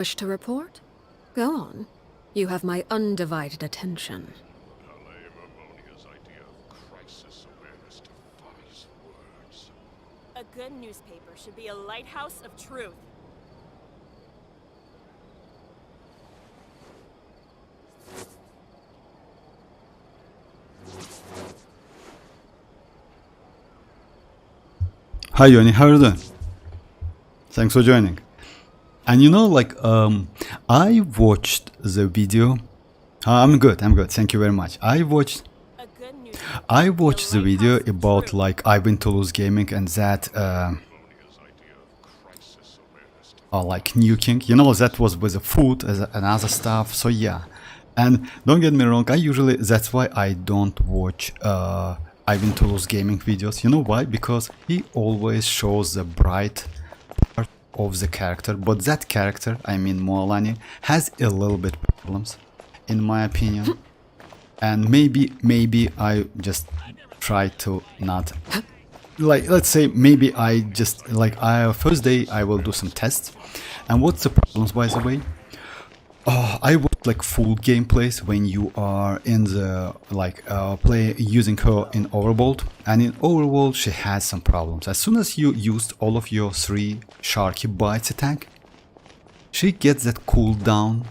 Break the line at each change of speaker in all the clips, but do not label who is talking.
Wish to report? Go on. You have my undivided attention.
A good newspaper should be a lighthouse of truth.
Hi Yoni, how are you doing? Thanks for joining. And you know, like, I watched the video. I'm good, thank you very much. I watched the video about like Ivan Toulouse Gaming and that like nuking, you know, that was with the food and other stuff. So yeah, and don't get me wrong, that's why I don't watch Ivan Toulouse Gaming videos. You know why? Because he always shows the bright part of the character, but that character, I mean Mualani, has a little bit problems in my opinion. And maybe I just try to not, like, let's say maybe I just like first day I will do some tests. And what's the problems, by the way? I watch like full gameplays when you are in the like play using her in Overworld, and in Overworld she has some problems. As soon as you used all of your 3 Sharky Bites attack, she gets that cooldown.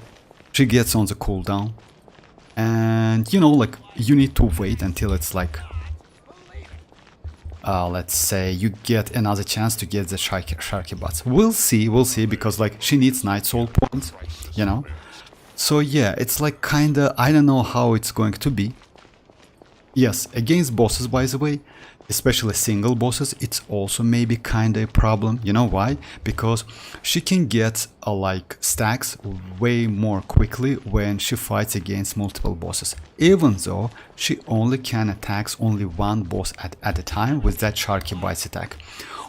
She gets on the cooldown. And you know, like, you need to wait until it's like let's say you get another chance to get the Sharky Butts. We'll see, because like she needs Night Soul points, you know. So yeah, it's like kinda, I don't know how it's going to be. Yes, against bosses, by the way, especially single bosses, it's also maybe kinda a problem. You know why? Because she can get like stacks way more quickly when she fights against multiple bosses, even though she only can attack only one boss at a time with that Sharky Bites attack.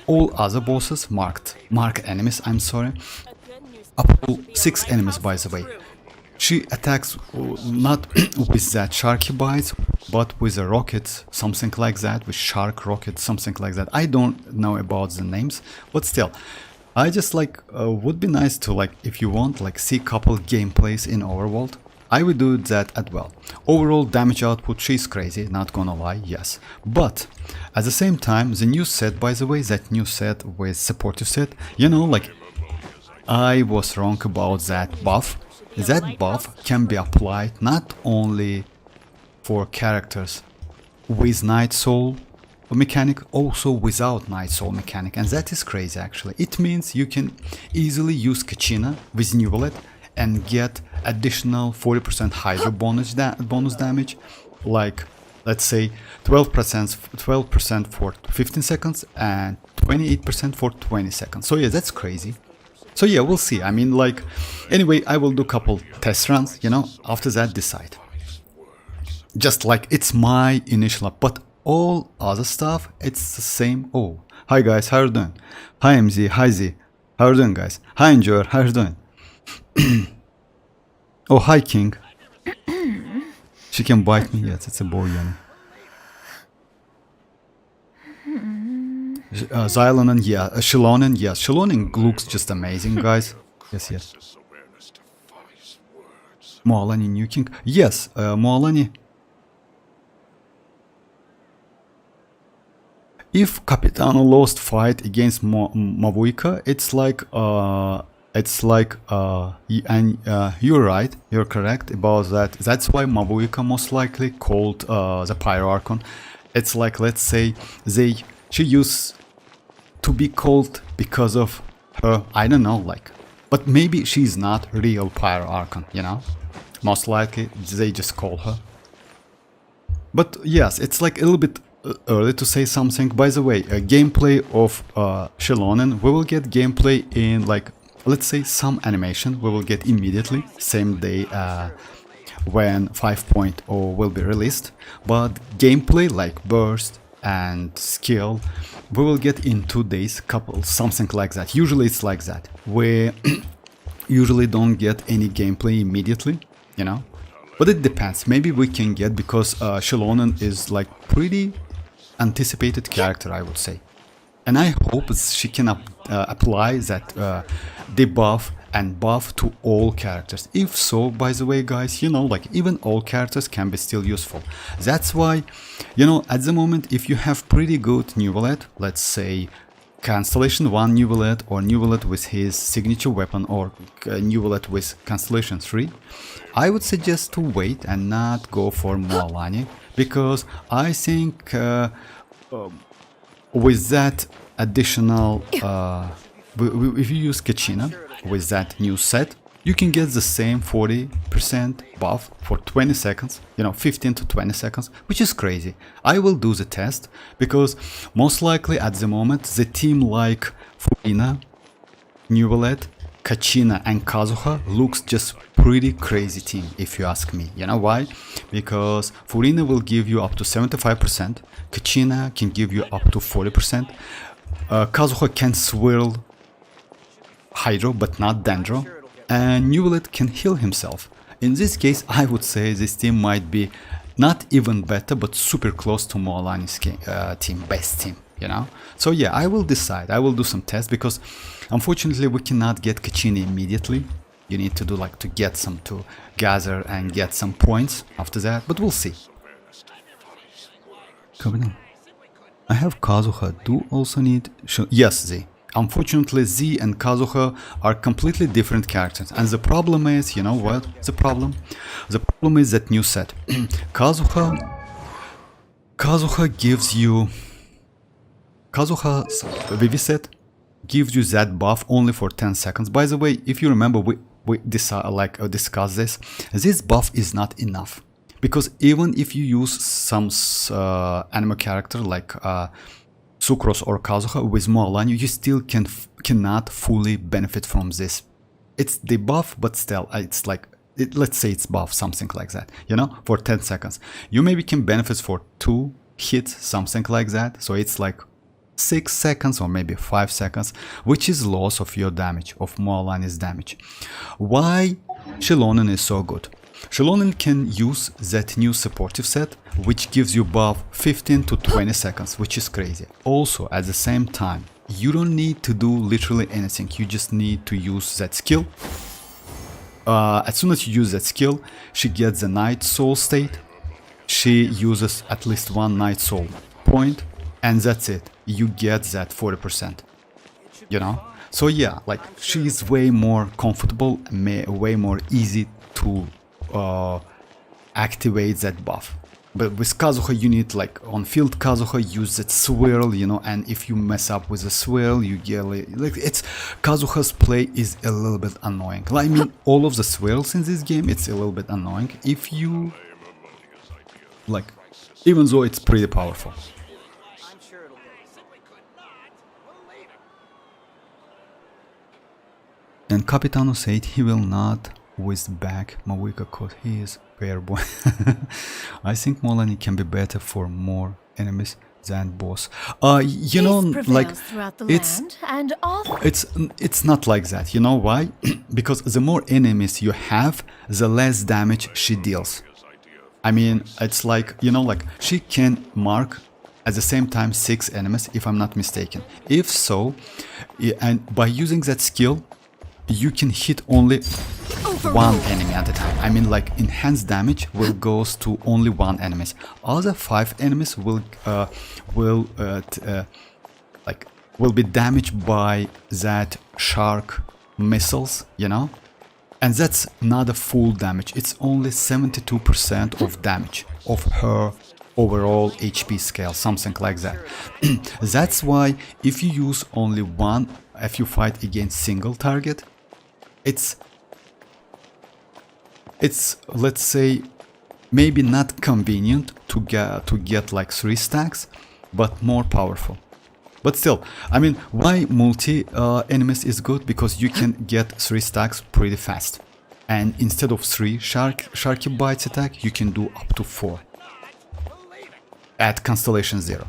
All other bosses, marked enemies, I'm sorry, up to 6 enemies, by the way. She attacks not with that Sharky Bites, but with a rocket, something like that, with Shark Rocket, something like that. I don't know about the names, but still, I just like, would be nice to, like, if you want, like, see couple gameplays in Overworld. I would do that as well. Overall damage output, she's crazy, not gonna lie, yes. But, at the same time, the new set, by the way, that new set with supportive set, you know, like, I was wrong about that buff. That buff can be applied not only for characters with Night Soul mechanic, also without Night Soul mechanic, and that is crazy actually. It means you can easily use Kachina with Neuvillette and get additional 40% Hydra bonus damage, like let's say 12% for 15 seconds and 28% for 20 seconds. So yeah, that's crazy. So yeah, we'll see. I mean, like, anyway, I will do couple test runs, you know, after that decide. Just like, it's my initial up, but all other stuff, it's the same. Oh, hi guys, how are you doing? Hi MZ, hi Z, how are you doing guys? Hi Enjoyer, how are you doing? Oh, hi King. She can bite me, yes, it's a boy, you know. Xilonen, yeah, Xilonen, yes, Xilonen looks just amazing, guys. Yes. Mualani nuking, yes, Mualani. If Capitano lost fight against Mavuika, and you're right, you're correct about that. That's why Mavuika most likely called the Pyro Archon. It's like, let's say she used to be called because of her, I don't know, like, but maybe she's not real Pyro Archon, you know? Most likely they just call her. But yes, it's like a little bit early to say something. By the way, a gameplay of Xilonen, we will get gameplay in, like, let's say some animation we will get immediately, same day when 5.0 will be released, but gameplay like burst and skill we will get in 2 days, couple, something like that. Usually it's like that. We usually don't get any gameplay immediately, you know, but it depends. Maybe we can get, because Xilonen is like pretty anticipated character, I would say. And I hope she can apply that debuff and buff to all characters. If so, by the way, guys, you know, like even all characters can be still useful. That's why, you know, at the moment, if you have pretty good Neuvillette, let's say Constellation 1 Neuvillette or Neuvillette with his signature weapon or Neuvillette with Constellation 3, I would suggest to wait and not go for Mualani, because I think with that additional, if you use Kachina with that new set, you can get the same 40% buff for 20 seconds, you know, 15 to 20 seconds, which is crazy. I will do the test, because most likely at the moment the team like Furina, Neuvillette, Kachina and Kazuha looks just pretty crazy team, if you ask me. You know why? Because Furina will give you up to 75%, Kachina can give you up to 40%, Kazuha can swirl Hydro but not Dendro, and Neuvillette can heal himself. In this case, I would say this team might be not even better but super close to Mualani's team, best team, you know? So yeah, I will decide, I will do some tests, because unfortunately we cannot get Kachina immediately. You need to do like to get some, to gather and get some points after that, but we'll see. I have Kazuha, do also need... Yes, Z. Unfortunately, Z and Kazuha are completely different characters, and the problem is, you know what, the problem? The problem is that new set. Kazuha gives you... Kazuha's Vivi set gives you that buff only for 10 seconds. By the way, if you remember, we discussed this buff is not enough. Because even if you use some anime character like Sucrose or Kazuha with Mualani, you still cannot fully benefit from this. It's the buff, but still, it's like, let's say it's buff, something like that, you know, for 10 seconds. You maybe can benefit for 2 hits, something like that, so it's like 6 seconds or maybe 5 seconds, which is loss of your damage, of Mualani's damage. Why Xilonen is so good? Xilonen can use that new supportive set, which gives you buff 15 to 20 seconds, which is crazy. Also, at the same time, you don't need to do literally anything, you just need to use that skill. As soon as you use that skill, she gets the Night Soul state, she uses at least 1 Night Soul point, and that's it, you get that 40%, you know? So yeah, like, she's way more comfortable, way more easy to activate that buff. But with Kazuha, you need, like, on field Kazuha, use that swirl, you know, and if you mess up with the swirl, you get like, it's Kazuha's play is a little bit annoying. I mean, all of the swirls in this game, it's a little bit annoying if you like, even though it's pretty powerful. And Capitano said he will not with back mavuika cause he is fair boy. I think Mualani can be better for more enemies than boss. You know, like, it's not like that. You know why? Because the more enemies you have, the less damage she deals. I mean, it's like, you know, like, she can mark at the same time 6 enemies, if I'm not mistaken. If so, and by using that skill, you can hit only 1 enemy at a time. I mean, like, enhanced damage will goes to only 1 enemy. Other 5 enemies will be damaged by that shark missiles, you know? And that's not a full damage. It's only 72% of damage of her overall HP scale, something like that. That's why if you use only 1, if you fight against single target, it's let's say maybe not convenient to get like 3 stacks, but more powerful. But still, I mean, why multi enemies is good? Because you can get 3 stacks pretty fast, and instead of 3 Sharky Bites attack, you can do up to 4 at Constellation 0.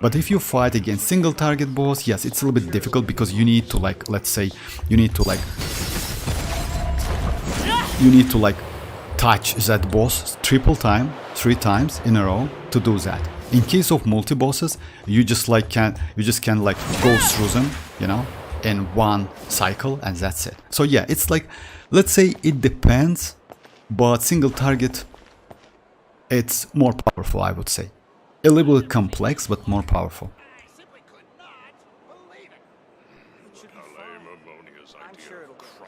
But if you fight against single target boss, yes, it's a little bit difficult, because you need to, like, let's say you need to touch that boss 3 times in a row to do that. In case of multi-bosses, you just can like go through them, you know, in one cycle, and that's it. So yeah, it's like, let's say it depends, but single target, it's more powerful, I would say. A little bit complex, but more powerful.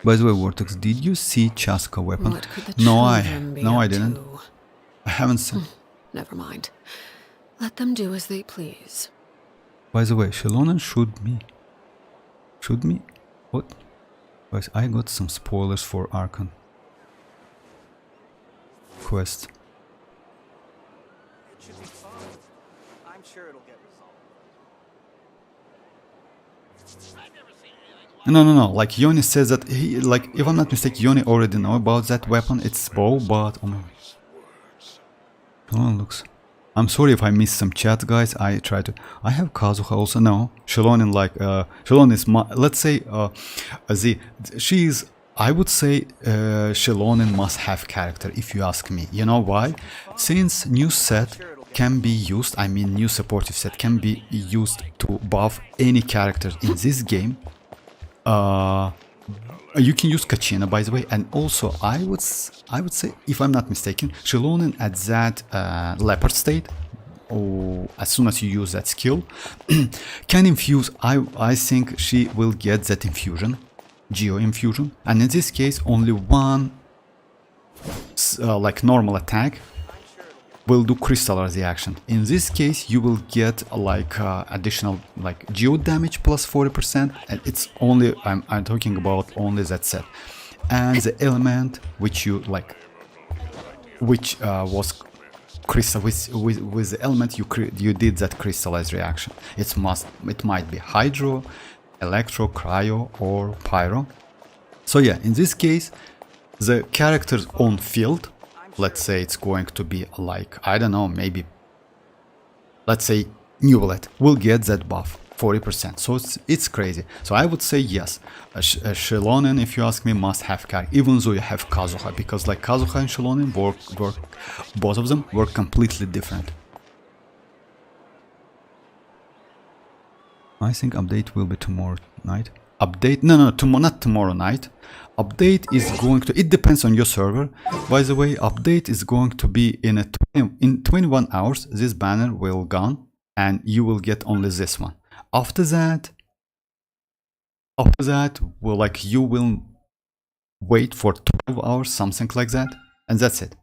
By the way, Vortex, did you see Chaska weapon?
What could the
No,
children be
I
up
didn't.
to?
I haven't seen.
Never mind. Let them do as they please.
By the way, Xilonen shoot me. Shoot me? What? Guys, I got some spoilers for Archon quest.
It should be fine. I'm sure it'll get resolved.
No. Like Yoni says that he, like, if I'm not mistaken, Yoni already know about that weapon. It's bow, but oh my. Xilonen looks. I'm sorry if I missed some chat, guys. I try to. I have Kazuha also. No, Xilonen, like Xilonen is my. Let's say she is. I would say Xilonen must have character, if you ask me. You know why? Since new set can be used. I mean, new supportive set can be used to buff any character in this game. You can use Kachina, by the way, and also I would say, if I'm not mistaken, Xilonen at that leopard state, or as soon as you use that skill, can infuse. I think she will get that infusion, Geo infusion, and in this case, only one like normal attack will do crystallize reaction. In this case, you will get like additional like geo damage plus 40%, and it's only I'm talking about only that set, and the element which you like, which was crystal with the element you did that crystallize reaction. It might be hydro, electro, cryo, or pyro. So yeah, in this case, the character's own field. Let's say it's going to be like, I don't know, maybe, let's say Neuvillette will get that buff, 40%. So it's crazy. So I would say yes, Xilonen, if you ask me, must have character, even though you have Kazuha, because like Kazuha and Xilonen work both of them work completely different. I think update will be tomorrow night. Update? No, not tomorrow night. Update is going to, it depends on your server. By the way, update is going to be in 21 hours. This banner will gone, and you will get only this one. After that, well, like, you will wait for 12 hours, something like that, and that's it.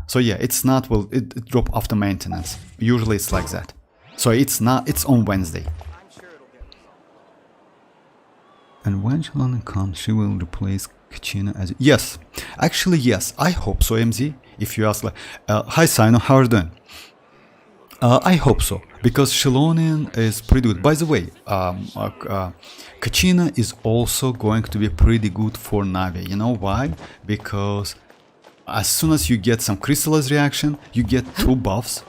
So yeah, it's not, well, it drop after maintenance. Usually it's like that. So it's on Wednesday. And when Xilonen comes, she will replace Kachina as... Yes, actually yes, I hope so, MZ. If you ask, like, hi Sino, how are you doing? I hope so, because Xilonen is pretty good. By the way, Kachina is also going to be pretty good for Navi. You know why? Because as soon as you get some crystallize reaction, you get two buffs,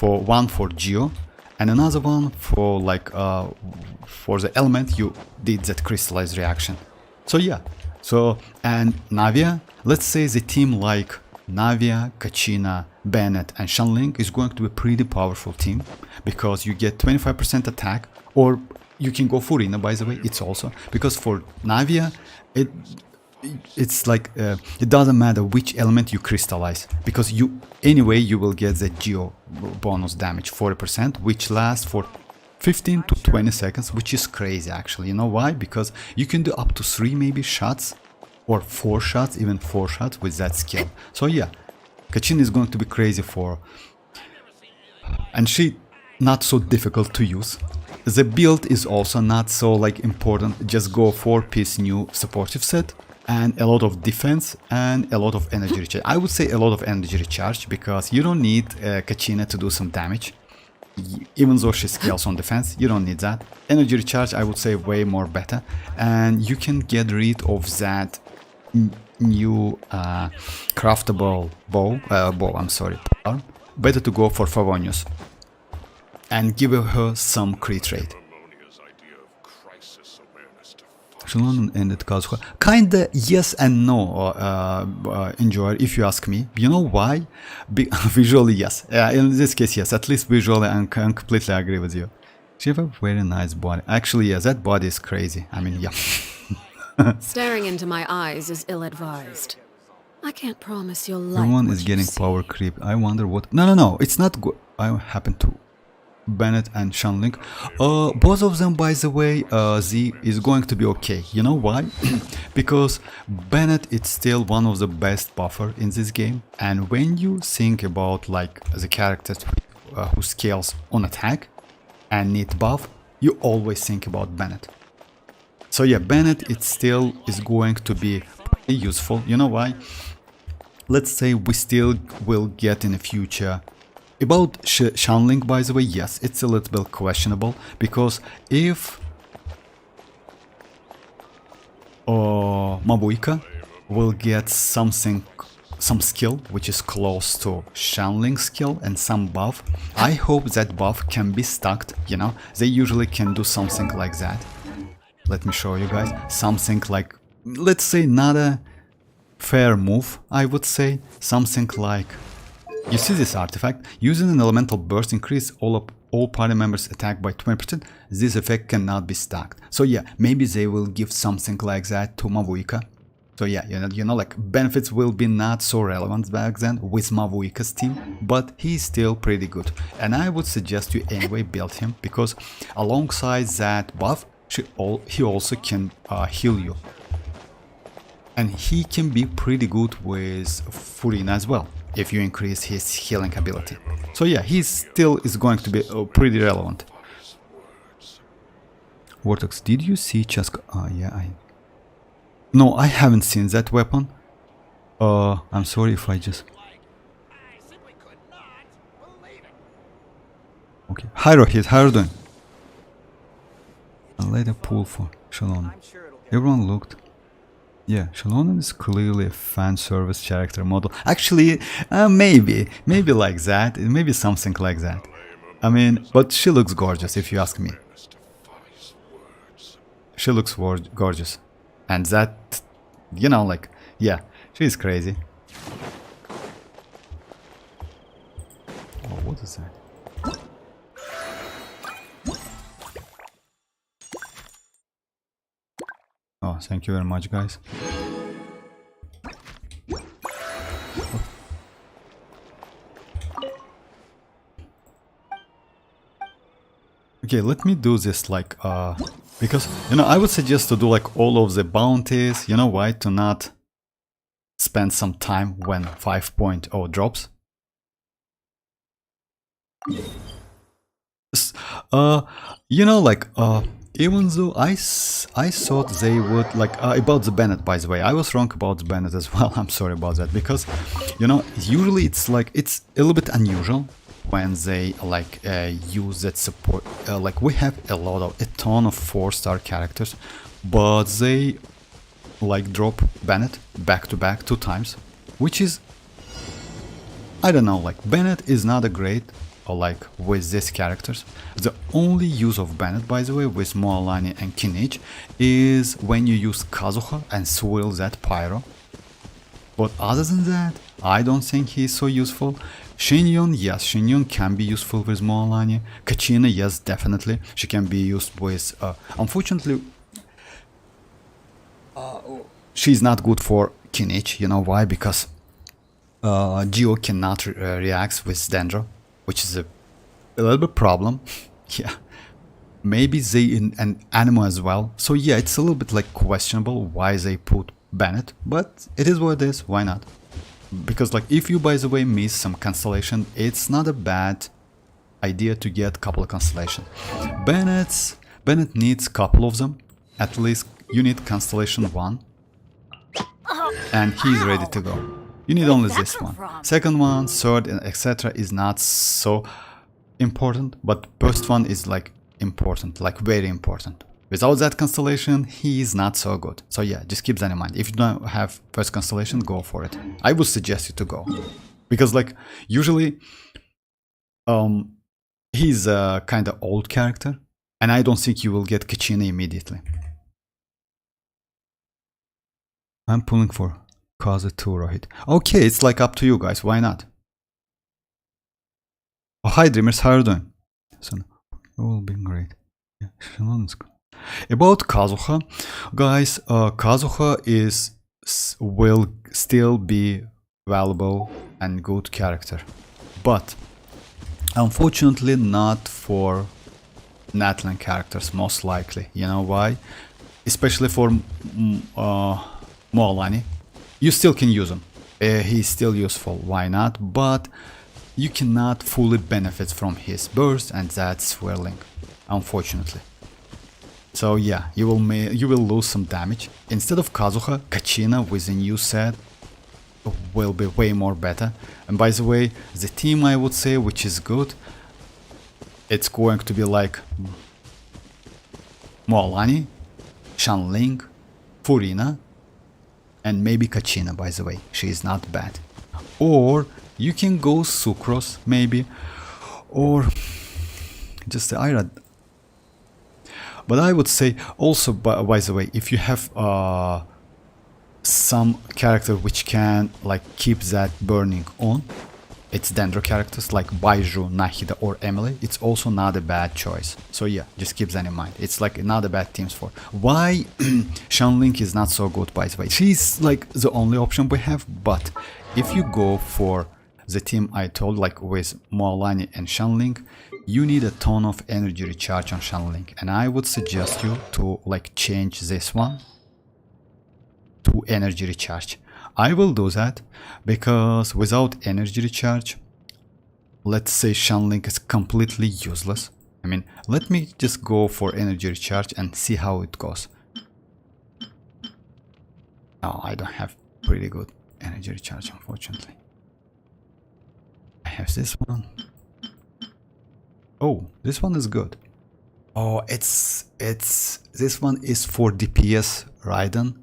one for Geo, and another one for like for the element you did that crystallize reaction. So yeah, so and Navia, let's say the team like Navia, Kachina, Bennett and Shanling is going to be a pretty powerful team, because you get 25% attack, or you can go Furina, by the way, it's also, because for Navia it's like it doesn't matter which element you crystallize, because you anyway you will get the geo bonus damage 40%, which lasts for 15 to 20 seconds, which is crazy actually. You know why? Because you can do up to 3 maybe shots, or 4 shots, even 4 shots with that skill. So yeah, Kachin is going to be crazy for, and she not so difficult to use. The build is also not so like important, just go 4-piece new supportive set and a lot of defense and a lot of energy recharge. I would say a lot of energy recharge, because you don't need Kachina to do some damage. Even though she scales on defense, you don't need that. Energy recharge, I would say, way more better, and you can get rid of that new craftable power. Better to go for Favonius and give her some crit rate. Xilonen ended Kazuha. Kinda yes and no, Enjoyer, if you ask me. You know why? Visually, yes. In this case, yes. At least visually, I completely agree with you. She have a very nice body. Actually, yeah, that body is crazy. I mean, yeah.
Staring into my eyes is ill-advised. I can't promise you'll like
Everyone
what
is
you
getting
see.
power creep. I wonder what... No. It's not good. I happen to... Bennett and Shanling. Both of them, by the way, Z is going to be okay. You know why? Because Bennett is still one of the best buffer in this game. And when you think about like the characters who scales on attack and need buff, you always think about Bennett. So yeah, Bennett it still is going to be pretty useful. You know why? Let's say we still will get in the future. About Shanling, by the way, yes, it's a little bit questionable, because if Mavuika will get some skill which is close to Shanling's skill and some buff, I hope that buff can be stacked, you know, they usually can do something like that. Let me show you guys, something like, let's say not a fair move, I would say, something like, you see this artifact, using an elemental burst increase all party members attack by 20%, this effect cannot be stacked. So yeah, maybe they will give something like that to Mavuika. So yeah, you know, like benefits will be not so relevant back then with Mavuika's team, but he's still pretty good. And I would suggest you anyway build him, because alongside that buff, he also can heal you. And he can be pretty good with Furina as well, if you increase his healing ability. So yeah, he still is going to be pretty relevant. Vortex, did you see Chaska? Yeah, No, I haven't seen that weapon. I'm sorry if I just... Okay, hi Rohit, how are you doing? I laid a pool for Xilonen. Everyone looked... Yeah, Xilonen is clearly a fan service character model. Actually, maybe like that, maybe something like that. I mean, but she looks gorgeous if you ask me. She looks gorgeous. And that, you know, like, yeah, she's crazy. Oh, what is that? Oh, thank you very much, guys. Okay, let me do this like, because, you know, I would suggest to do like all of the bounties, you know why, to not spend some time when 5.0 drops. You know, like, even though I thought they would, like, about the Bennett, by the way, I was wrong about the Bennett as well, I'm sorry about that, because, you know, usually it's like, it's a little bit unusual when they, like, use that support, like, we have a ton of 4-star characters, but they, like, drop Bennett back to back 2 times, which is, I don't know, like, Bennett is not a great, or like with these characters. The only use of Bennett, by the way, with Mualani and Kinich is when you use Kazuha and swirl that pyro. But other than that, I don't think he's so useful. Xianyun, yes, Xianyun can be useful with Mualani. Kachina, yes, definitely. She can be used with... unfortunately, she's not good for Kinich. You know why? Because Geo cannot react with Dendro, which is a little bit problem. Yeah, maybe they in an animal as well. So yeah, it's a little bit like questionable why they put Bennett, but it is what it is. Why not? Because like if you, by the way, miss some constellation, it's not a bad idea to get a couple of constellation. Bennett needs a couple of them. At least you need constellation 1, and he's ready to go. You need only this one. Second one, third, etc. is not so important, but first one is like important, like very important. Without that constellation, he is not so good. So yeah, just keep that in mind. If you don't have first constellation, go for it. I would suggest you to go. Because like, usually, he's a kind of old character, and I don't think you will get Kachina immediately. I'm pulling for Kazuto hit. Okay, it's like up to you guys. Why not? Oh, hi Dreamers, how are you doing? So, it will be great. Yeah, Xilonen's good. About Kazuha, guys, Kazuha will still be valuable and good character, but unfortunately not for natlan characters, most likely. You know why? Especially for mualani. You still can use him. He's still useful. Why not? But you cannot fully benefit from his burst, and that's swirling, unfortunately. So yeah, you will lose some damage. Instead of Kazuha, Kachina with a new set will be way more better. And by the way, the team, I would say, which is good, it's going to be like Mualani, Xianling, Furina, and maybe Kachina, by the way. She is not bad. Or you can go Sucrose, maybe, or just the Irad. But I would say also, by the way, if you have some character which can like keep that burning on, it's Dendro characters like Baiju, Nahida or Emily, it's also not a bad choice. So yeah, just keep that in mind. It's like not a bad teams for. Why Xianling is not so good, by the way. She's like the only option we have, but if you go for the team I told, like with Mualani and Xianling, you need a ton of energy recharge on Xianling, and I would suggest you to like change this one to energy recharge. I will do that because without energy recharge, let's say Xianling is completely useless. I mean, let me just go for energy recharge and see how it goes. Oh, I don't have pretty good energy recharge, unfortunately. I have this one. Oh, this one is good. Oh, it's this one is for DPS Raiden.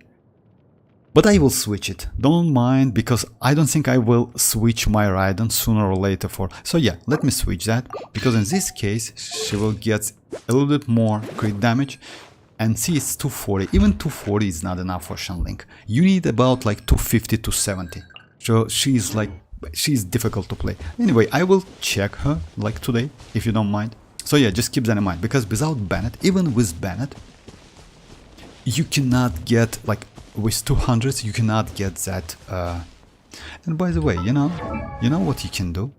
But I will switch it. Don't mind, because I don't think I will switch my Raiden sooner or later for. So yeah, let me switch that, because in this case she will get a little bit more crit damage. And see, it's 240. Even 240 is not enough for Xianling. You need about like 250 to 70. So she's difficult to play. Anyway, I will check her like today, if you don't mind. So yeah, just keep that in mind, because without Bennett, even with Bennett, you cannot get like with 200s, you cannot get that. And by the way, you know what you can do?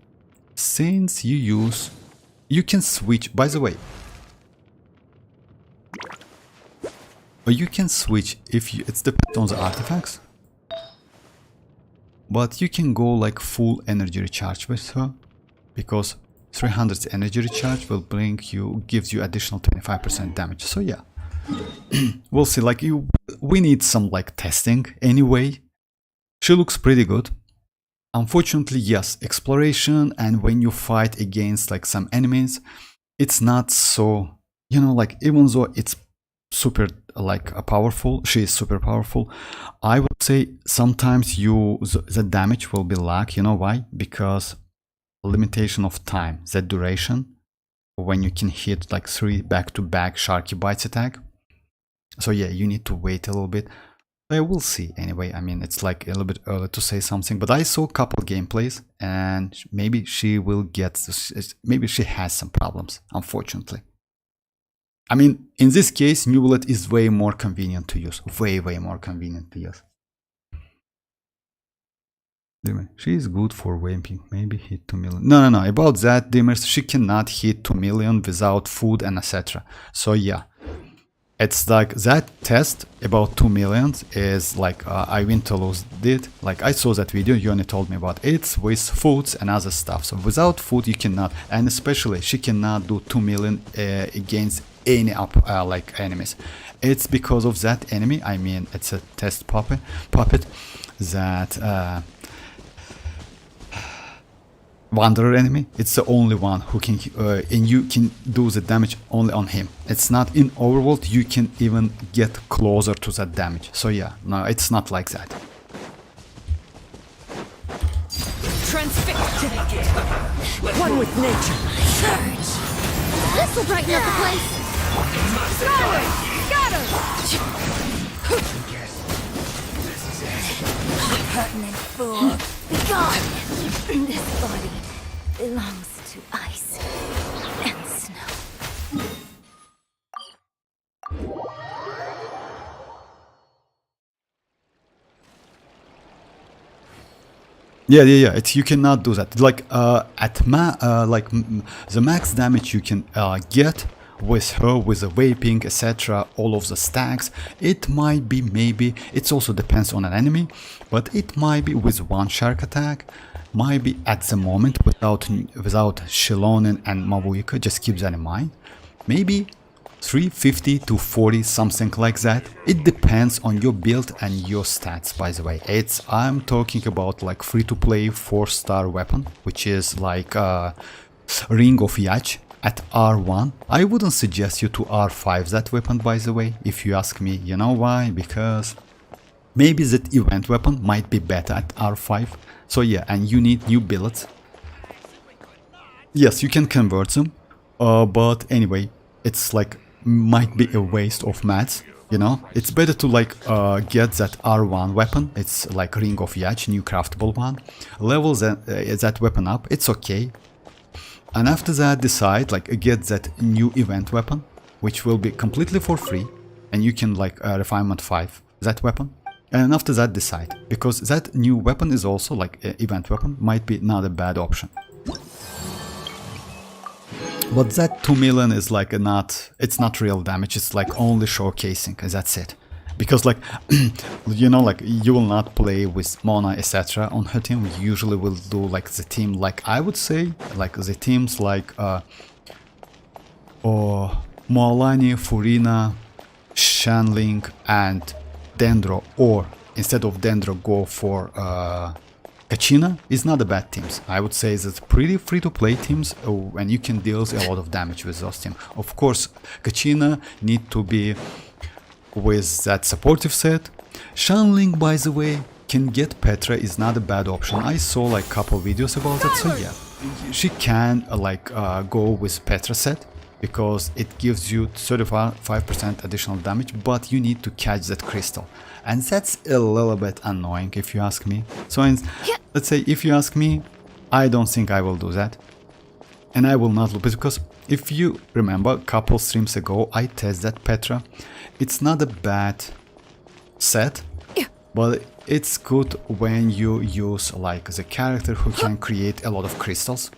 Since you can switch. By the way, you can switch if you. It depends on the artifacts. But you can go like full energy recharge with her, because 300 energy recharge will gives you additional 25% damage. So yeah, we'll see. Like we need some like testing anyway. She looks pretty good. Unfortunately, yes, exploration and when you fight against like some enemies, it's not so, like even though it's super like powerful, she is super powerful, I would say sometimes the damage will be lack. You know why? Because limitation of time, the duration when you can hit like 3 back-to-back Sharky Bites attack. So yeah, you need to wait a little bit. We'll see. Anyway, I mean, it's like a little bit early to say something, but I saw a couple gameplays and maybe she will maybe she has some problems, unfortunately. I mean, in this case, Neuvillette is way more convenient to use. Way more convenient to use. She is good for wamping. Maybe hit 2 million. No. About that, Dimmers, she cannot hit 2 million without food and etc. So yeah, it's like that test about 2 million is like Iwintelos did. Like I saw that video, Yoni told me about it. It's with foods and other stuff. So without food you cannot, and especially she cannot do 2 million against any like enemies. It's because of that enemy. I mean, it's a test puppet that Wanderer enemy. It's the only one who can and you can do the damage only on him. It's not in Overworld you can even get closer to that damage. So yeah, no, it's not like that.
Transfixed. One with nature.
This will brighten up the place.
Got him!
impertinent fool. Begone! This body belongs to ice and snow.
Yeah. It's, you cannot do that. Like the max damage you can get with her, with the vaping, etc., all of the stacks, it might be, maybe, it also depends on an enemy, but it might be with one shark attack, might be at the moment without Xilonen and mavuika, just keep that in mind, maybe 350 to 40, something like that. It depends on your build and your stats, by the way. I'm talking about like free-to-play 4-star weapon, which is like Ring of Yach at R1. I wouldn't suggest you to R5 that weapon, by the way, if you ask me. You know why? Because maybe that event weapon might be better at R5. So yeah, and you need new billets. Yes, you can convert them, but anyway, it's like might be a waste of mats, you know. It's better to like get that R1 weapon. It's like Ring of Yach, new craftable one. Level that weapon up, it's okay. And after that decide, like get that new event weapon, which will be completely for free, and you can like refinement 5 that weapon. And after that decide, because that new weapon is also like event weapon, might be not a bad option. But that 2 million is like it's not real damage, it's like only showcasing, that's it. Because like, you know, like you will not play with Mona, etc. on her team. We usually will do like the team, like I would say, like the teams like mualani, Furina, Xianyun and Dendro, or instead of Dendro go for Kachina is not a bad teams. I would say that pretty free-to-play teams, and you can deal a lot of damage with those teams. Of course, Kachina need to be with that supportive set. Xianyun, by the way, can get Petra, is not a bad option. I saw like couple videos about it, so yeah, she can go with Petra set, because it gives you 35% additional damage, but you need to catch that crystal, and that's a little bit annoying if you ask me. So let's say if you ask me, I don't think I will do that, and I will not loop it, because if you remember a couple streams ago I tested that Petra. It's not a bad set, but it's good when you use like the character who can create a lot of crystals.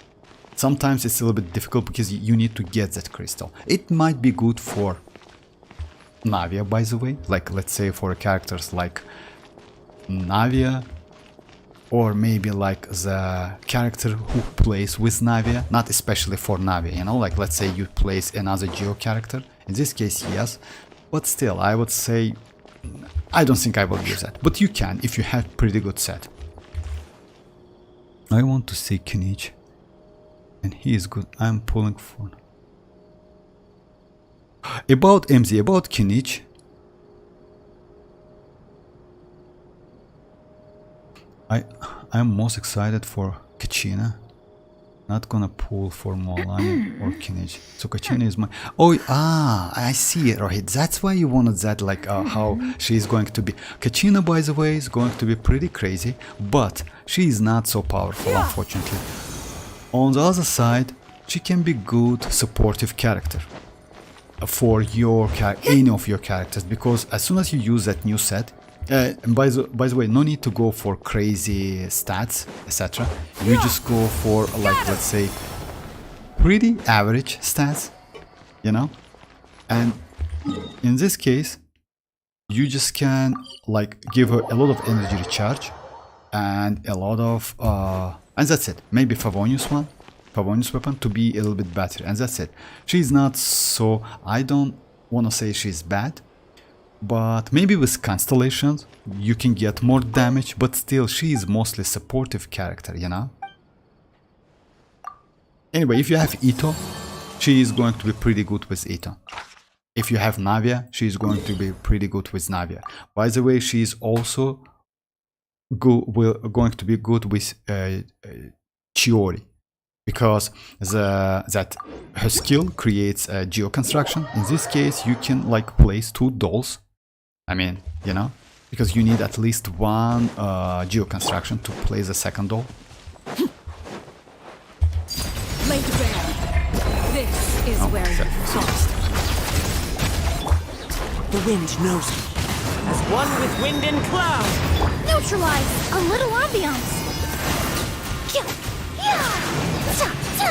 Sometimes it's a little bit difficult because you need to get that crystal. It might be good for Navia, by the way, like let's say for characters like Navia, or maybe like the character who plays with Navia, not especially for Navia, you know, like let's say you place another Geo character. In this case, yes, but still, I would say I don't think I will use that, but you can if you have pretty good set. I want to see Kinich, and he is good. I'm pulling for about MZ, about Kinich. I'm most excited for Kachina. Not gonna pull for mualani or kinich. So Kachina is my... I see it, Rohit. That's why you wanted that, like how she is going to be. Kachina, by the way, is going to be pretty crazy, but she is not so powerful, unfortunately. On the other side, she can be good supportive character for your any of your characters, because as soon as you use that new set, and by the way, no need to go for crazy stats, etc. You just go for like, let's say, pretty average stats, you know. And in this case, you just can like give her a lot of energy recharge and a lot of and that's it. Maybe Favonius weapon to be a little bit better, and that's it. She's not so, I don't want to say she's bad, but maybe with constellations you can get more damage, but still she is mostly supportive character, you know. Anyway, if you have Ito, she is going to be pretty good with Ito. If you have Navia, she is going to be pretty good with Navia. By the way, she is also going to be good with Chiori, because that her skill creates a geo construction. In this case, you can like place 2 dolls. I mean, you know, because you need at least one geo construction to place the second doll.
Laid bare. This is where you fought.
The wind knows me. As one with wind and cloud.
Neutralize a little ambiance. Yeah. Yeah. Ta ta.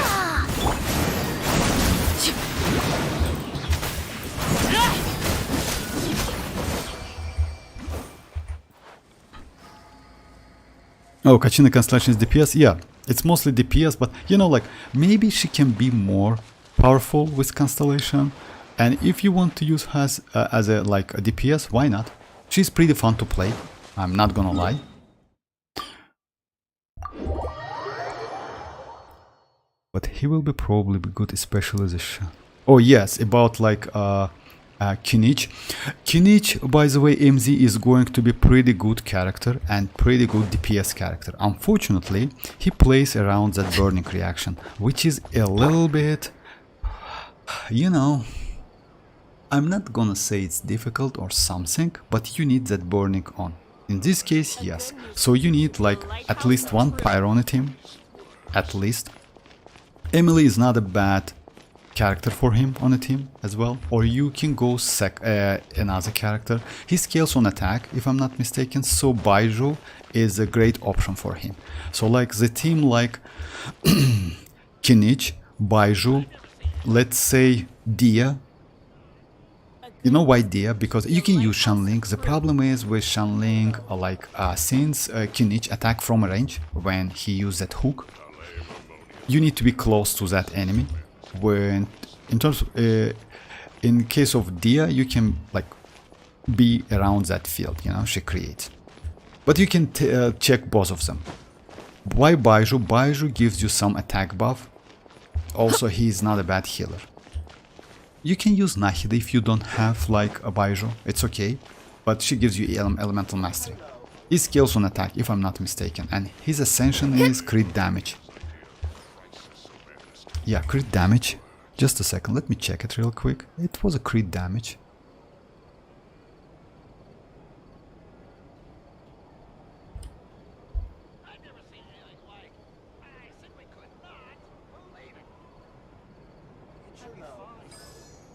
Oh, Kachina Constellation is DPS? Yeah, it's mostly DPS, but you know, like, maybe she can be more powerful with Constellation. And if you want to use her as a, like, a DPS, why not? She's pretty fun to play, I'm not gonna lie. But he will be probably good, especially as a oh yes, about like Kinich. Kinich, by the way, MZ is going to be pretty good character and pretty good DPS character. Unfortunately, he plays around that burning reaction, which is a little bit, you know, I'm not gonna say it's difficult or something, but you need that burning on. In this case, yes. So you need like at least one pyro on a team, at least. Emily is not a bad character for him on a team as well, or you can go another character. He scales on attack, if I'm not mistaken, so Baiju is a great option for him. So like the team like Kinich, Baiju, let's say Dia. You know why Dia? Because you can use Shanling. The problem is with Shanling, since Kinich attack from a range when he used that hook, you need to be close to that enemy. When in case of Dia, you can like be around that field, you know, she creates. But you can check both of them. Why Baiju? Baiju gives you some attack buff. Also, he is not a bad healer. You can use Nahida if you don't have like a Baiju, it's okay. But she gives you elemental mastery. He scales on attack, if I'm not mistaken, and his ascension is crit damage. Yeah, crit damage. Just a second, let me check it real quick. It was a crit damage.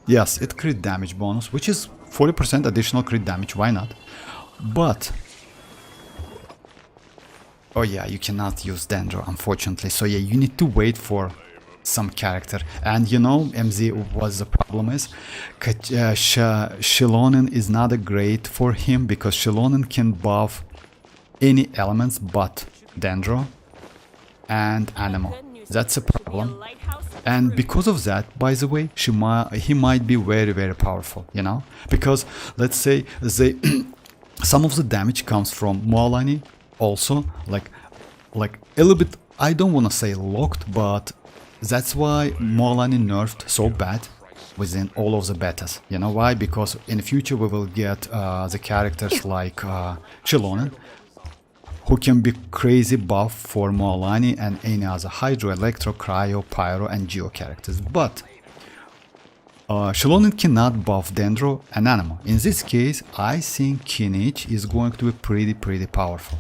Yes, it crit damage bonus, which is 40% additional crit damage, why not? But oh yeah, you cannot use Dendro, unfortunately. So yeah, you need to wait for some character. And you know, MZ, what the problem is? Xilonen is not a great for him, because Xilonen can buff any elements but Dendro and Anemo. That's a problem. And because of that, by the way, he might be very, very powerful, you know? Because, let's say, some of the damage comes from mualani, also, like a little bit, I don't want to say locked, but that's why mualani nerfed so bad within all of the betas. You know why? Because in the future we will get the characters like Xilonen, who can be crazy buff for mualani and any other Hydro, Electro, Cryo, Pyro and Geo characters. But Xilonen cannot buff Dendro and Anemo. In this case, I think Kinich is going to be pretty powerful.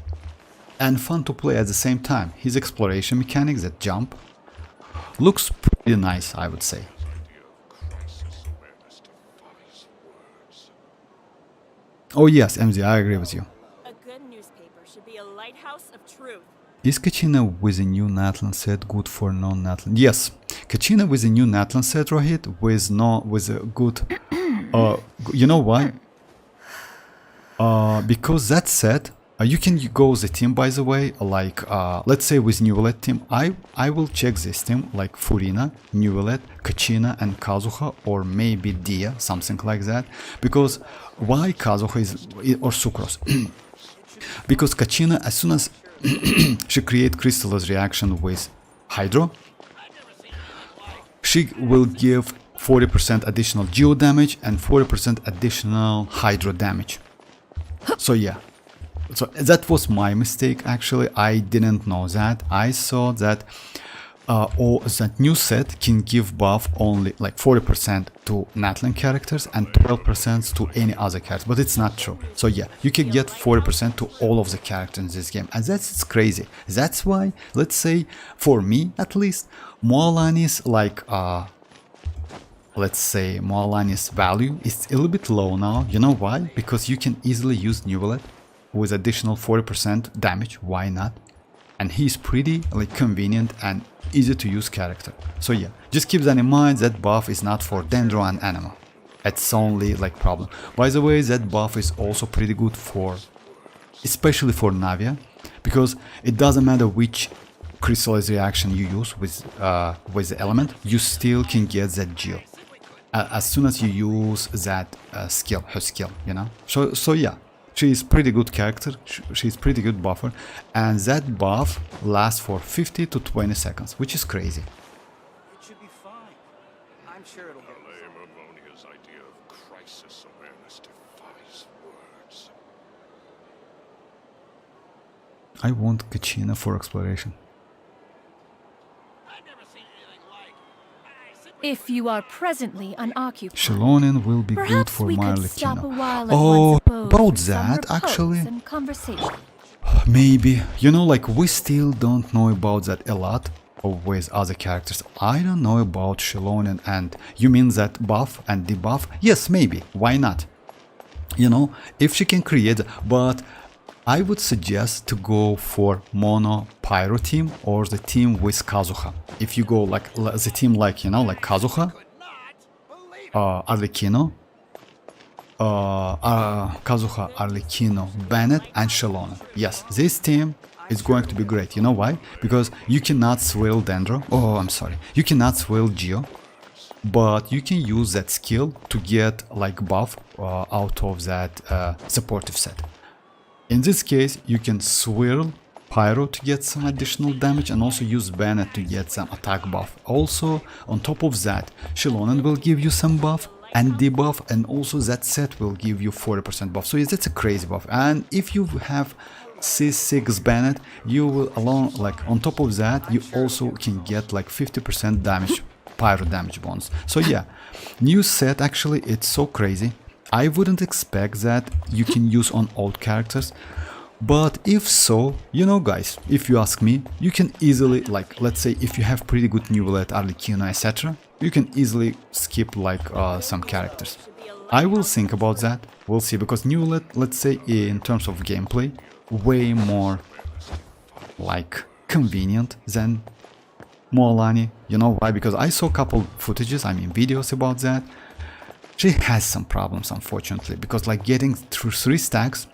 And fun to play at the same time. His exploration mechanics, that jump, looks pretty nice, I would say. Oh yes, MZ, I agree with you. Is Kachina with a new natlan set good for non-natlan? Yes, Kachina with a new natlan set, Rohit, with a good... you know why? Because that set, you can go the team, by the way, like, let's say with Neuvillette team, I will check this team, like Furina, Neuvillette, Kachina and Kazuha, or maybe Dia, something like that. Because why Kazuha is, or Sucrose? Because Kachina, as soon as she creates crystallized reaction with Hydro, she will give 40% additional Geo damage and 40% additional Hydro damage. So yeah, so that was my mistake actually, I didn't know that. I saw that or that new set can give buff only like 40% to natlan characters and 12% to any other character, but it's not true. So yeah, you can get 40% to all of the characters in this game, and that's crazy. That's why, let's say, for me at least, mualani's like let's say mualani's value is a little bit low now. You know why? Because you can easily use Neuvillette with additional 40% damage. Why not? And he's pretty like convenient and easy to use character. So yeah, just keep that in mind. That buff is not for Dendro and Anima. It's only like problem. By the way, that buff is also pretty good for, especially for Navia, because it doesn't matter which crystallized reaction you use with the element, you still can get that geo as soon as you use that skill, her skill, you know. So yeah, she's pretty good character, she's pretty good buffer, and that buff lasts for 50 to 20 seconds, which is crazy.
It should be fine. I'm sure it'll get resolved.
Amonia's idea of crisis awareness defies words.
I want Kachina for exploration.
If you are presently unoccupied,
Xilonen will be good
perhaps
for
we
my
could stop a
Lectino.
while at
Oh,
one's abode
about
for some
that,
repose
actually.
and conversation.
Maybe, you know, like we still don't know about that a lot with other characters. I don't know about Xilonen, and you mean that buff and debuff? Yes, maybe, why not? You know, if she can create, but I would suggest to go for Mono Pyro team or the team with Kazuha. If you go like the team like, you know, like Kazuha, Arlecchino, Kazuha, Arlecchino, Bennett and Xilonen. Yes, this team is going to be great. You know why? Because you cannot swirl Dendro. Oh, I'm sorry. You cannot swirl Geo, but you can use that skill to get like buff out of that supportive set. In this case, you can swirl Pyro to get some additional damage and also use Bennett to get some attack buff. Also, on top of that, Xilonen will give you some buff and debuff, and also that set will give you 40% buff. So yeah, that's a crazy buff. And if you have C6 Bennett, you will alone, like on top of that, you also can get like 50% damage, Pyro damage bonus. So yeah, new set, actually it's so crazy. I wouldn't expect that you can use on old characters, but if so, you know guys, if you ask me, you can easily, like, let's say if you have pretty good Neuvillette, Arlecchino, etc., you can easily skip like some characters. I will think about that, we'll see, because Neuvillette, let's say in terms of gameplay, way more like convenient than mualani. You know why? Because I saw a couple footages, I mean videos about that. She has some problems, unfortunately, because like getting through 3 stacks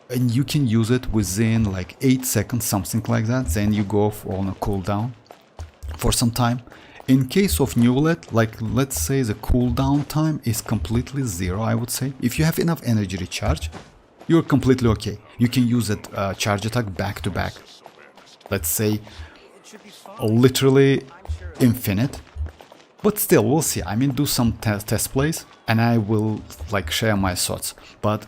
and you can use it within like 8 seconds, something like that, then you go on a cooldown for some time. In case of Neuvillette, like let's say the cooldown time is completely 0, I would say. If you have enough energy recharge, you're completely okay. You can use that charge attack back to back. Let's say literally infinite. But still, we'll see. I mean, do some test plays and I will like share my thoughts. But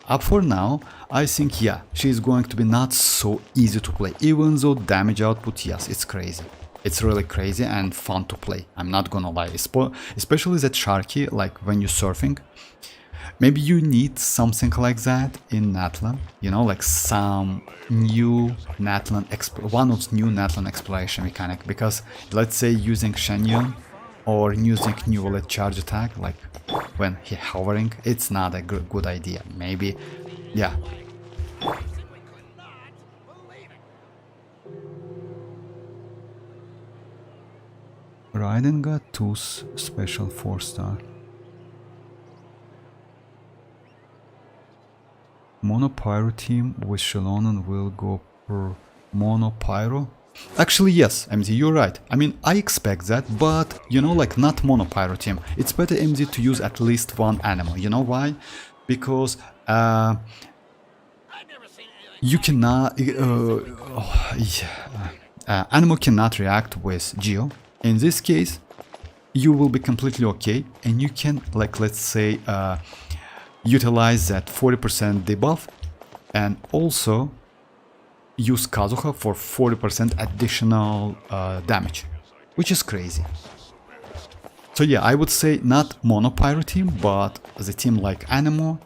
up for now, I think, yeah, she's going to be not so easy to play. Even though damage output, yes, it's crazy. It's really crazy and fun to play. I'm not gonna lie. Especially that Sharky, like when you're surfing. Maybe you need something like that in Natlan. You know, like some new Natlan, one of new Natlan exploration mechanic. Because let's say using Xianyun or using Neuvillette charge attack, like when he hovering, it's not a good idea. Maybe, yeah. Raiden got 2 special 4-star. Mono Pyro team with Xilonen will go per Mono Pyro. Actually, yes, MZ, you're right. I mean, I expect that, but, you know, like, not Mono Pyro team. It's better, MZ, to use at least one animal. You know why? Because, you cannot... animal cannot react with Geo. In this case, you will be completely okay, and you can, like, let's say, utilize that 40% debuff, and also use Kazuha for 40% additional damage. which is crazy. So yeah, I would say not mono pyro team, but the team like Anemo,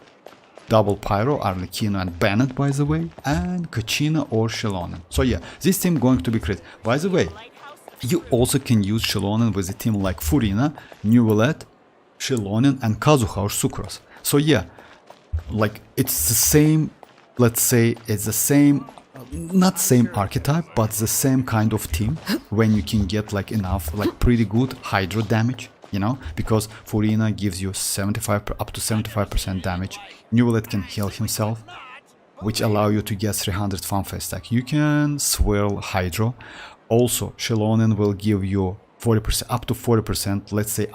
double pyro, Arlecchino and Bennett, by the way, and Kachina or Xilonen. So yeah, this team going to be crazy. By the way, you also can use Xilonen with a team like Furina, Neuvillette, Xilonen and Kazuha or Sucrose. So yeah, like it's the same, let's say it's the same, not same archetype, but the same kind of team when you can get like enough, like pretty good hydro damage, you know, because Furina gives you 75 up to 75% damage. Neuvillette can heal himself, which allow you to get 300 fanfare stack. You can swirl hydro. Also, Xilonen will give you 40%, up to 40%, let's say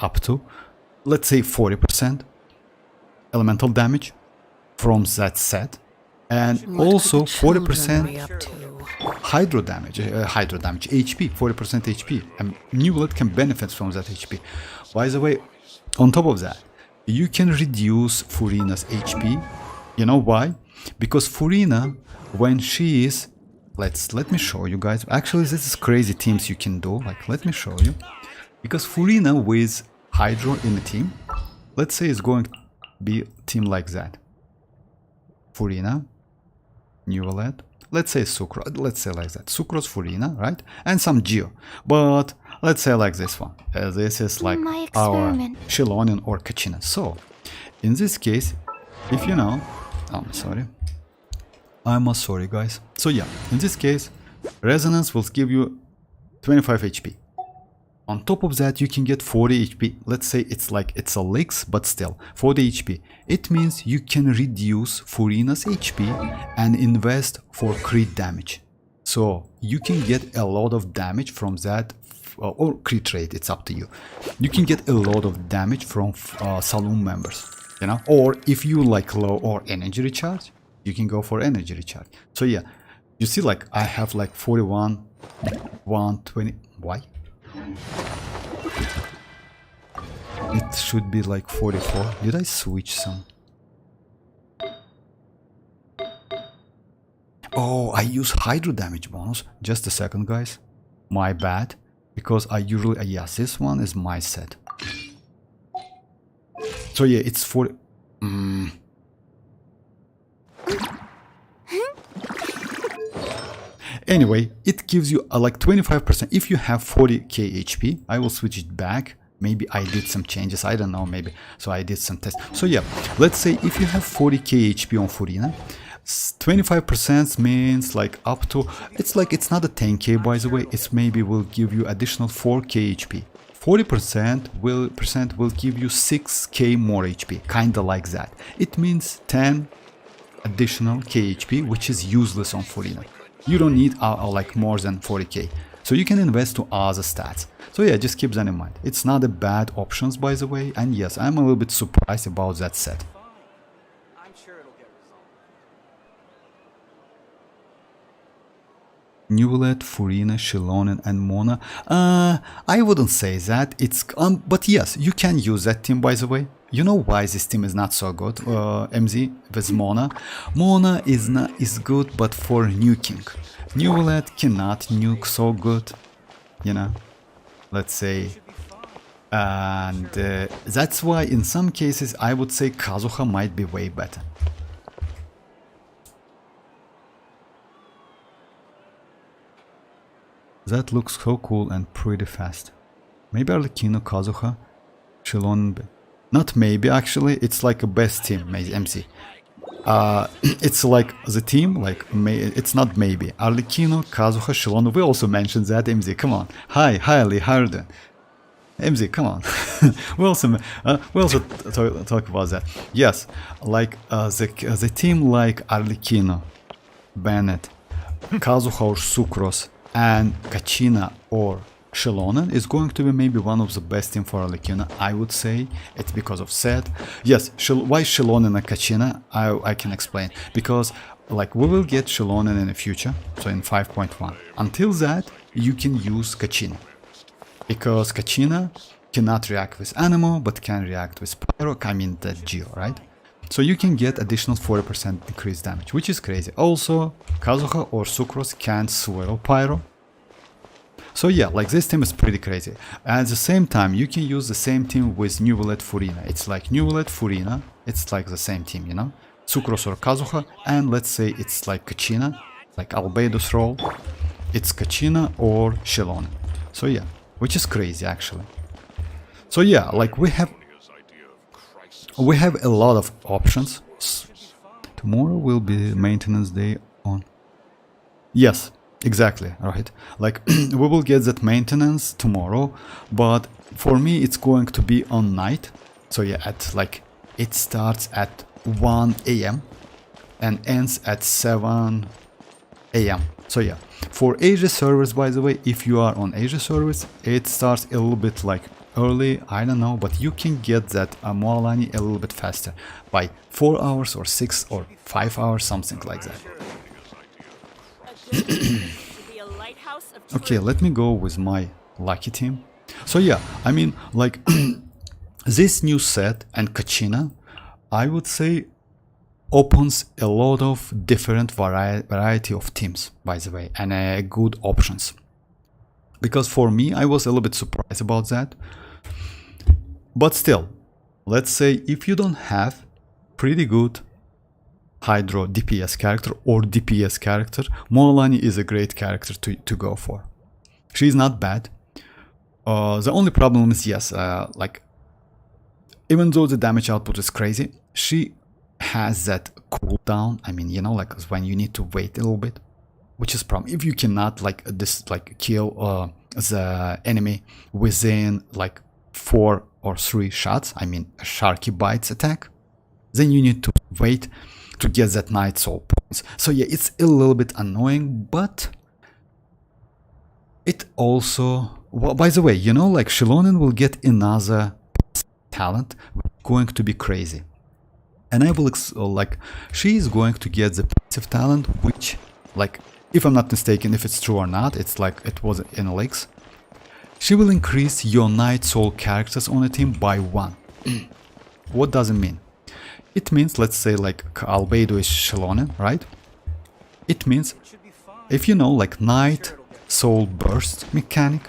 40% elemental damage from that set, and
What
also
could the children
40%
be up to?
hydro damage, HP, 40% HP, and Neuvillette can benefit from that HP. By the way, on top of that, you can reduce Furina's HP. You know why? Because Furina, when she is, let me show you guys. Actually, this is crazy teams you can do. Like, let me show you. Because Furina with Hydro in the team, let's say it's going to be a team like that. Furina, Neuvillette, let's say Sucrose, let's say like that. Sucrose, Furina, right? And some Geo. But let's say like this one. This is like
My
our
experiment.
Xilonen or Kachina. So, in this case, if you know, I'm sorry, guys. So yeah, in this case, Resonance will give you 25 HP. On top of that, you can get 40 HP. Let's say it's like it's a Lix, but still 40 HP. It means you can reduce Furina's HP and invest for crit damage. So you can get a lot of damage from that, or crit rate, it's up to you. You can get a lot of damage from Saloon members, you know. Or if you like low or energy recharge, you can go for energy recharge. So yeah, you see, like I have like 41, 120. Why? It should be like 44. Did I switch some? Oh, I use hydro damage bonus. Just a second, guys. My bad. Because I usually, yes, this one is my set. So yeah, it's 40. Anyway, it gives you like 25%. If you have 40k HP, I will switch it back. Maybe I did some changes, I don't know, maybe. So I did some tests. So yeah, let's say if you have 40k HP on Furina, 25% means like up to, it's like, it's not a 10k by the way, it's maybe will give you additional 4k HP. 40% will give you 6k more HP, kinda like that. It means 10 additional KHP, which is useless on Furina. You don't need like more than 40k. So you can invest to other stats. So yeah, just keep that in mind. It's not a bad options by the way. And yes, I'm a little bit surprised about that set.
I'm sure it'll get resolved.
Neuvillette, Furina, Xilonen and Mona. I wouldn't say that. It's but yes, you can use that team by the way. You know why this team is not so good, MZ, with Mona? Mona is good, but for nuking. Neuvillette cannot nuke so good, you know, let's say. And that's why in some cases I would say Kazuha might be way better. That looks so cool and pretty fast. Maybe Arlecchino, Kazuha, Xilonen. Not maybe, actually, it's like a best team, MC. It's like the team, like, it's not maybe. Arlecchino, Kazuha, Xilonen, we also mentioned that, MZ, come on. Hi, Ali, how are you doing? MZ, come on. we also talk about that. Yes, like the team like Arlecchino, Bennett, Kazuha or Sucrose, and Kachina or Xilonen is going to be maybe one of the best team for Arlecchino, I would say. It's because of set. Yes, why Xilonen and Kachina? I can explain. Because like we will get Xilonen in the future, so in 5.1. Until that, you can use Kachina. Because Kachina cannot react with Anemo, but can react with Pyro, I mean that Geo, right? So you can get additional 40% decreased damage, which is crazy. Also, Kazuha or Sucrose can swirl Pyro. So yeah, like this team is pretty crazy. At the same time, you can use the same team with Neuvillette Furina. It's like Neuvillette Furina, it's like the same team, you know? Sucros or Kazuha, and let's say it's like Kachina, like Albedo's role. It's Kachina or Xilonen. So yeah, which is crazy actually. So yeah, like we have a lot of options. Tomorrow will be maintenance day on. Yes, exactly, right. Like we will get that maintenance tomorrow, but for me it's going to be on night. So yeah, at like it starts at 1 a.m. and ends at 7 a.m. So yeah, for Asia servers, by the way, if you are on Asia servers, it starts a little bit like early, I don't know, but you can get that mualani a little bit faster by 4 hours or 6 or 5 hours, something like that. Okay, let me go with my lucky team. So yeah, I mean, like this new set and Kachina, I would say opens a lot of different variety of teams, by the way, and good options. Because for me, I was a little bit surprised about that. But still, let's say if you don't have pretty good Hydro DPS character or DPS character, mualani is a great character to go for. She's not bad. The only problem is, yes, like even though the damage output is crazy, she has that cooldown. I mean, you know, like when you need to wait a little bit, which is problem. If you cannot like kill the enemy within like 4 or 3 shots, I mean a Sharky Bites attack, then you need to wait to get that Night Soul points. So yeah, it's a little bit annoying, but it also, well, by the way, you know, like Xilonen will get another talent, going to be crazy. And I will like, she is going to get the passive talent, which, like, if I'm not mistaken, if it's true or not, it's like it was in leaks. She will increase your Night Soul characters on a team by 1. What does it mean? It means, let's say, like Albedo is Xilonen, right? It means, if you know, like Night Soul Burst mechanic,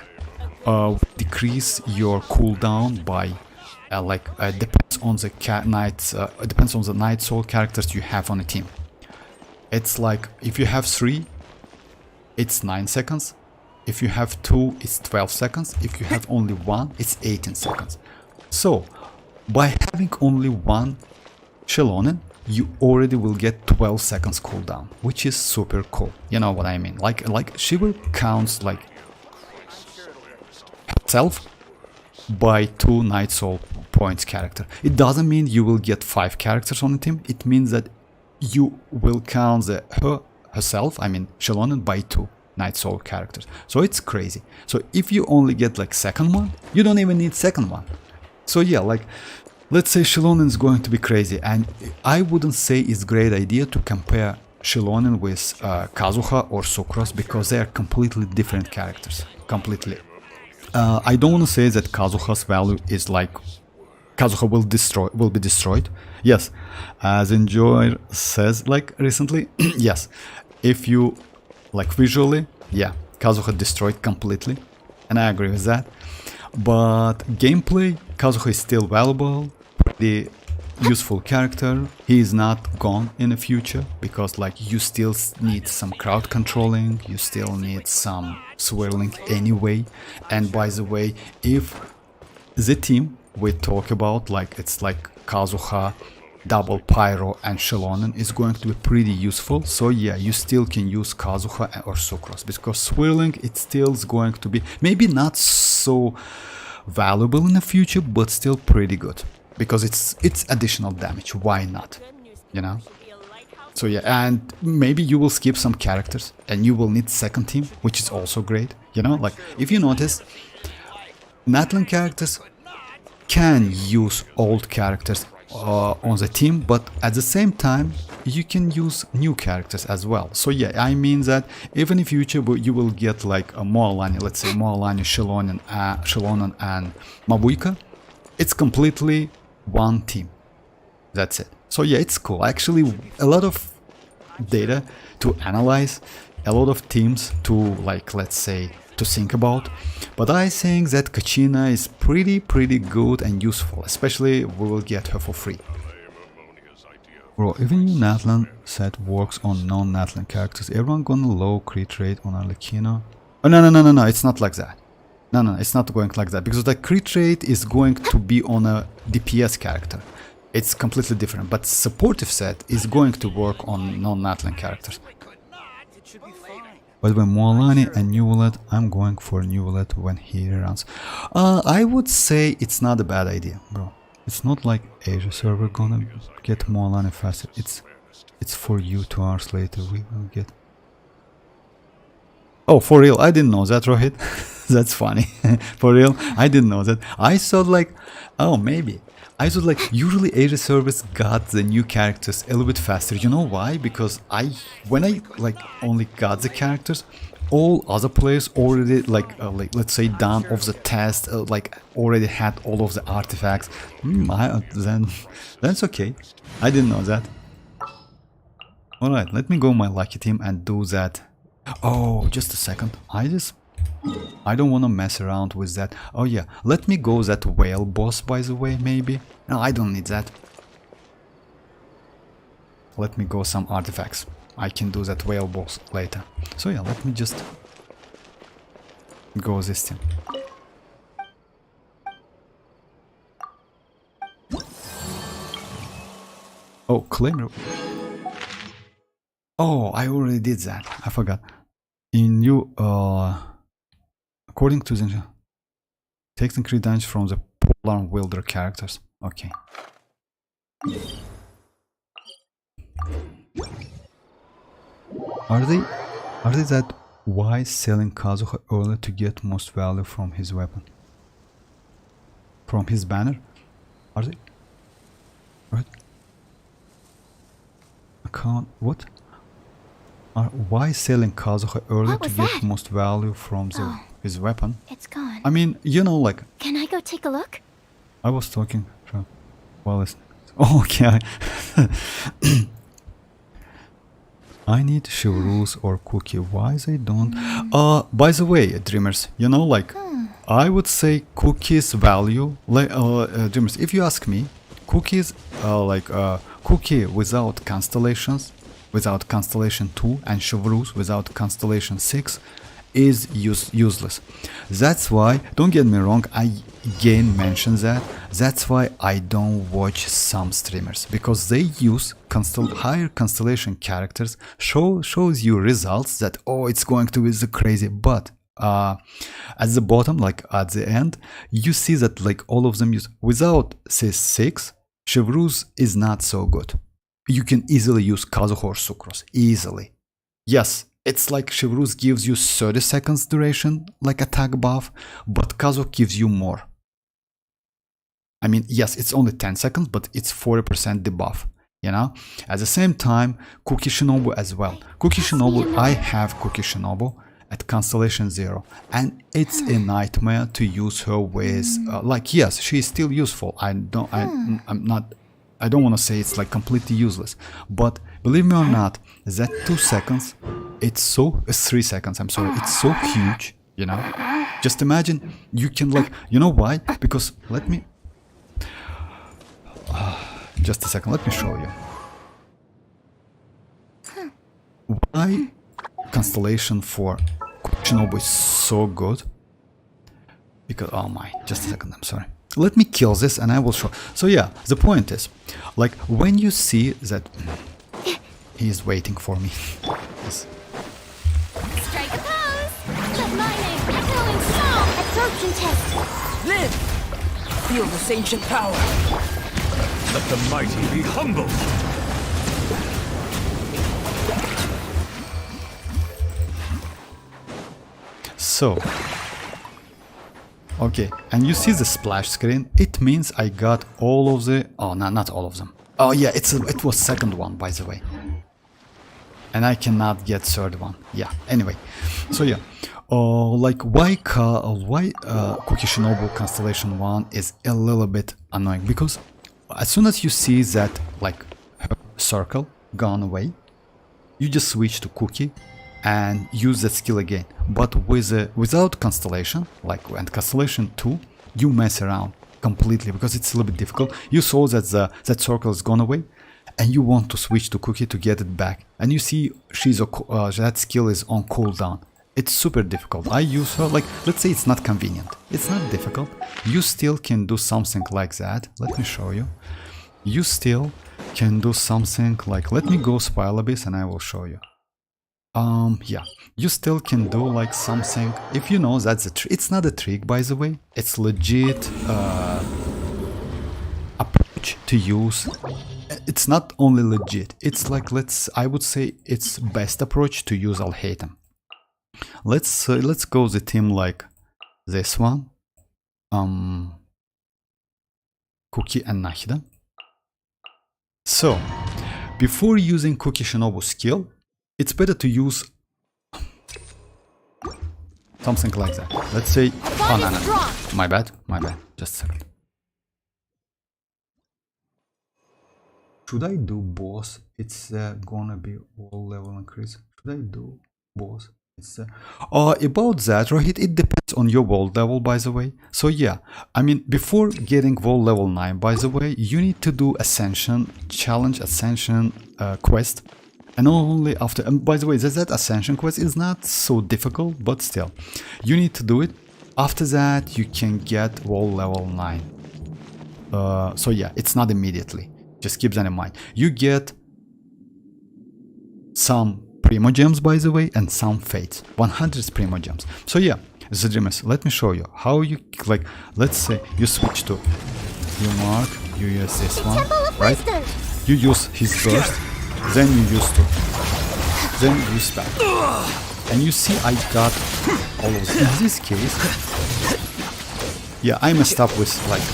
decrease your cooldown by depends on the depends on the Night Soul characters you have on a team. It's like if you have 3, it's 9 seconds. If you have 2, it's 12 seconds. If you have only 1, it's 18 seconds. So by having only 1 Xilonen, you already will get 12 seconds cooldown, which is super cool. You know what I mean? Like she will count like herself by 2 Night Soul points character. It doesn't mean you will get 5 characters on the team. It means that you will count herself, I mean Xilonen, by 2 Night Soul characters. So it's crazy. So if you only get like second one, you don't even need second one. So yeah, like let's say Xilonen is going to be crazy, and I wouldn't say it's a great idea to compare Xilonen with Kazuha or Sucros, because they are completely different characters. Completely. I don't want to say that Kazuha's value is like Kazuha will be destroyed. Yes, as Enjoyer says like recently, yes, if you like visually, yeah, Kazuha destroyed completely, and I agree with that. But gameplay, Kazuha is still valuable, pretty useful character. He is not gone in the future, because like you still need some crowd controlling, you still need some swirling anyway. And by the way, if the team we talk about, like it's like Kazuha, Double Pyro and Xilonen, is going to be pretty useful. So yeah, you still can use Kazuha or Sucros, because swirling, it still is going to be maybe not so valuable in the future, but still pretty good, because it's additional damage. Why not, you know? So yeah, and maybe you will skip some characters and you will need second team, which is also great, you know? Like if you notice, natlan characters can use old characters on the team, but at the same time you can use new characters as well. So yeah, I mean that even in future you will get like a mualani, let's say mualani, Xilonen and mavuika. It's completely one team. That's it. So yeah, it's cool. Actually, a lot of data to analyze, a lot of teams to, like, let's say, to think about. But I think that Kachina is pretty good and useful, especially we will get her for free. Bro, even your natlan set works on non-natlan characters. Everyone gonna low crit rate on Arlecchino? Oh no, it's not like that. No, it's not going like that, because the crit rate is going to be on a DPS character. It's completely different, but supportive set is going to work on non-natlan characters.
It should be fine.
But when mualani and Neuvillette, I'm going for Neuvillette when he runs. I would say it's not a bad idea, bro. It's not like Asia server gonna get mualani faster. It's for you 2 hours later we will get. Oh, for real? I didn't know that, Rohit. That's funny. For real? I didn't know that. I thought like, oh, maybe. I thought like usually Asia service got the new characters a little bit faster. You know why? Because when I like only got the characters, all other players already like let's say done of the test, like already had all of the artifacts. Then that's okay. I didn't know that. All right, let me go my lucky team and do that. Oh, just a second. I don't want to mess around with that. Oh yeah, let me go that whale boss, by the way, maybe. No, I don't need that. Let me go some artifacts. I can do that whale boss later. So yeah, let me just go this team. Oh, claim. Oh, I already did that. I forgot. In new according to the takes and crit damage from the polar wilder characters. Okay. Are they that why selling Kazuha early to get most value from his weapon? From his banner? Are they? Right? Account what? Why selling Kazuha early to get most value from his weapon?
It's gone.
I mean, you know, like
Can I go take a look?
I was talking while listening. Oh, okay. I need Chivalrous or Cookie. Why they don't? By the way, Dreamers, you know, like I would say Cookie's value, like Dreamers. If you ask me, Cookie's Cookie without constellations, without constellation 2, and Chivalrous without constellation 6 is useless. That's why, don't get me wrong, I again mention that. That's why I don't watch some streamers, because they use higher constellation characters, shows you results that, oh, it's going to be the crazy, but at the bottom, like at the end, you see that like all of them use without cis 6. Chivalrous is not so good. You can easily use Kazuha or Sucrose, easily. Yes, it's like Chivalrous gives you 30 seconds duration, like attack buff, but Kazuha gives you more. I mean, yes, it's only 10 seconds, but it's 40% debuff, you know? At the same time, Cookie Shinobu as well. Cookie Shinobu, I have Cookie Shinobu at Constellation 0, and it's a nightmare to use her with, like, yes, she is still useful. I don't want to say it's like completely useless, but believe me or not, that 2 seconds, it's 3 seconds, I'm sorry, it's so huge, you know? Just imagine, you can like, you know why? Because let me, just a second, let me show you. Why Constellation for Shinobu is so good? Because, oh my, just a second, I'm sorry. Let me kill this and I will show. So yeah, the point is, like, when you see that he is waiting for me. Yes.
Strike a pose! Let my name echo in song! Absorption test!
Live! Feel this ancient power!
Let the mighty be humbled.
So, okay, and you see the splash screen, it means I got all of the, oh no, not all of them. Oh yeah, it was second one, by the way. And I cannot get third one. Yeah, anyway. So yeah, like why Cookie Shinobu Constellation 1 is a little bit annoying, because as soon as you see that like her circle gone away, you just switch to Cookie and use that skill again. But without Constellation, like and Constellation 2, you mess around completely because it's a little bit difficult. You saw that that circle is gone away, and you want to switch to Cookie to get it back. And you see that skill is on cooldown. It's super difficult. I use her, like, let's say it's not convenient. It's not difficult. You still can do something like that. Let me show you. You still can do something like, let me go Spiral Abyss and I will show you. Yeah, you still can do like something, if you know that's a trick. It's not a trick, by the way. It's legit approach to use. It's not only legit. It's like, I would say it's best approach to use Alhaitham. Let's go the team like this one. Cookie and Nahida. So, before using Cookie Shinobu skill, it's better to use something like that. Let's say, oh no, my bad, just a second. Should I do boss? It's gonna be all level increase. Should I do boss? It's about that, Rohit, it depends on your world level, by the way. So yeah, I mean, before getting world level 9, by the way, you need to do Ascension challenge, Ascension quest. And only after, and by the way, that Ascension quest is not so difficult, but still, you need to do it. After that, you can get world level 9. So yeah, it's not immediately. Just keep that in mind. You get some Primogems, by the way, and some Fates. 100 Primogems. So yeah, the dreamers, let me show you how you, like, let's say you switch to, you mark, you use this one, right? You use his burst, then you use to, then you spam. And you see I got all of them. In this case, yeah, I messed up with, like,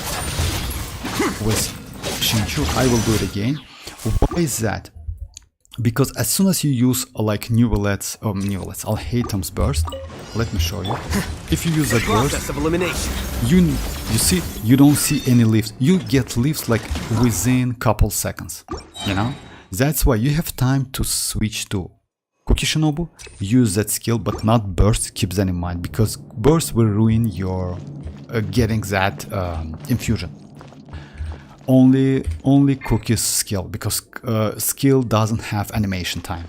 with Shinchu. I will do it again. Why is that? Because as soon as you use like Neuvillette's Alhaitham's burst, let me show you. If you use that burst, you see you don't see any lifts. You get lifts like within couple seconds. You know, that's why you have time to switch to Cookie Shinobu. Use that skill, but not burst. Keep that in mind because burst will ruin your getting that infusion. Only Cookie's skill, because skill doesn't have animation time.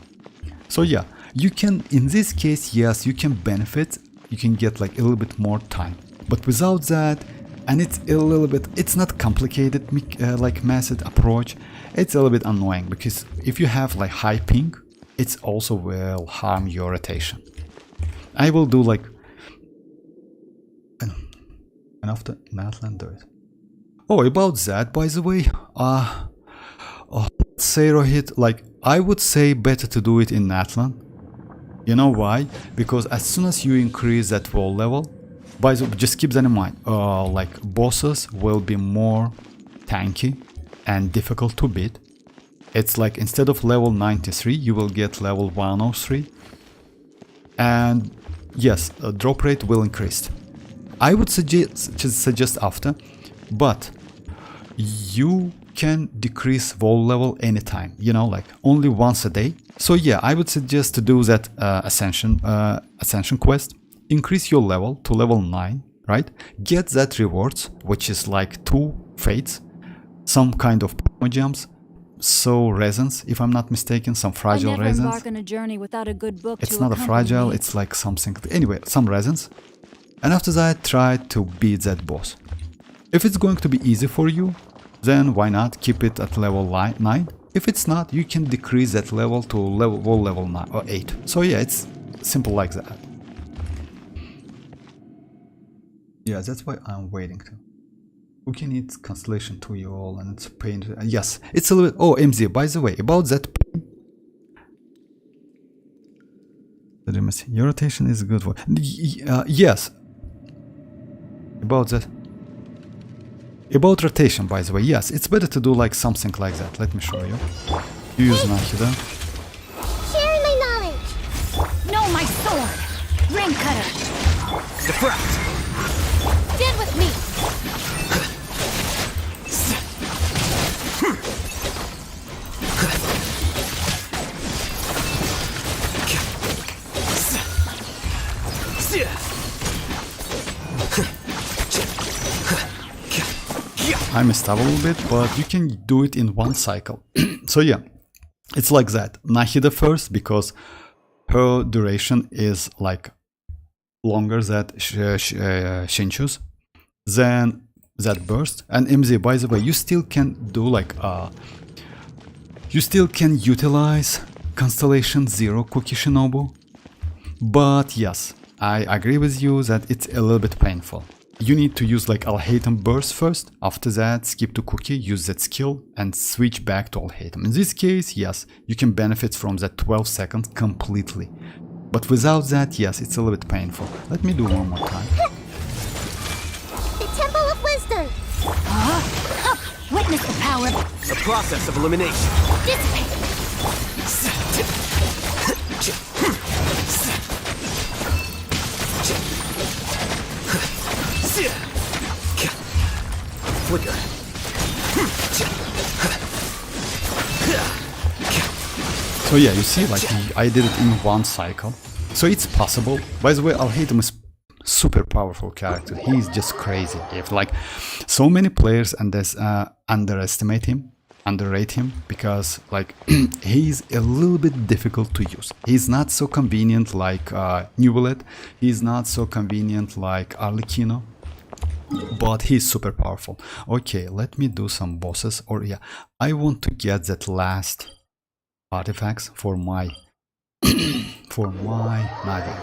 So yeah, you can, in this case, yes, you can benefit, you can get like a little bit more time. But without that, and it's a little bit, it's not complicated like method approach, it's a little bit annoying, because if you have like high ping, it also will harm your rotation. I will do like, and after natlan do it. Oh, about that, by the way, let's say, Rohit, like, I would say better to do it in natlan. You know why? Because as soon as you increase that world level, by the way, just keep that in mind, like, bosses will be more tanky and difficult to beat. It's like, instead of level 93, you will get level 103. And, yes, drop rate will increase. I would suggest after, but you can decrease world level anytime, you know, like only once a day. So yeah, I would suggest to do that ascension quest, increase your level to level 9, right? Get that rewards, which is like 2 fates, some kind of gems, so resins, if I'm not mistaken, some fragile resins. It's not a fragile, it's like something, anyway, some resins. And after that, try to beat that boss. If it's going to be easy for you, then why not keep it at level 9? If it's not, you can decrease that level to level 9 or 8. So yeah, it's simple like that. Yeah, that's why I'm waiting to. Cookie needs Constellation 2 you all, and it's a pain. Yes, it's a little bit. Oh, MZ, by the way, about that pain. Your rotation is good for. Yes. About that. About rotation, by the way, yes, it's better to do like something like that. Let me show you. You use Nahida.
Sharing my knowledge.
No, my sword. Ring cutter.
Deflect.
Stand with me.
I messed up a little bit, but you can do it in one cycle. So yeah, it's like that. Nahida first, because her duration is like longer than Shinchu's. Then that burst. And MZ, by the way, you still can do like you still can utilize Constellation Zero Cookie Shinobu. But yes, I agree with you that it's a little bit painful. You need to use like Alhaitham burst first, after that skip to Cookie, use that skill and switch back to Alhaitham. In this case, yes, you can benefit from that 12 seconds completely. But without that, yes, it's a little bit painful. Let me do one more time.
The Temple of Wisdom.
Witness the power.
A process of elimination.
Dissipate.
Flicker.
So yeah, you see, like I did it in one cycle. So it's possible. By the way, Alhaitham is super powerful character. He's just crazy. If like so many players underestimate him, underrate him, because like he's a little bit difficult to use. He's not so convenient like Neuvillette. He's not so convenient like Arlecchino. But he's super powerful. Okay, let me do some bosses. Or yeah, I want to get that last artifacts for my for my Naga.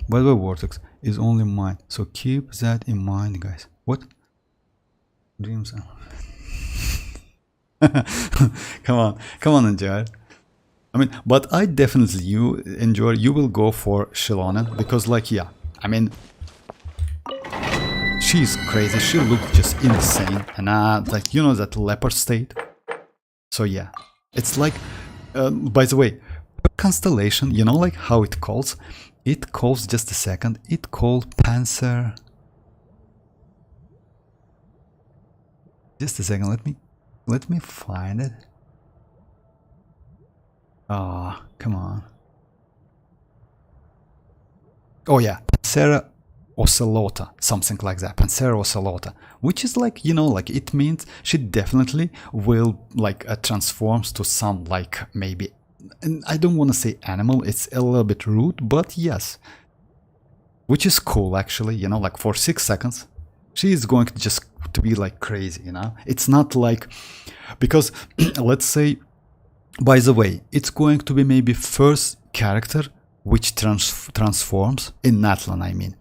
By the way, Vortex is only mine, so keep that in mind, guys. What? Dreams. Come on, enjoy it. I mean, but I definitely you will go for Xilonen, because like, yeah, I mean, she's crazy, she looks just insane, and like, you know, that leopard state. So yeah, it's like, by the way, constellation, you know, like how it calls, just a second, it called Panzer. Just a second, let me find it. Ah, oh, come on. Oh yeah, Panzera Ocelota, something like that. Panzera Ocelota, which is like, you know, like it means she definitely will like transforms to some like maybe, and I don't want to say animal, it's a little bit rude, but yes, which is cool actually, you know, like for 6 seconds she is going to just to be like crazy, you know. It's not like, because let's say, by the way, it's going to be maybe first character which transforms in Natlan, I mean.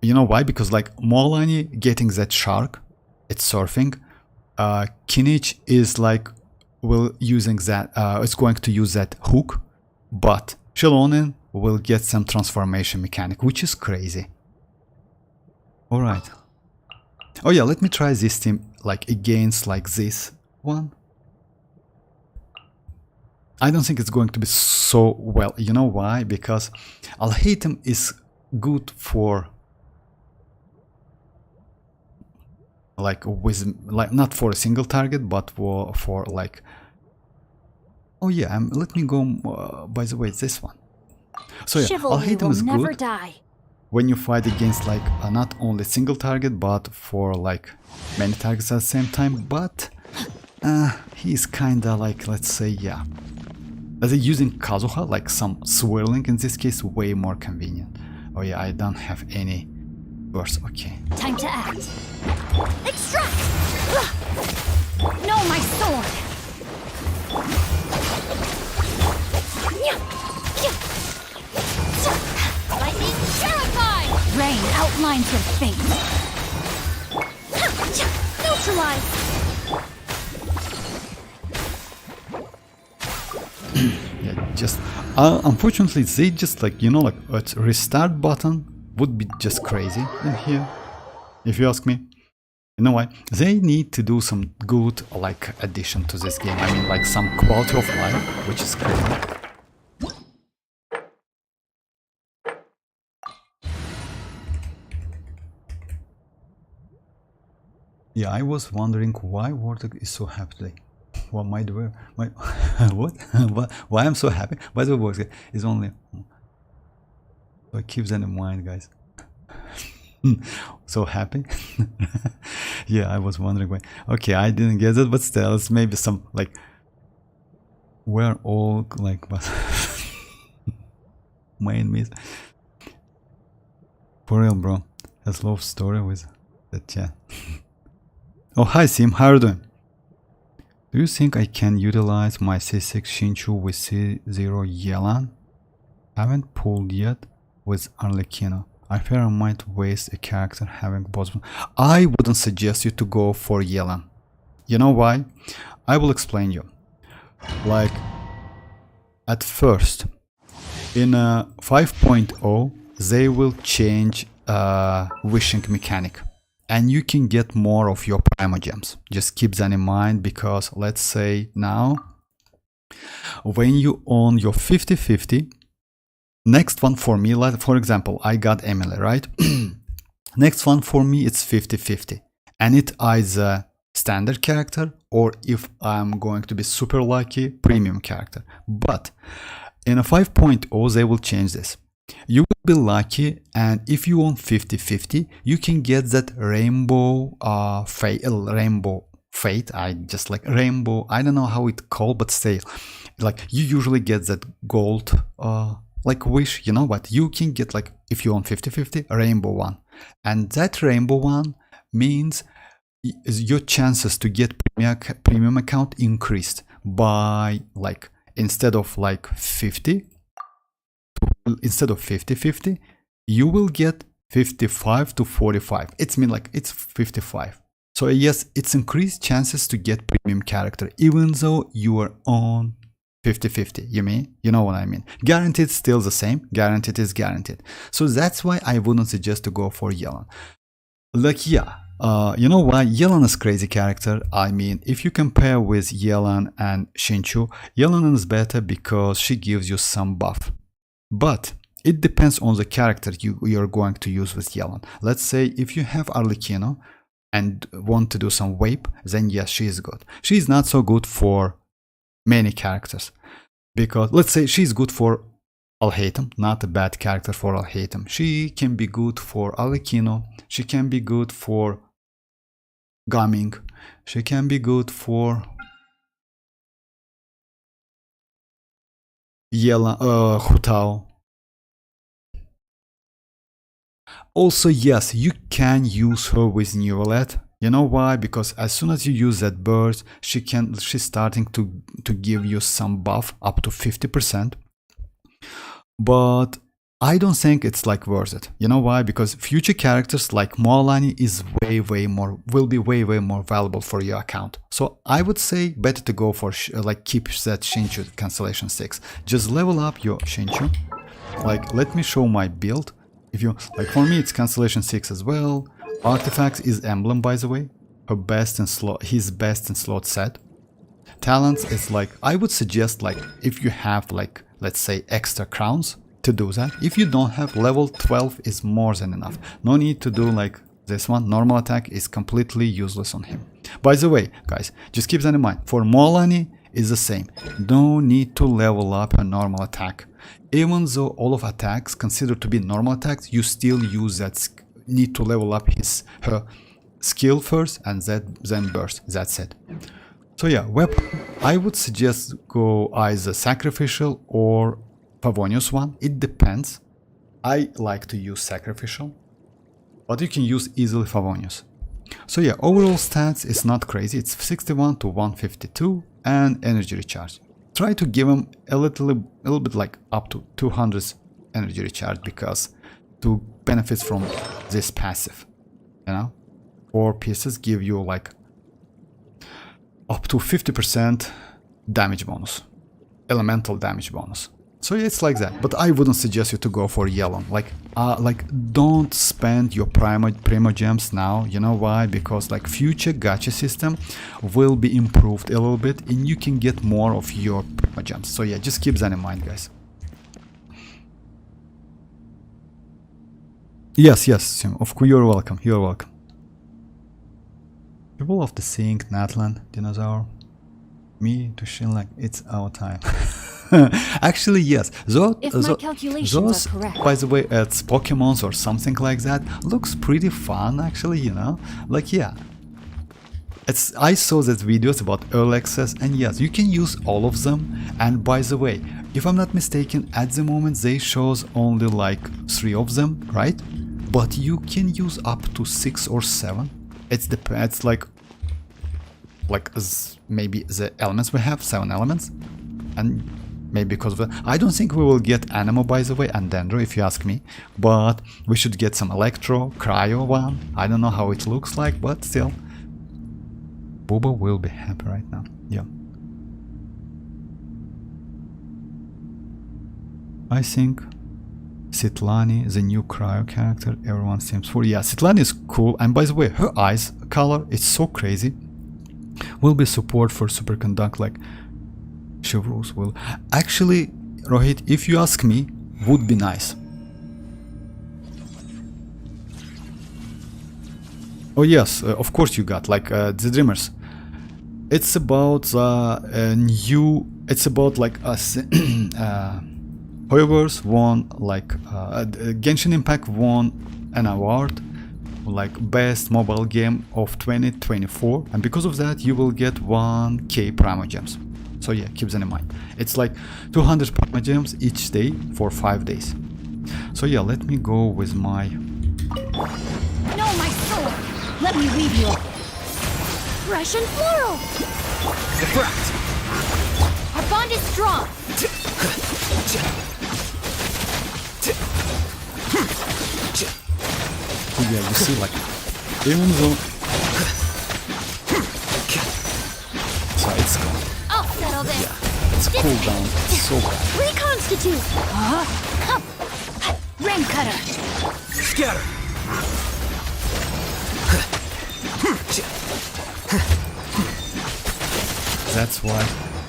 You know why? Because like mualani getting that shark, it's surfing. Kinich is like using that, it's going to use that hook, but Xilonen will get some transformation mechanic, which is crazy. Alright. Oh yeah, let me try this team like against like this one. I don't think it's going to be so well. You know why? Because Alhaitham is good for like with like not for a single target, but for like. Oh yeah, let me go. By the way, it's this one. So yeah, Alhaitham is good when you fight against like not only single target, but for like many targets at the same time. But he's kinda like, let's say, yeah. As using Kazuha, like some swirling in this case, way more convenient. Oh yeah, I don't have any burst. Okay.
Time to act. Extract! No, my sword!
Lightning terrified!
Rain outlines your fate.
Neutralize!
Yeah, just unfortunately they just like, you know, like a restart button would be just crazy in here, if you ask me. You know why? They need to do some good like addition to this game. I mean, like some quality of life, which is crazy. Yeah, I was wondering why Vortex is so happy today. what my what? Why I'm so happy? By the way, it's only so keep that in mind, guys. So happy. Yeah, I was wondering why. Okay, I didn't get it, but still, it's maybe some like we're all like but main miss. For real, bro. That's love story with the chat. Oh, hi Sim, how are you doing? Do you think I can utilize my C6 Shinchu with C0 Yelan? Haven't pulled yet with Arlecchino. I fear I might waste a character having both. I wouldn't suggest you to go for Yelan. You know why? I will explain you. Like, at first, in 5.0, they will change wishing mechanic. And you can get more of your Primogems. Just keep that in mind, because let's say now, when you own your 50-50, next one for me, like for example, I got Emily, right? Next one for me, it's 50-50. And it either standard character, or if I'm going to be super lucky, premium character. But in a 5.0, they will change this. You will be lucky, and if you own 50-50, you can get that rainbow fate. I just like rainbow. I don't know how it called, but still, like you usually get that gold like wish. You know what? You can get, like, if you own 50-50, a rainbow one, and that rainbow one means your chances to get premium account increased by, like, instead of 50-50, you will get 55 to 45. It's mean like it's 55. So yes, it's increased chances to get premium character, even though you are on 50-50. You know what I mean? Guaranteed still the same. Guaranteed is guaranteed. So that's why I wouldn't suggest to go for Yelan. Like, yeah, you know why? Yelan is crazy character. I mean, if you compare with Yelan and Shinchu, Yelan is better because she gives you some buff. But it depends on the character you're going to use with Yelan. Let's say if you have Arlecchino and want to do some Wape, then yes, she is good. She's not so good for many characters, because let's say she's good for Alhaitham, not a bad character for Alhaitham. She can be good for Arlecchino, she can be good for Gaming, she can be good for Yelan, Hutao. Also, yes, you can use her with Neuvillette. You know why? Because as soon as you use that burst, she's starting to give you some buff up to 50%. But I don't think it's like worth it. You know why? Because future characters like Mualani is will be way more valuable for your account. So I would say better to go for keep that Shinchu Cancellation 6. Just level up your Shinchu. Like, let me show my build. If you like, for me it's Cancellation 6 as well. Artifacts is Emblem, by the way. His best in slot set. Talents is like, I would suggest, like, if you have, like, let's say extra crowns, to do that. If you don't have, level 12 is more than enough. No need to do like this one. Normal attack is completely useless on him. By the way, guys, just keep that in mind. For Mualani is the same. No need to level up a normal attack. Even though all of attacks considered to be normal attacks, you still use that need to level up her skill first, and then burst. That's it. So yeah, weapon, I would suggest go either sacrificial or Favonius one. It depends. I like to use sacrificial, but you can use easily Favonius. So yeah, overall stats is not crazy. It's 61 to 152 and energy recharge. Try to give him a little bit, like up to 200 energy recharge, because to benefit from this passive, you know, 4 pieces give you like up to 50% damage bonus, elemental damage bonus. So yeah, it's like that. But I wouldn't suggest you to go for Yelan. Like don't spend your Primogems now. You know why? Because like future gacha system will be improved a little bit, and you can get more of your Primogems. So yeah, just keep that in mind, guys. Yes, of course, you're welcome. You're welcome. People of the Sink, Natlan, Dinosaur. Me to Shin like it's our time. Actually, yes.
If my calculations
those,
are correct.
by the way, it's Pokemons or something like that. Looks pretty fun, actually. You know, like yeah. I saw that videos about early access, and yes, you can use all of them. And by the way, if I'm not mistaken, at the moment they shows only like 3 of them, right? But you can use up to 6 or 7. It's like maybe the elements we have 7 elements, and maybe because of I don't think we will get Anemo, by the way, and Dendro, if you ask me, but we should get some Electro, Cryo one. I don't know how it looks like, but still. Booba will be happy right now. Yeah. I think Xianyun, the new Cryo character, everyone seems for. Yeah, Xianyun is cool, and by the way, her eyes color is so crazy. Will be support for superconduct like Chivalrous will. Actually, Rohit, if you ask me, would be nice. Oh yes, of course you got like the Dreamers. It's about it's about like us. Hoyoverse won like Genshin Impact won an award like best mobile game of 2024, and because of that you will get 1k Primogems. So yeah, keep that in mind. It's like 200 Primogems each day for 5 days. So yeah, let me go with my.
No, my sword! Let me read you. Fresh and floral!
Diffract!
Our bond is strong!
Yeah, you see, like, even though. So it's gone.
I'll settle this!
Yeah, it's cooled down so bad.
Reconstitute! Rain cutter!
Scatter!
That's why,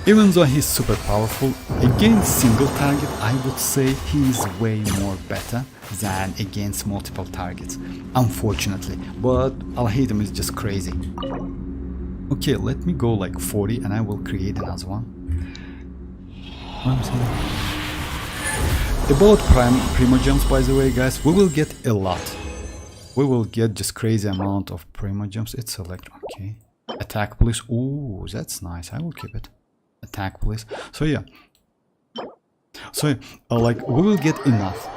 even though he's super powerful, against single target, I would say he's way more better than against multiple targets, unfortunately. But Al-Hatem is just crazy. Okay, let me go like 40 and I will create another one. About Primogems, by the way, guys, we will get a lot. We will get just crazy amount of Primogems. It's Electro, okay. Attack police, ooh, that's nice, I will keep it. Attack police, so yeah. So like, we will get enough.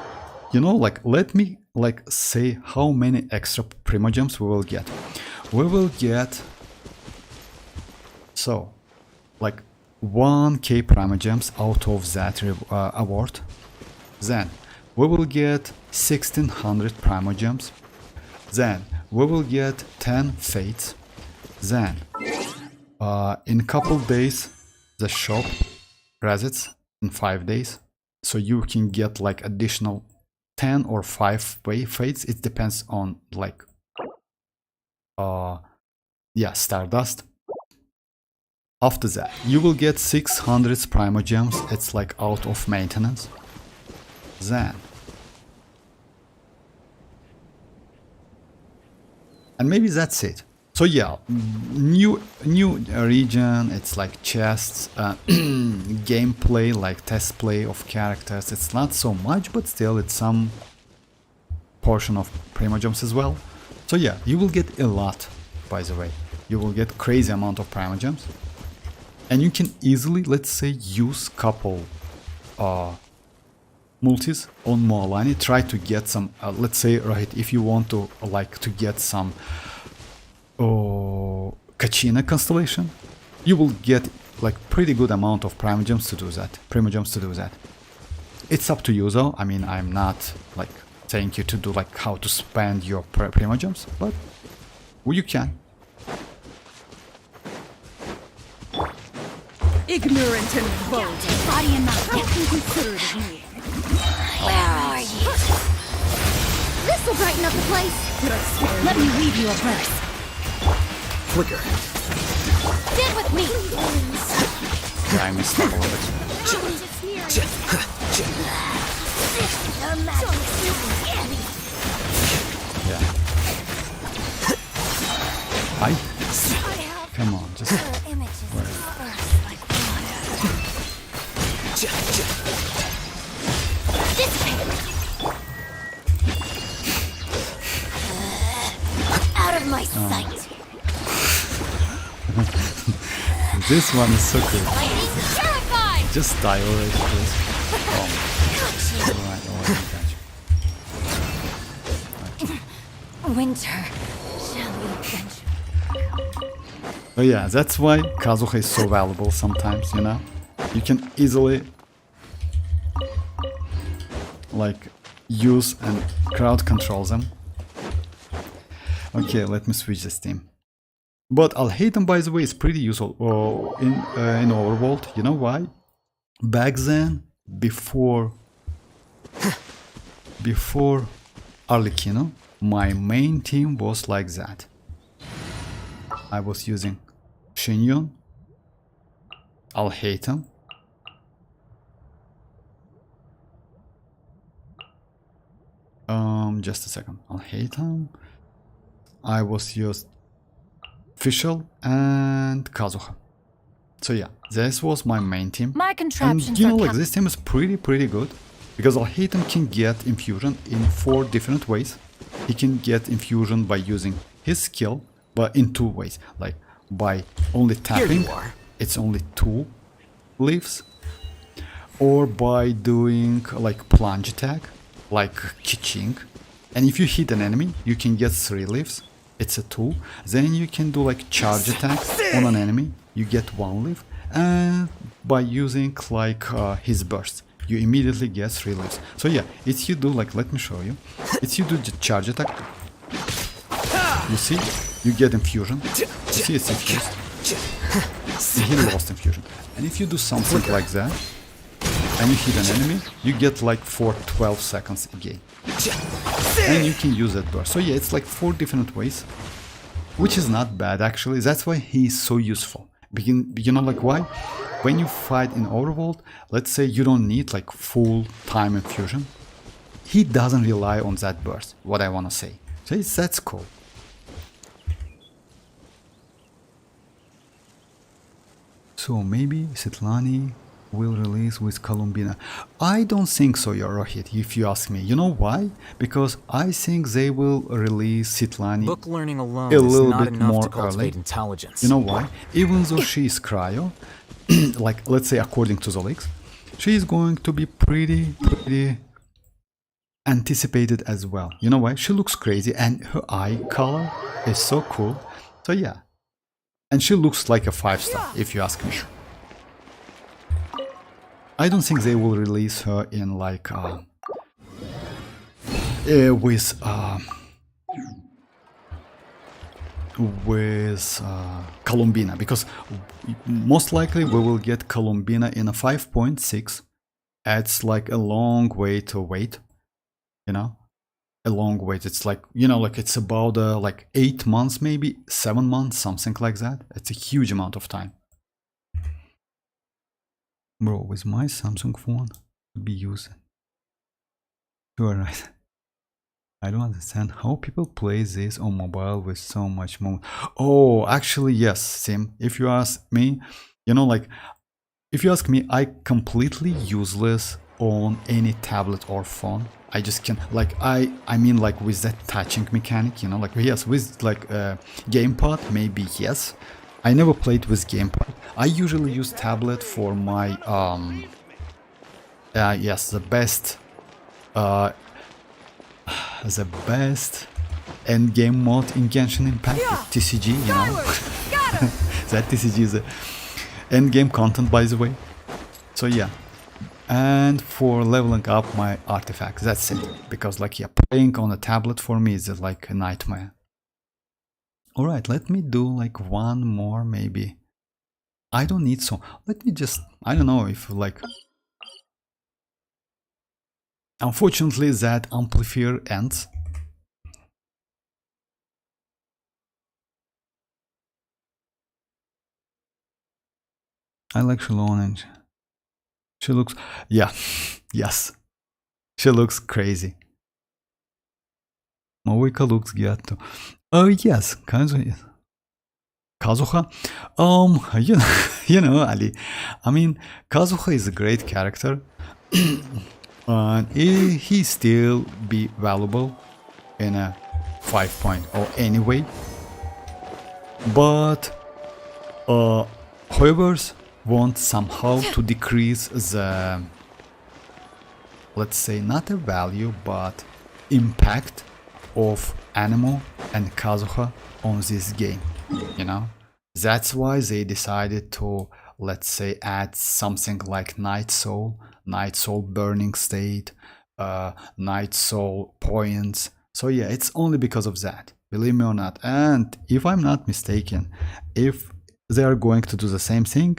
You know, like, let me like say how many extra Primogems we will get. We will get, so, like 1k Primogems out of that award. Then we will get 1600 Primogems. Then we will get 10 fates. Then in couple days the shop resets in 5 days, so you can get like additional 10 or 5 fates. It depends on like yeah, Stardust. After that you will get 600 Primogems. It's like out of maintenance. Then and maybe that's it. So yeah, new region, it's like chests, gameplay, like test play of characters. It's not so much, but still it's some portion of Primogems as well. So yeah, you will get a lot, by the way. You will get crazy amount of Primogems. And you can easily, let's say, use couple multis on mualani. Try to get some, let's say, right, if you want to like to get some Kachina constellation, you will get like pretty good amount of Primogems to do that. It's up to you though. I mean, I'm not like saying you to do like how to spend your Primogems, but you can.
Ignorant and vulgar.
Body and mouth.
How considerate of me.
Where are you? This'll brighten up the place.
Did I scare
Let me read you a verse.
Flicker.
Stand with me.
Yeah, I missed a little bit. Yeah. Hi. Come on, just.
sight.
This one is so good.
Lightning purified!
Just die already, please. Oh, alright, alright, gotcha.
Winter, shall we venture?
Oh yeah, that's why Kazuha is so valuable sometimes, you know? You can easily like use and crowd control them. Okay, let me switch this team. But Alhaitham, by the way, is pretty useful in Overworld. You know why? Back then, before Arlecchino, my main team was like that. I was using Xianyun, Alhaitham, just a second. Alhaitham. I was used Fischl and Kazuha. So yeah, this was my main team.
My
And
contraptions
you know,
are
like this team is pretty good because Alhaitham can get infusion in 4 different ways. He can get infusion by using his skill, but in 2 ways, like by only tapping, it's only 2 leaves, or by doing like plunge attack, like Kiching. And if you hit an enemy, you can get 3 leaves. It's a 2. Then you can do like charge attack on an enemy. You get 1 leaf. And by using like his burst, you immediately get 3 leaves. So yeah, it's you do like, let me show you. It's you do the charge attack. You see, you get infusion. You see, it's infused. And he lost infusion. And if you do something like that, and you hit an enemy, you get like for 12 seconds again. And you can use that burst. So yeah, it's like 4 different ways, which is not bad actually. That's why he's so useful. You know like why? When you fight in Overworld, let's say you don't need like full time infusion, he doesn't rely on that burst, what I want to say. So that's cool. So maybe Svetlani will release with Columbina. I don't think so, Rohit, if you ask me. You know why? Because I think they will release Svetlani
Book learning alone
a
is
little
not
bit
enough
more
to cultivate
early.
intelligence.
You know why? Even though she is cryo, like let's say according to the leaks, she is going to be pretty anticipated as well. You know why? She looks crazy and her eye color is so cool. So yeah. And she looks like a 5-star, if you ask me. I don't think they will release her in like with Columbina, because most likely we will get Columbina in a 5.6. It's like a long way to wait, you know, a long wait. It's like, you know, like it's about like 8 months, maybe 7 months, something like that. It's a huge amount of time. Bro, with my Samsung phone to be used. You are right. I don't understand how people play this on mobile with so much movement. Oh, actually, yes, Sim. If you ask me, you know, like, if you ask me, I completely useless on any tablet or phone. I just can, like, I mean, like, with that touching mechanic, you know, like, yes, with, like, gamepad, maybe, yes. I never played with gamepad. I usually use tablet for my, yes, the best end game mode in Genshin Impact, TCG, you know. That TCG is a end game content, by the way. So yeah, and for leveling up my artifacts, that's it. Because like, yeah, playing on a tablet for me is like a nightmare. All right, let me do like one more maybe. I don't need so. Let me just, I don't know if like. Unfortunately, that amplifier ends. I like Xilonen. She looks, yeah, yes. She looks crazy. Mavuika looks ghetto. Oh yes, Kazuha. You know, Ali. I mean, Kazuha is a great character. And he still be valuable in a 5.0 anyway. But Hoyoverse want somehow to decrease the, let's say, not a value but impact of Anemo and Kazuha on this game, you know. That's why they decided to, let's say, add something like Night Soul Burning State, Night Soul points. So yeah, it's only because of that, believe me or not. And if I'm not mistaken, if they are going to do the same thing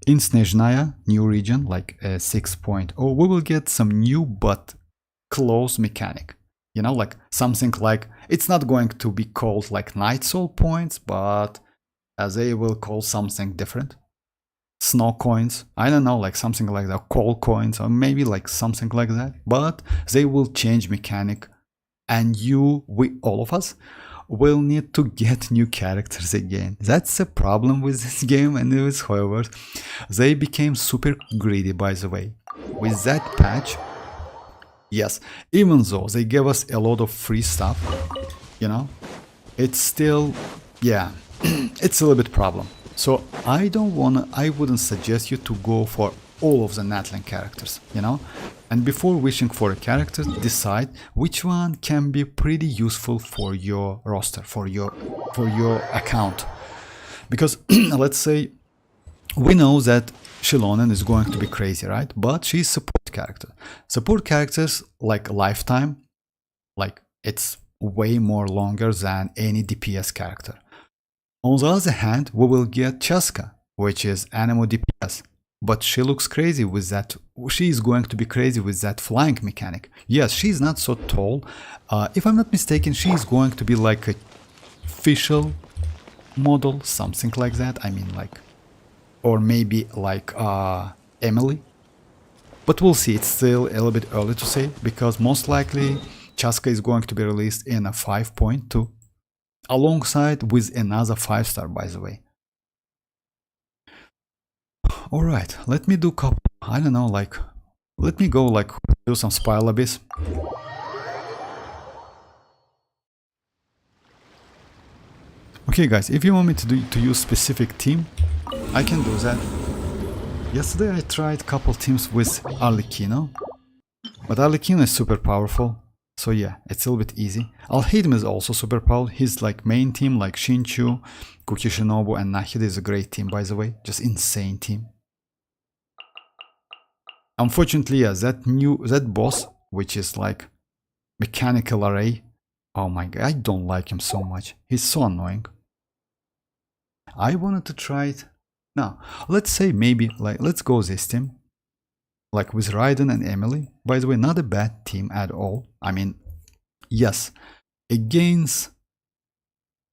in Snezhnaya new region, like 6.0, we will get some new but close mechanic, you know, like something like, it's not going to be called like Night Soul points, but they will call something different. Snow coins, I don't know, like something like that, coal coins, or maybe like something like that. But they will change mechanic, and all of us will need to get new characters again. That's a problem with this game and with Hoyoverse. They became super greedy, by the way, with that patch. Yes, even though they gave us a lot of free stuff, you know, it's still, yeah, it's a little bit problem. So I wouldn't suggest you to go for all of the natlan characters, you know. And before wishing for a character, decide which one can be pretty useful for your roster, for your account. Because let's say we know that Xilonen is going to be crazy, right? But she's support character. Support characters like lifetime, like it's way more longer than any DPS character. On the other hand, we will get Chaska, which is Anemo DPS. But she looks crazy with that. She is going to be crazy with that flying mechanic. Yes, she's not so tall. If I'm not mistaken, she is going to be like a official model, something like that. I mean, like, or maybe like Emily. But we'll see. It's still a little bit early to say, because most likely Chaska is going to be released in a 5.2, alongside with another 5-star, by the way. Alright, let me do couple, I don't know, like, let me go like do some spy lobbies. Okay guys, if you want me to use specific team, I can do that. Yesterday I tried couple teams with Arlecchino, but Arlecchino is super powerful, so yeah, it's a little bit easy. Alhadim is also super powerful. His like main team like Shinchu, Kukishinobu and Nahida is a great team, by the way, just insane team. Unfortunately, yeah, that boss, which is like mechanical array, oh my god, I don't like him so much. He's so annoying. I wanted to try it. Now, let's say maybe like let's go this team, like with Raiden and Emily. By the way, not a bad team at all. I mean, yes, against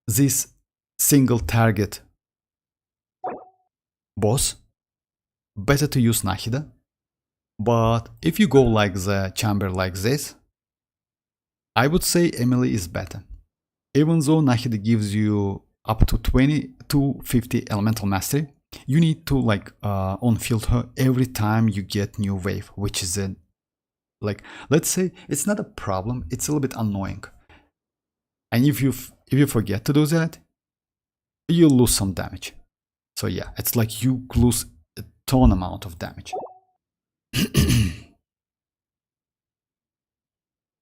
this single target boss, better to use Nahida. But if you go like the chamber like this, I would say Emily is better. Even though Nahida gives you up to 20 to 50 elemental mastery, you need to like on-field her every time you get new wave, which is a, like, let's say it's not a problem, it's a little bit annoying. And if you forget to do that, you lose some damage. So yeah, it's like you lose a ton amount of damage.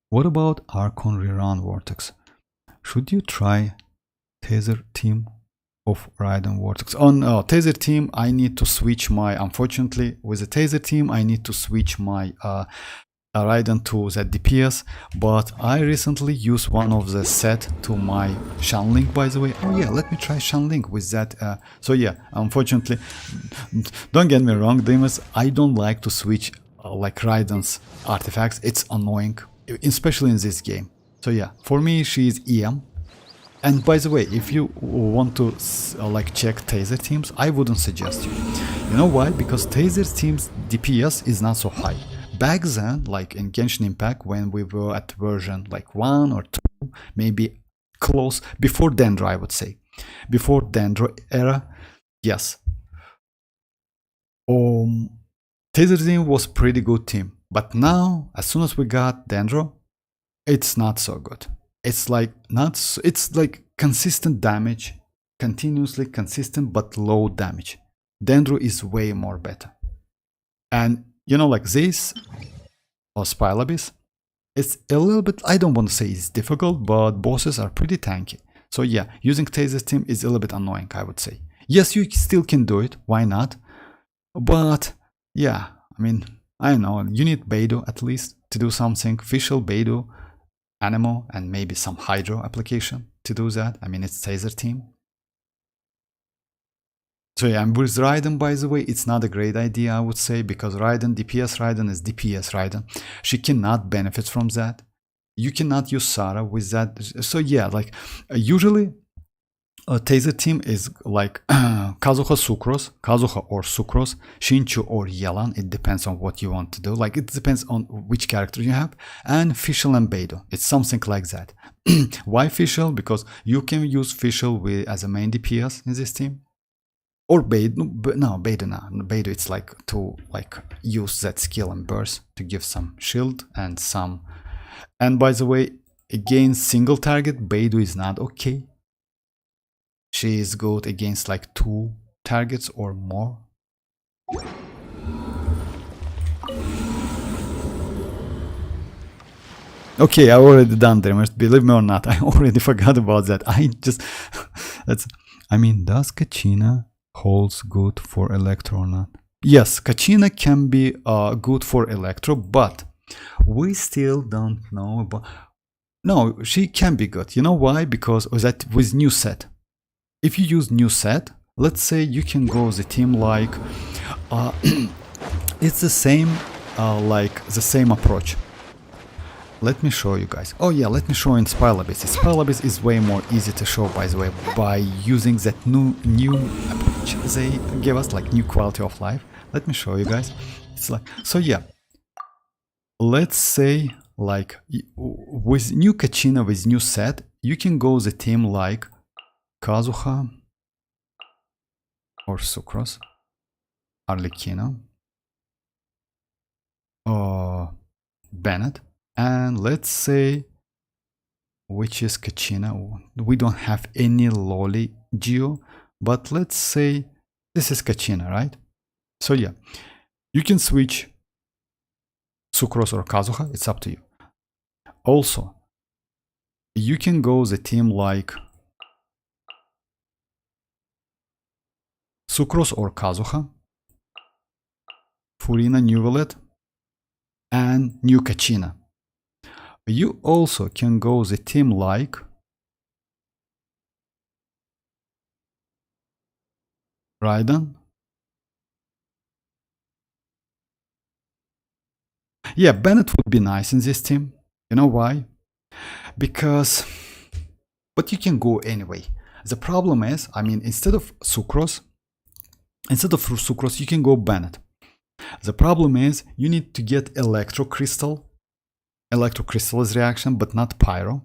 What about Archon Rerun Vortex? Should you try Taser team of Raiden Vortex? Oh no, Taser team, I need to switch my, unfortunately, with the Taser team, I need to switch my Raiden to the DPS, but I recently used one of the set to my Xianyun, by the way. Oh yeah, let me try Xianyun with that. So yeah, unfortunately, don't get me wrong, Demons, I don't like to switch like Raiden's artifacts. It's annoying, especially in this game. So yeah, for me she is EM. And by the way, if you want to like check Taser teams, I wouldn't suggest you. You know why? Because Taser teams DPS is not so high. Back then, like in Genshin Impact, when we were at version like 1 or 2, maybe close, before Dendro, I would say. Before Dendro era, yes. Taser team was pretty good team. But now, as soon as we got Dendro, it's not so good. It's like it's like consistent damage, continuously consistent but low damage. Dendro is way more better. And you know, like this or Spilabis, it's a little bit, I don't want to say it's difficult, but bosses are pretty tanky. So yeah, using Taser's team is a little bit annoying, I would say. Yes, you still can do it, why not? But yeah, I mean, I don't know, you need Beidou at least to do something. Official Beidou, Anemo, and maybe some Hydro application to do that. I mean, it's Taser team. So yeah, and with Raiden, by the way, it's not a great idea, I would say, because Raiden, DPS Raiden is DPS Raiden. She cannot benefit from that. You cannot use Sara with that. So yeah, like usually a Taser team is like Kazuha Sucrose, Kazuha or Sucrose, Shinchu or Yelan. It depends on what you want to do. Like it depends on which character you have. And Fischl and Beidou. It's something like that. Why Fischl? Because you can use Fischl as a main DPS in this team. Or Beidou, no, Beidou, no. Beidou, it's like to like use that skill and burst to give some shield and some. And by the way, against single target, Beidou is not okay. She is good against like 2 targets or more. Okay, I already done damage. Believe me or not, I already forgot about that. I just I mean, does Kachina holds good for Electro or not? Yes, Kachina can be good for Electro, but we still don't know about. No, she can be good. You know why? Because that with new set. If you use new set, let's say you can go the team like it's the same like the same approach. Let me show you guys. Oh yeah, let me show in Spilabis. Spilabis is way more easy to show, by the way, by using that new approach they give us, like new quality of life. Let me show you guys. It's like, so yeah, let's say like with new Kachina, with new set, you can go the team like Kazuha or Sucrose, Arlecchino, or Bennett, and let's say which is Kachina. We don't have any Loli Geo, but let's say this is Kachina, right? So yeah, you can switch Sucrose or Kazuha, it's up to you. Also, you can go the team like Sucrose or Kazuha, Furina, Neuvillette, and new Kachina. You also can go the team like Raiden. Yeah, Bennett would be nice in this team. You know why? Because, but you can go anyway. The problem is, I mean, instead of Sucrose, you can go Bennett. The problem is you need to get electrocrystal's reaction, but not pyro.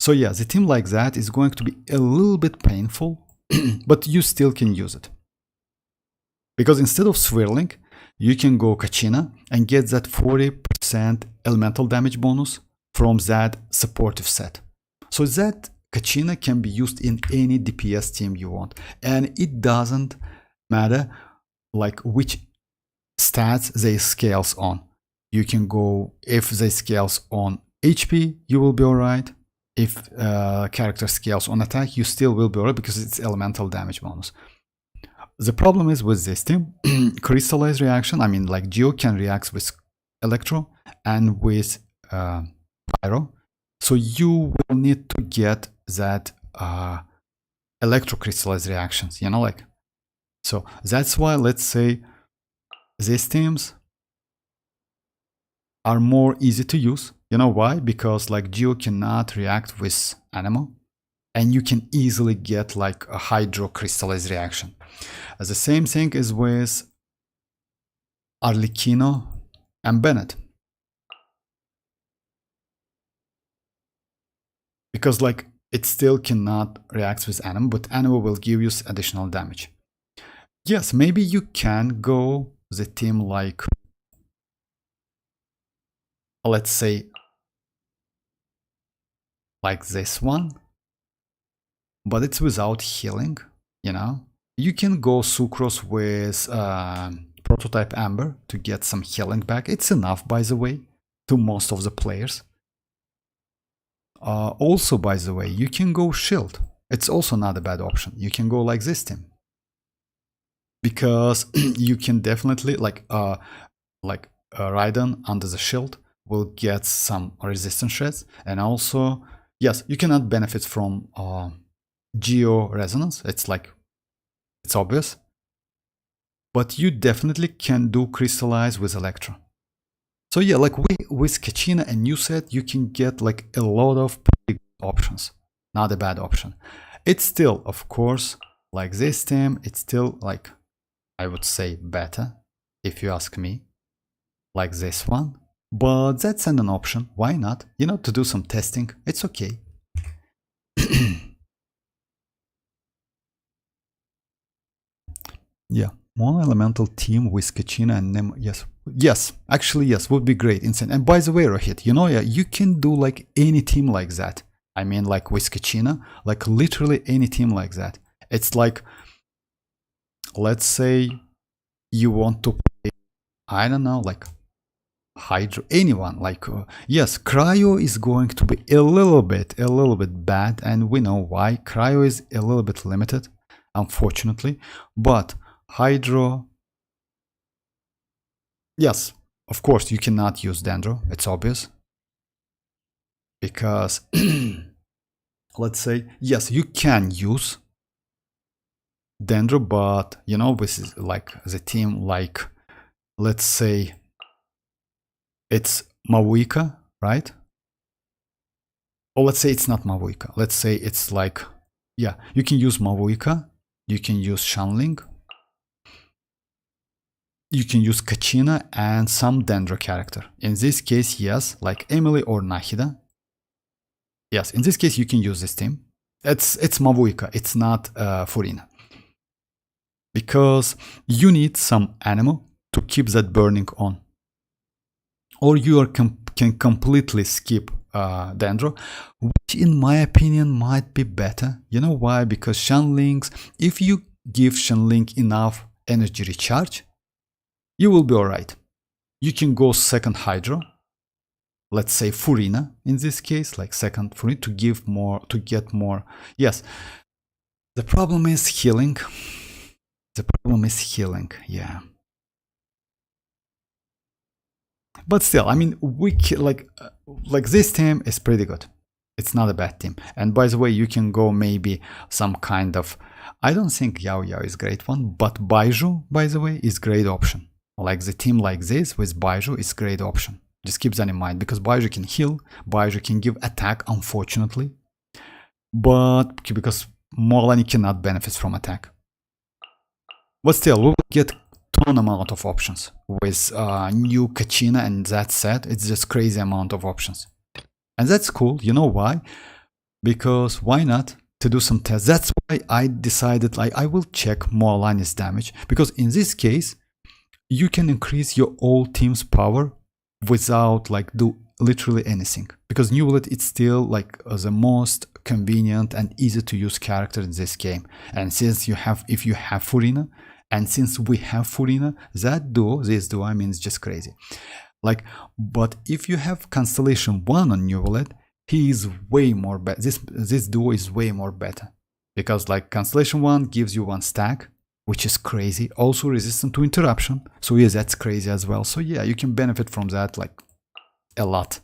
So yeah, the team like that is going to be a little bit painful, but you still can use it. Because instead of swirling, you can go Kachina and get that 40% elemental damage bonus from that supportive set. So that Kachina can be used in any DPS team you want. And it doesn't matter like which stats they scales on. You can go, if they scales on HP, you will be alright. If character scales on attack, you still will be alright because it's elemental damage bonus. The problem is with this team, crystallized reaction, I mean like Geo can react with Electro and with Pyro. So you will need to get that electrocrystallized reactions, you know, like. So that's why, let's say, these teams are more easy to use. You know why? Because like Geo cannot react with Anemo, and you can easily get like a hydrocrystallized reaction. The same thing is with Arlecchino and Bennett. Because like it still cannot react with Anemo, but Anemo will give you additional damage. Yes, maybe you can go the team like, let's say, like this one. but it's without healing, you know. You can go Sucrose with Prototype Amber to get some healing back. It's enough, by the way, to most of the players. Also, by the way, you can go Shield. It's also not a bad option. You can go like this team. Because you can definitely, like Raiden under the shield will get some resistance shreds. And also, yes, you cannot benefit from Geo Resonance. It's like, it's obvious. But you definitely can do Crystallize with Electro. So yeah, like with Kachina and New Set, you can get like a lot of pretty good options. Not a bad option. It's still, of course, like this team, it's still like, I would say better, if you ask me, like this one. But that's an option. Why not? You know, to do some testing. It's okay. Yeah, mono-elemental team with Kachina and Nemo. Yes, actually, yes, would be great. Insane. And by the way, Rohit, you know, yeah, you can do like any team like that. I mean, like with Kachina, like literally any team like that. It's like, let's say you want to play, I don't know, like Hydro, anyone, like, yes, Cryo is going to be a little bit bad, and we know why. Cryo is a little bit limited, unfortunately, but Hydro, yes, of course, you cannot use Dendro, it's obvious, because, let's say, yes, you can use Dendro, but, you know, this is like the team, like, let's say, it's Mavuika, right? Or let's say it's not Mavuika. Let's say it's like, yeah, you can use Mavuika, you can use Shanling, you can use Kachina and some Dendro character. In this case, yes, like Emily or Nahida. Yes, in this case, you can use this team. It's Mavuika, it's not Furina. Because you need some animal to keep that burning on. Or you can completely skip Dendro, which in my opinion might be better. You know why? Because Shanlings, if you give Shanling enough energy recharge, you will be alright. You can go second Hydro, let's say Furina in this case, like second Furina to give more, to get more. Yes, the problem is healing. The problem is healing, yeah. But still, I mean, like this team is pretty good. It's not a bad team. And by the way, you can go maybe some kind of, I don't think Yao Yao is a great one, but Baiju, by the way, is great option. Like the team like this with Baiju is great option. Just keep that in mind, because Baiju can heal, Baiju can give attack, unfortunately. But because mualani cannot benefit from attack. But still, we will get ton amount of options with new Kachina, and that said, it's just crazy amount of options. And that's cool. You know why? Because why not to do some tests? That's why I decided like I will check mualani's damage, because in this case you can increase your whole team's power without like do literally anything, because Neuvillette it's still like the most convenient and easy to use character in this game. And since you have, if you have Furina, and since we have Furina, that duo, this duo, I mean, it's just crazy. Like, but if you have Constellation 1 on Neuvillette, he is way more better. This duo is way more better, because like Constellation 1 gives you 1 stack, which is crazy. Also resistant to interruption. So yes, that's crazy as well. So yeah, you can benefit from that like a lot.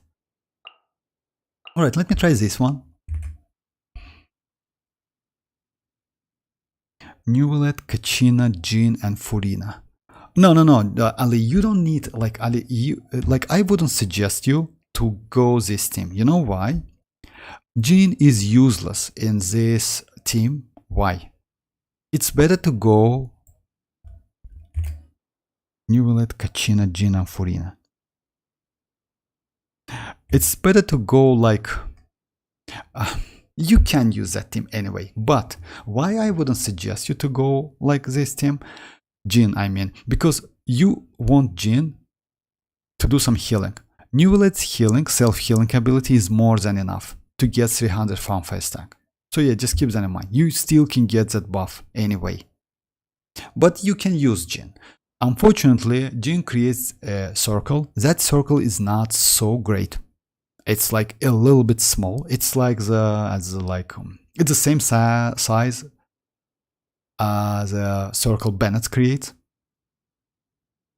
All right, let me try this one. Neuvillette, Kachina, Jin, and Furina. No, Ali, you don't need, like, Ali, you, like, I wouldn't suggest you to go this team. You know why? Jin is useless in this team. Why? It's better to go Neuvillette, Kachina, Jin, and Furina. It's better to go like... you can use that team anyway, but why I wouldn't suggest you to go like this team? Jin, I mean, because you want Jin to do some healing. Neuvillette's healing, self-healing ability is more than enough to get 300 farm phase stack. So yeah, just keep that in mind. You still can get that buff anyway. But you can use Jin. Unfortunately, Jin creates a circle. That circle is not so great. It's like a little bit small. It's like it's the same size as a circle Bennett creates.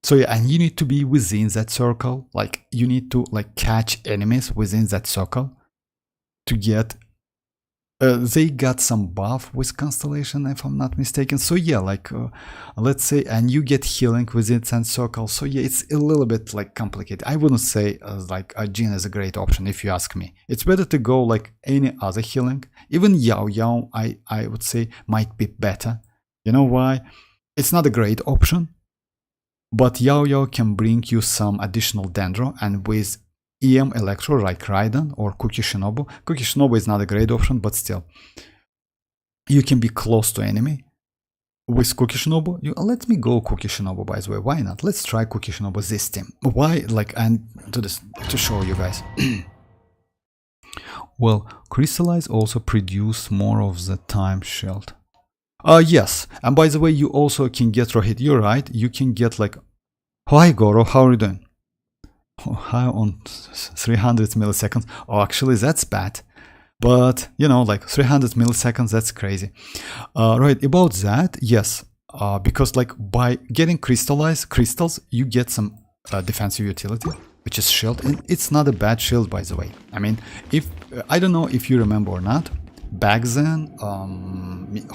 So yeah, and you need to be within that circle. Like you need to like catch enemies within that circle to get. They got some buff with Constellation, if I'm not mistaken. So yeah, like let's say, and you get healing within that circle. So yeah, it's a little bit like complicated. I wouldn't say like a Jin is a great option if you ask me. It's better to go like any other healing. Even Yao Yao, I would say might be better. You know why? It's not a great option, but Yao Yao can bring you some additional Dendro, and with EM Electro like Raiden or Kuki Shinobu. Kuki Shinobu is not a great option, but still, you can be close to enemy with Kuki Shinobu. Let me go Kuki Shinobu, by the way. Why not? Let's try Kuki Shinobu this team. Why? Like, and to show you guys. Well, Crystallize also produce more of the time shield. Yes, and by the way, you also can get Rohit. You're right. You can get like, hi Goro, how are you doing? High on 300 milliseconds. Oh, actually, that's bad. But, you know, like 300 milliseconds, that's crazy. Right, about that, yes. Because, like, by getting crystals, you get some defensive utility, which is shield. And it's not a bad shield, by the way. I mean, if I don't know if you remember or not, back then,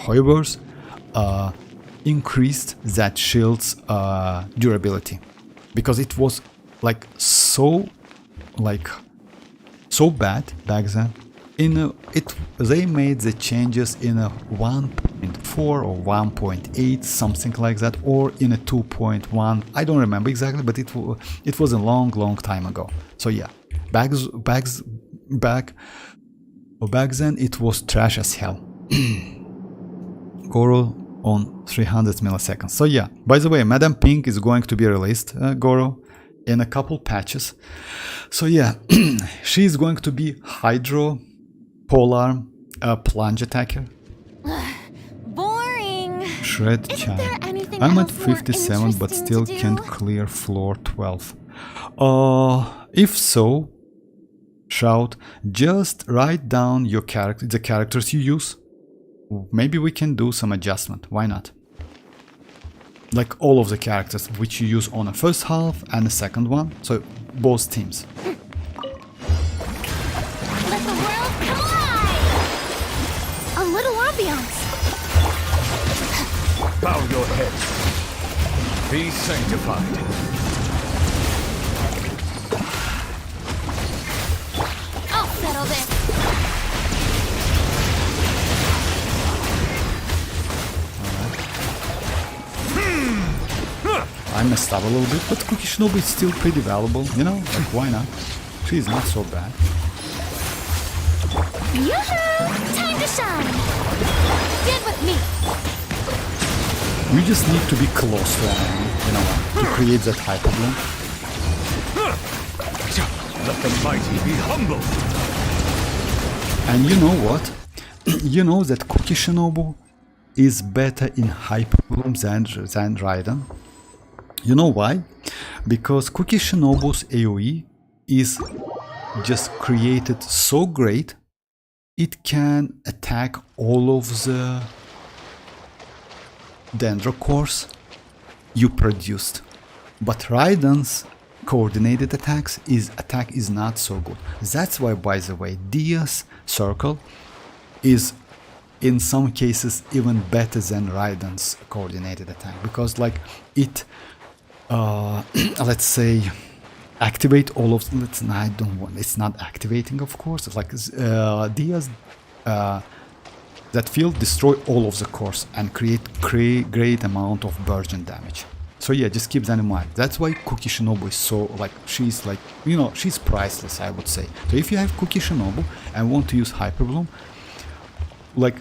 Hoyoverse increased that shield's durability. Because it was like so bad back then. They made the changes in a 1.4 or 1.8, something like that, or in a 2.1. I don't remember exactly, but it was a long time ago. So yeah, back then it was trash as hell. Goro on 300 milliseconds. So yeah, by the way, Madame Pink is going to be released, Goro, in a couple patches. So yeah, she's going to be Hydro, Polar, Plunge Attacker.
Boring.
Isn't
Shred
there
Child.
anything
I'm at
else more
57 but
interesting
still
to
can't
do?
clear floor 12. If so, Shout, just write down your the characters you use. Maybe we can do some adjustment, why not? Like all of the characters which you use on the first half and the second one, so both teams.
Let the world collide!
A little ambiance.
Bow your head. Be sanctified.
I'll settle this.
I messed up a little bit, but Cookie Shinobu is still pretty valuable, you know, like why not? She's not so bad.
Yoo-hoo! Time to shine! Get with me!
You just need to be close to an enemy, you know, to create that hyper bloom.
Let the mighty be humble.
And you know what? You know that Cookie Shinobu is better in hyper bloom than Raiden. You know why? Because Cookie Shinobu's AoE is just created so great, it can attack all of the Dendro cores you produced. But Raiden's coordinated attack is not so good. That's why, by the way, Dia's circle is in some cases even better than Raiden's coordinated attack, because like it let's say activate all of it's not activating, of course. It's like Dia's that field destroy all of the cores and create great amount of burden damage. So yeah, just keep that in mind. That's why Cookie Shinobu is so like, she's like, you know, she's priceless, I would say. So if you have Cookie Shinobu and want to use Hyper Bloom, like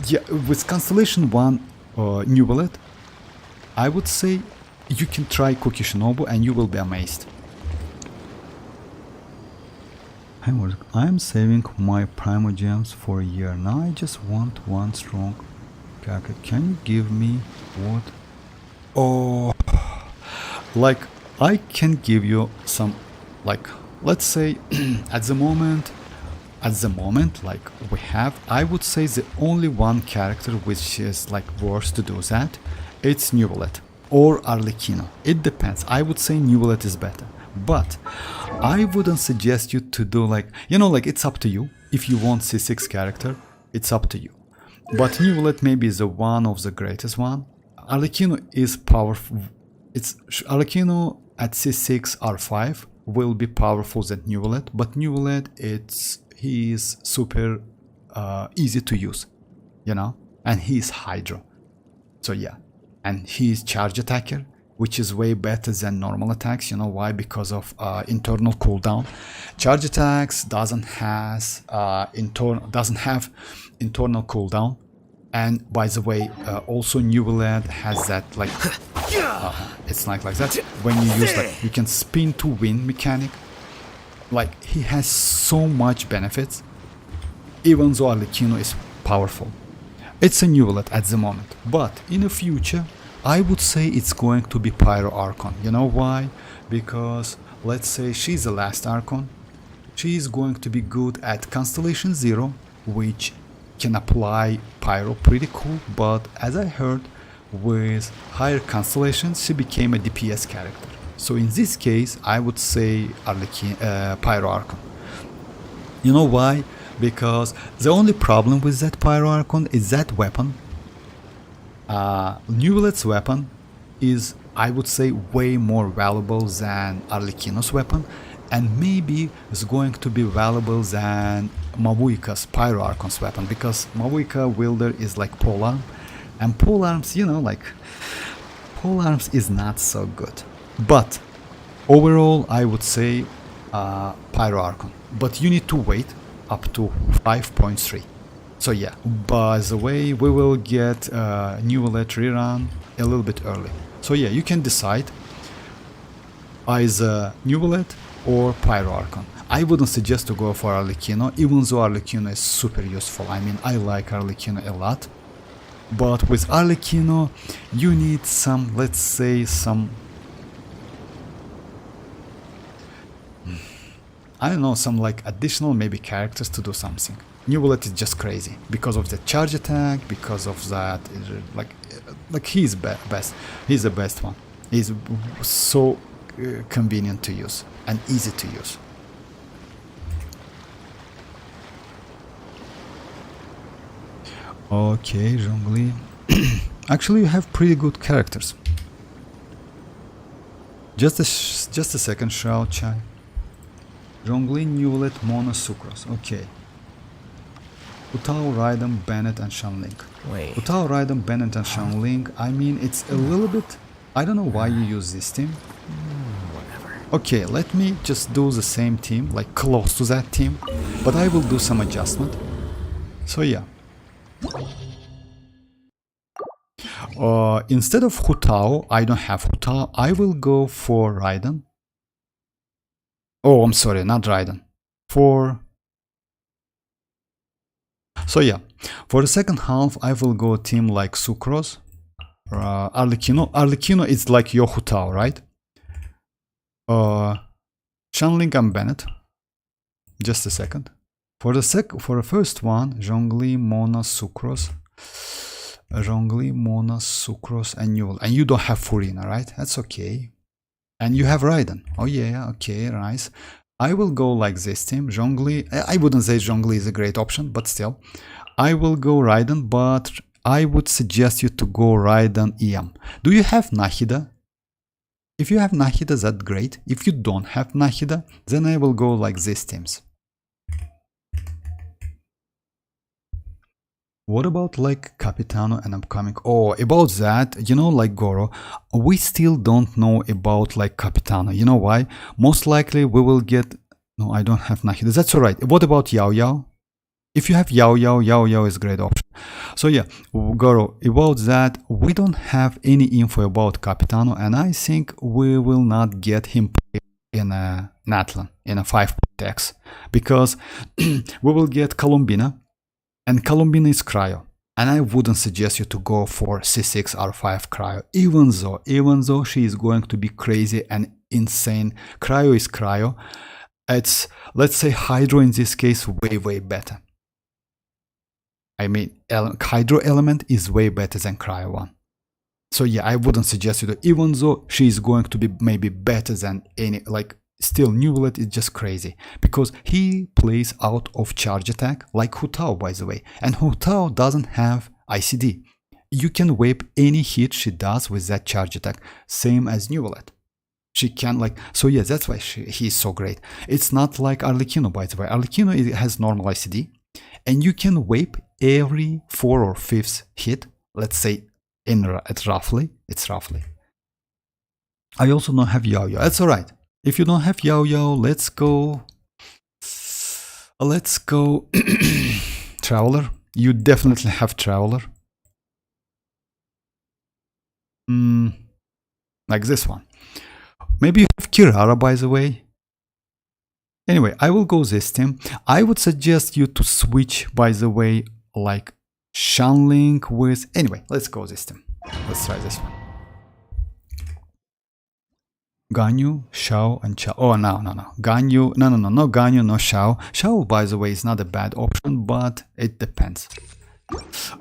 yeah, with Constellation 1 Neuvillette, I would say you can try Cookie Shinobu and you will be amazed. I'm saving my Primogems for a year. Now I just want one strong character. Can you give me what? Oh, like I can give you some, like, let's say at the moment like we have, I would say the only one character which is like worth to do that, it's Neuvillette or Arlecchino. It depends. I would say Neuvillette is better, but I wouldn't suggest you to do like, you know, like it's up to you. If you want C6 character, it's up to you. But Neuvillette maybe is the one of the greatest one. Arlecchino is powerful. It's Arlecchino at C6 R5 will be powerful than Neuvillette, but Neuvillette he is super easy to use, you know, and he is Hydro. So yeah, and he is charge attacker, which is way better than normal attacks. You know why? Because of internal cooldown. Charge attacks doesn't have internal cooldown, and by the way, also Neuvillette has that like it's like that. When you use like you can spin to win mechanic. Like he has so much benefits, even though Arlecchino is powerful. It's a Neuvillette at the moment, but in the future I would say it's going to be Pyro Archon. You know why? Because let's say she's the last Archon. She is going to be good at Constellation 0, which can apply Pyro pretty cool, but as I heard, with higher constellations she became a DPS character. So in this case, I would say Pyro Archon. You know why? Because the only problem with that Pyro Archon is that weapon. Neuvillette's weapon is, I would say, way more valuable than Arlecchino's weapon, and maybe is going to be valuable than Mavuika's Pyro Archon's weapon, because Mavuika wielder is like polearm, and polearms, you know, like polearms is not so good. But overall, I would say Pyro Archon. But you need to wait up to 5.3. So yeah, by the way, we will get Neuvillette rerun a little bit early. So yeah, you can decide either Neuvillette or Pyro Archon. I wouldn't suggest to go for Arlecchino, even though Arlecchino is super useful. I mean, I like Arlecchino a lot. But with Arlecchino, you need some, let's say, some, I don't know, some like additional maybe characters to do something. Neuvillette is just crazy because of the charge attack, because of that, like he's best. He's the best one. He's so convenient to use and easy to use. Okay, Zhongli. Actually, you have pretty good characters. Just a second, Shao Chai. Zhongli, Neuvillette, Mona, Sucrose. Okay. Utao, Raiden, Bennett, and Shanling.
Wait.
Utao, Raiden, Bennett, and Shanling. I mean, it's a little bit. I don't know why you use this team.
Whatever.
Okay, let me just do the same team, like close to that team, but I will do some adjustment. So yeah. Instead of Hutao, I don't have Hutao. I will go for Raiden. Oh, I'm sorry, not Raiden. So yeah, for the second half, I will go a team like Sucrose, Arlecchino. Arlecchino is like your Hutao, right? Shanling and Bennett. Just a second. For the first one, Zhongli, Mona, Sucrose. Zhongli, Mona, Sucrose, and Neuvillette. And you don't have Furina, right? That's okay. And you have Raiden. Oh yeah, okay, nice. I will go like this team. Zhongli, I wouldn't say Zhongli is a great option, but still. I will go Raiden, but I would suggest you to go Raiden EM. Do you have Nahida? If you have Nahida, that's great. If you don't have Nahida, then I will go like these teams. What about like Capitano and upcoming? Oh, about that, you know, like Goro, we still don't know about like Capitano. You know why? Most likely we will get. No, I don't have Nahida. That's alright. What about Yao Yao? If you have Yao Yao, Yao Yao is a great option. So yeah, Goro, about that, we don't have any info about Capitano, and I think we will not get him in a natlan, in a 5. decks, because we will get Columbina, and Columbina is cryo. And I wouldn't suggest you to go for C6 R5 cryo, even though she is going to be crazy and insane. Cryo is cryo. It's, let's say, Hydro in this case, way better. I mean, Hydro element is way better than cryo one. So yeah, I wouldn't suggest you to, even though she is going to be maybe better than any, like, still Neuvillette is just crazy, because he plays out of charge attack like Hu Tao, by the way, and Hu Tao doesn't have ICD. You can wipe any hit she does with that charge attack, same as Neuvillette. She can, like, so yeah, that's why he's so great. It's not like Arlecchino, by the way. Arlecchino, it has normal ICD, and you can wipe every 4th or 5th hit, let's say, it's roughly. I also don't have Yao Yao. That's alright. If you don't have Yao Yao, let's go Traveler. You definitely have Traveler. Like this one. Maybe you have Kirara, by the way. Anyway, I will go this team. I would suggest you to switch, by the way, like Shanling with... Anyway, let's go this team. Let's try this one. Ganyu, Xiao, and Chao. Oh, no. Ganyu, no Ganyu, no Xiao. Xiao, by the way, is not a bad option, but it depends.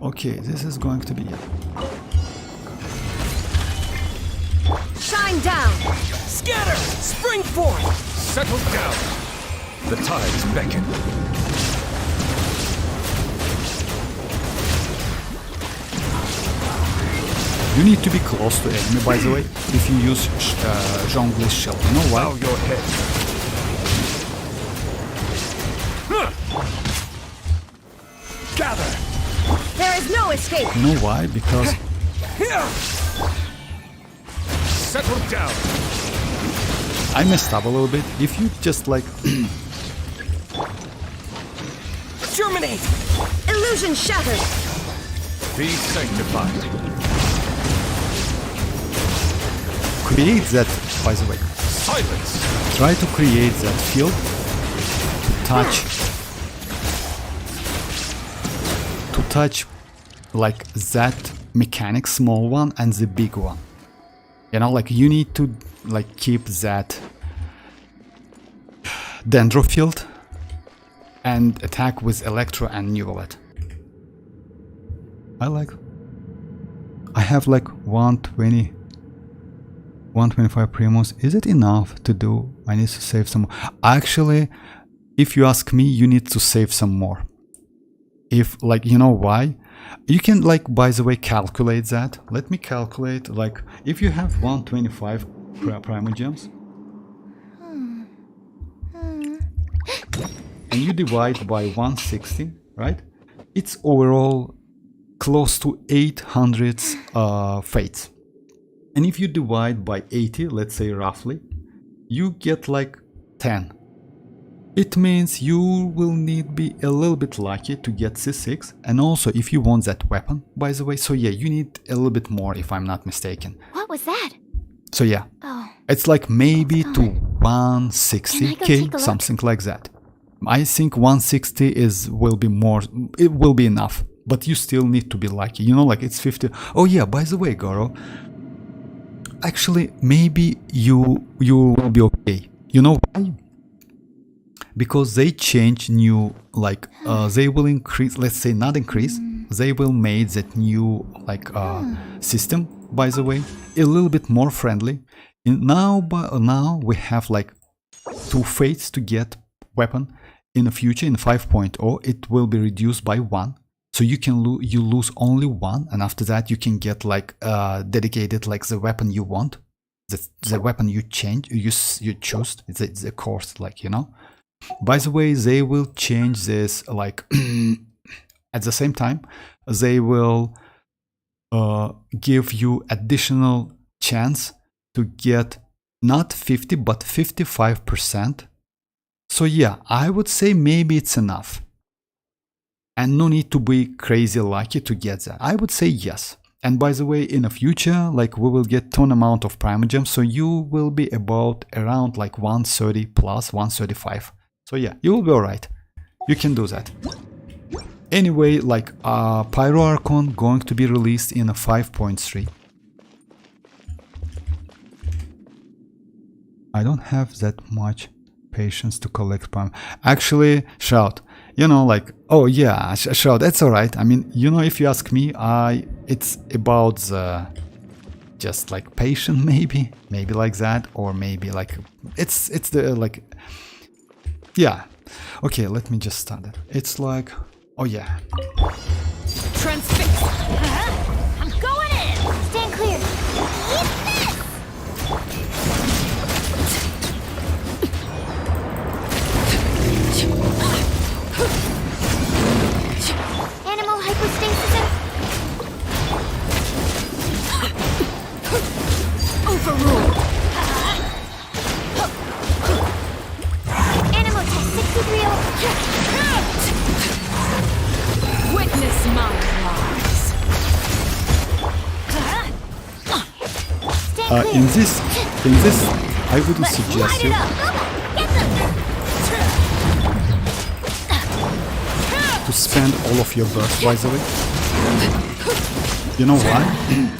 Okay, this is going to be it.
Shine down!
Scatter! Spring forth!
Settle down. The tides beckon.
You need to be close to enemy, by the way, if you use Zhongli's shell. You know why?
Bow your head.
Gather!
There is no escape!
You know why? Because
Settle down.
I messed up a little bit. If you just like...
Germinate!
Illusion shattered!
Be sanctified.
create that, by the way.
Silence.
Try to create that field to touch like that mechanic, small one and the big one. You know, like you need to like keep that dendro field and attack with Electro and Neuvillette. I have like 120 125 primos. Is it enough to do? I need to save some more. Actually, if you ask me, you need to save some more. If like, you know why? You can like, by the way, calculate that. Let me calculate, like if you have 125 Primogems and you divide by 160, right? It's overall close to 800 fates. And if you divide by 80, let's say roughly, you get like 10. It means you will need be a little bit lucky to get C6. And also if you want that weapon, by the way, so yeah, you need a little bit more if I'm not mistaken.
What was that?
So yeah,
Oh,
it's like maybe to
Can I go take
160k,
a look?
something like that. I think 160 will be more, it will be enough, but you still need to be lucky, you know, like it's 50. Oh yeah, by the way, Goro, actually maybe you will be okay. You know why? Because they change new, like they will increase, let's say not increase, they will make that new like system, by the way, a little bit more friendly. Now we have like 2 fates to get weapon. In the future, in 5.0, it will be reduced by 1. So you can you lose only 1, and after that you can get like dedicated like the weapon you want, the weapon you change, you choose. It's a course, like, you know. By the way, they will change this like at the same time. They will give you additional chance to get not 50 but 55%. So yeah, I would say maybe it's enough. And no need to be crazy lucky to get that. I would say yes. And by the way, in the future, like we will get ton amount of Primogems, so you will be about around like 130 plus 135. So yeah, you will be alright. You can do that. Anyway, like Pyro Archon going to be released in a 5.3. I don't have that much patience to collect Prime. Actually, Shout, you know, like, oh yeah, Shout, that's alright. I mean, you know, if you ask me, it's about the, just like patient, maybe like that, or maybe like, it's the, like, yeah. Okay, let me just start it. It's like, oh yeah.
Transfix.
I'm going in! Stand clear. Eat this! Animal hypostasis.
Overruled.
Animal test 63.
Witness my rise.
Stand clear.
In this, I wouldn't suggest
Light
you
it up. Get them.
to spend all of your burst, by the way. You know why?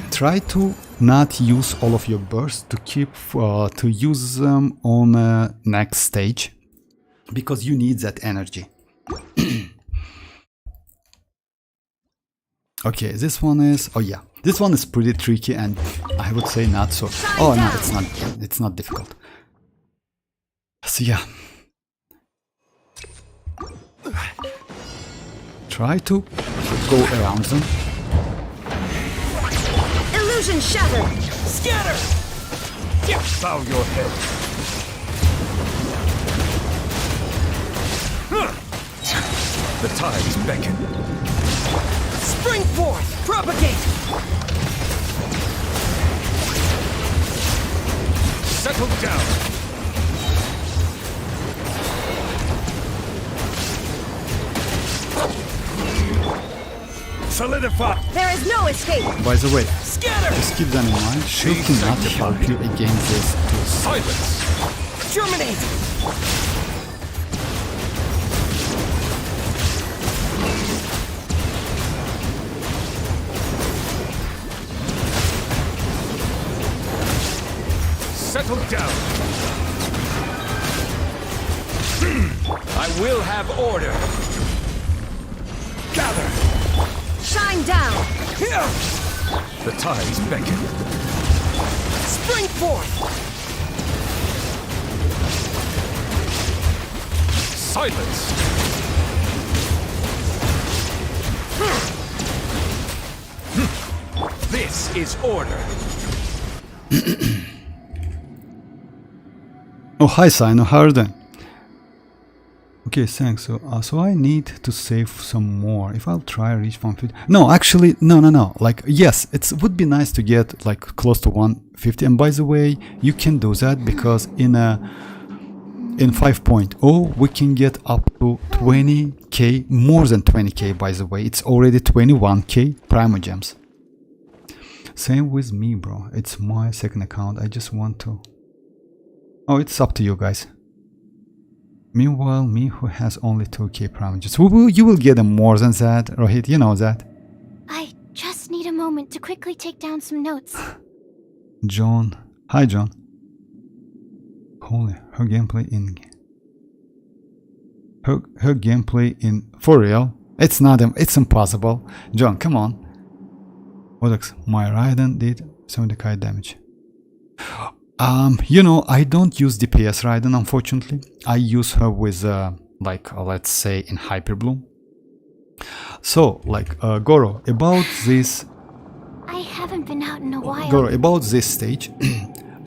Try to not use all of your burst, to keep to use them on next stage, because you need that energy. Okay, this one is, oh yeah, this one is pretty tricky, and I would say not so. Oh no, it's not difficult. So yeah, try to go around them.
Illusion shattered!
Scatter!
Bow your head. The tides beckon.
Spring forth! Propagate!
Settle down. Solidify.
There is no escape!
By the way,
Scatter!
just keep that in mind. She cannot help you against this too.
Silence.
Germinate!
Settle down.
I will have order.
Gather.
Shine down!
Here!
The tides beckon.
Spring forth!
Silence.
This is order.
Oh, hi Sino, how are you doing? Okay, thanks. So I need to save some more. If I'll try reach 150. No, actually, no. Like, yes, it would be nice to get like close to 150. And by the way, you can do that because in 5.0 we can get up to 20k, more than 20k. By the way, it's already 21k Primogems. Same with me, bro. It's my second account. I just want to. Oh, it's up to you guys. Meanwhile, me who has only 2k Primogems. You will get more than that, Rohit. You know that.
I just need a moment to quickly take down some notes.
John. Hi, John. Holy, her gameplay in. Her gameplay in. For real? It's not. It's impossible. John, come on. Odex, my Raiden did 70k damage. You know, I don't use DPS Raiden, unfortunately. I use her with, let's say, in Hyperbloom. So, like, Goro, about this...
I haven't been out in a while.
Goro, about this stage,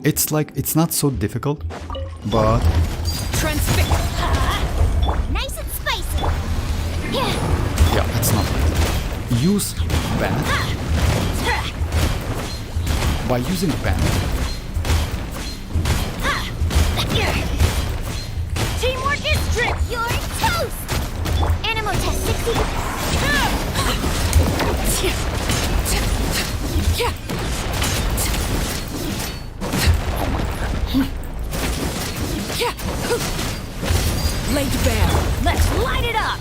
it's like, it's not so difficult, but...
Transfix.
Nice and spicy. Yeah.
Yeah, it's not like that. Use Band. By using Band,
Teamwork is strict. You're toast. Animal test 60.
Laid bare. Let's light it up.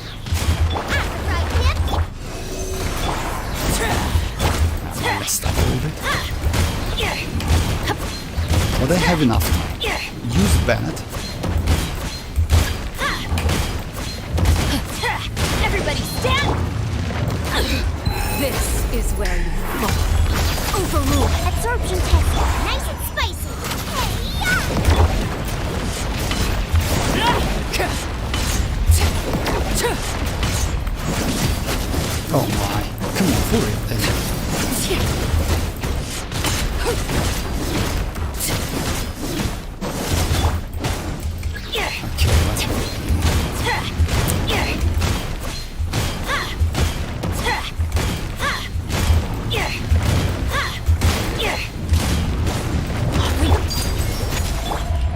Messed up a little bit. But I have enough. Use Bennett.
Everybody stand!
This is where you fall.
Overrule. Absorption test. Nice and spicy.
Oh my. Come on, for real. Okay, let's go.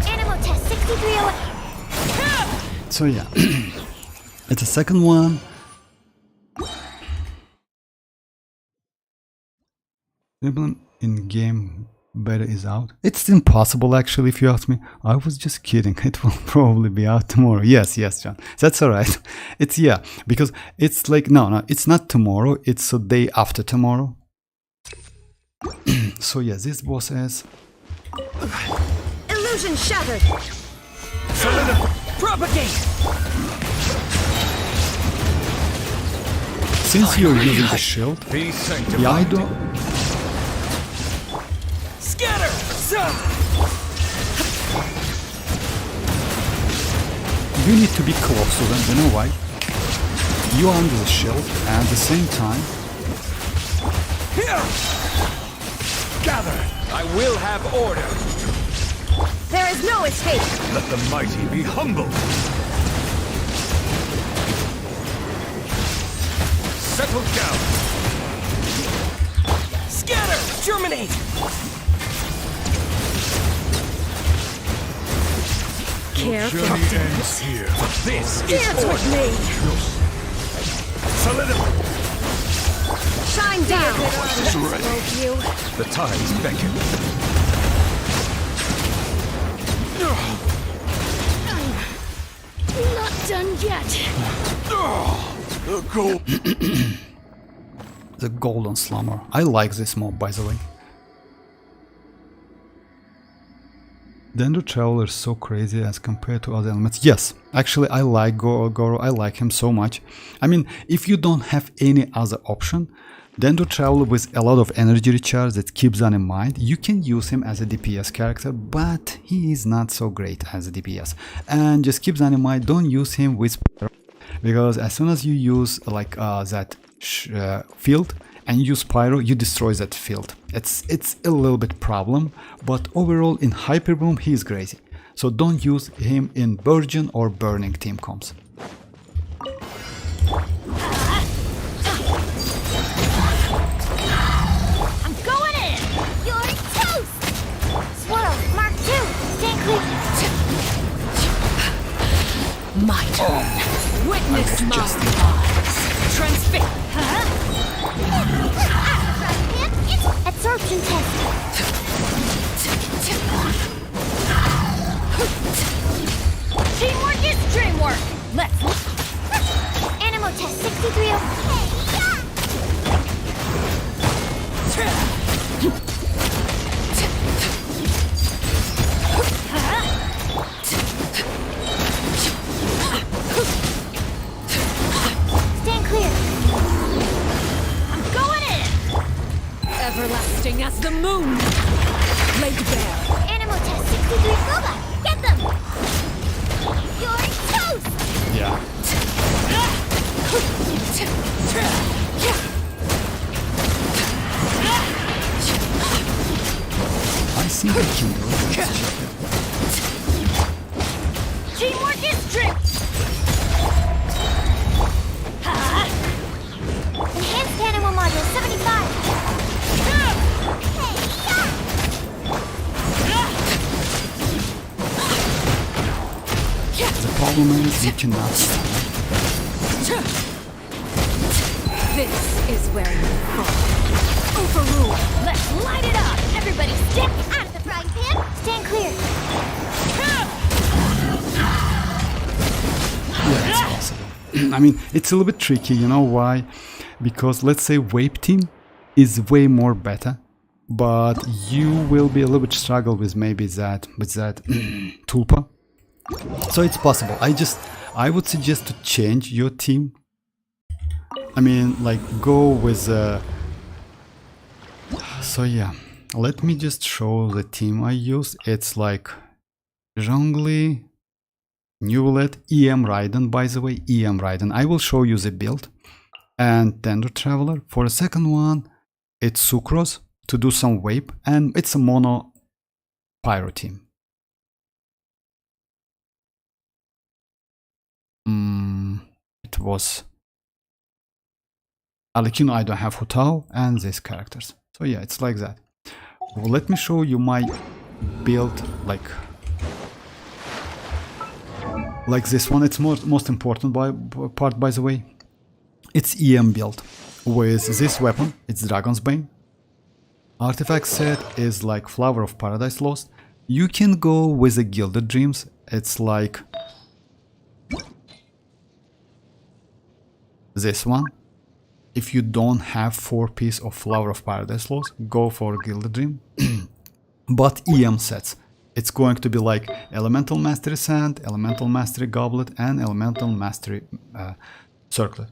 Animal test 6308.
So yeah, it's a second one. Problem in game beta is out. It's impossible actually, if you ask me. I was just kidding. It will probably be out tomorrow. Yes, John. That's alright. It's because it's like no, it's not tomorrow. It's a day after tomorrow. So yeah, this boss is
Illusion shattered.
Propagate!
since you're using the shield.
Be sanctified.
Yeah, I don't.
Scatter!
You need to be close to them, you know why? You are under the shield, and at the same time...
Here! Gather! I will have order!
There is no escape.
Let the mighty be humble. Settle down.
Scatter! Germinate!
Journey ends here.
This is
Dance with me.
Solidify.
Shine down.
Is ready. The tides beckon.
Not done yet.
The goal.
The Golden Slumber. I like this mob, by the way. The Ender Traveler is so crazy as compared to other elements. Yes, actually I like Goro, I like him so much. I mean, if you don't have any other option, the Ender Traveler with a lot of energy recharge that keeps on in mind, you can use him as a DPS character, but he is not so great as a DPS. And just keep that in mind, don't use him with Pyro, because as soon as you use like that field, and you use Pyro, you destroy that field. It's a little bit problem, but overall in Hyper Boom he is crazy. So don't use him in Virgin or Burning team comps.
I'm going in! You're toast! Swirl, Mark 2, stand clear.
My turn. Witness my demise. Transfix.
Absorption test.
Teamwork is dreamwork. Let's
Animal test 6308. Stand clear.
I'm going in.
Everlasting as the moon. Laid bare.
Animal test 63 Fuga. Get them. You're toast.
Yeah. I think I can do it.
Teamwork is dream.
Enhanced animal module 75.
The problem is you cannot stand.
This is where you fall.
Overrule. Let's light it up.
Everybody step out of the frying pan. Stand clear.
I mean, it's a little bit tricky, you know why? Because let's say Vape team is way more better, but you will be a little bit struggle with maybe that Tulpa. So it's possible. I would suggest to change your team. I mean, like, go with so yeah, let me just show the team I use. It's like Zhongli, Neuvillette, EM Raiden, by the way, EM Raiden. I will show you the build. And Tender Traveler. For the second one, it's Sucrose to do some vape, and it's a mono pyro team. It was Alekino, I don't have Hutao, and these characters. So yeah, it's like that. Well, let me show you my build, like this one. It's most important part, by the way. It's EM build with this weapon. It's Dragon's Bane. Artifact set is like Flower of Paradise Lost. You can go with the Gilded Dreams. It's like this one. If you don't have 4-piece of Flower of Paradise Lost, go for Gilded Dream. But EM sets, it's going to be like Elemental Mastery Sand, Elemental Mastery Goblet, and Elemental Mastery Circlet.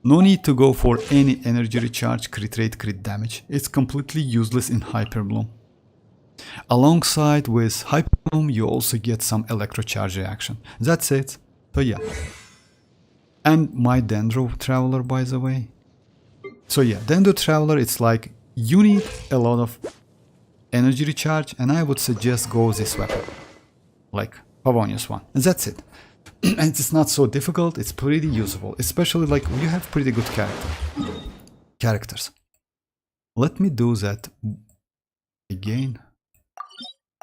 No need to go for any energy recharge, crit rate, crit damage. It's completely useless in Hyper Bloom. Alongside with Hyper Bloom, you also get some electrocharge reaction. That's it. So yeah. And my Dendro Traveler, by the way. So yeah, Dendro Traveler, it's like you need a lot of energy recharge, and I would suggest go with this weapon. Like Pavonius one. And that's it. And it's not so difficult, it's pretty usable, especially like you have pretty good characters. Let me do that again.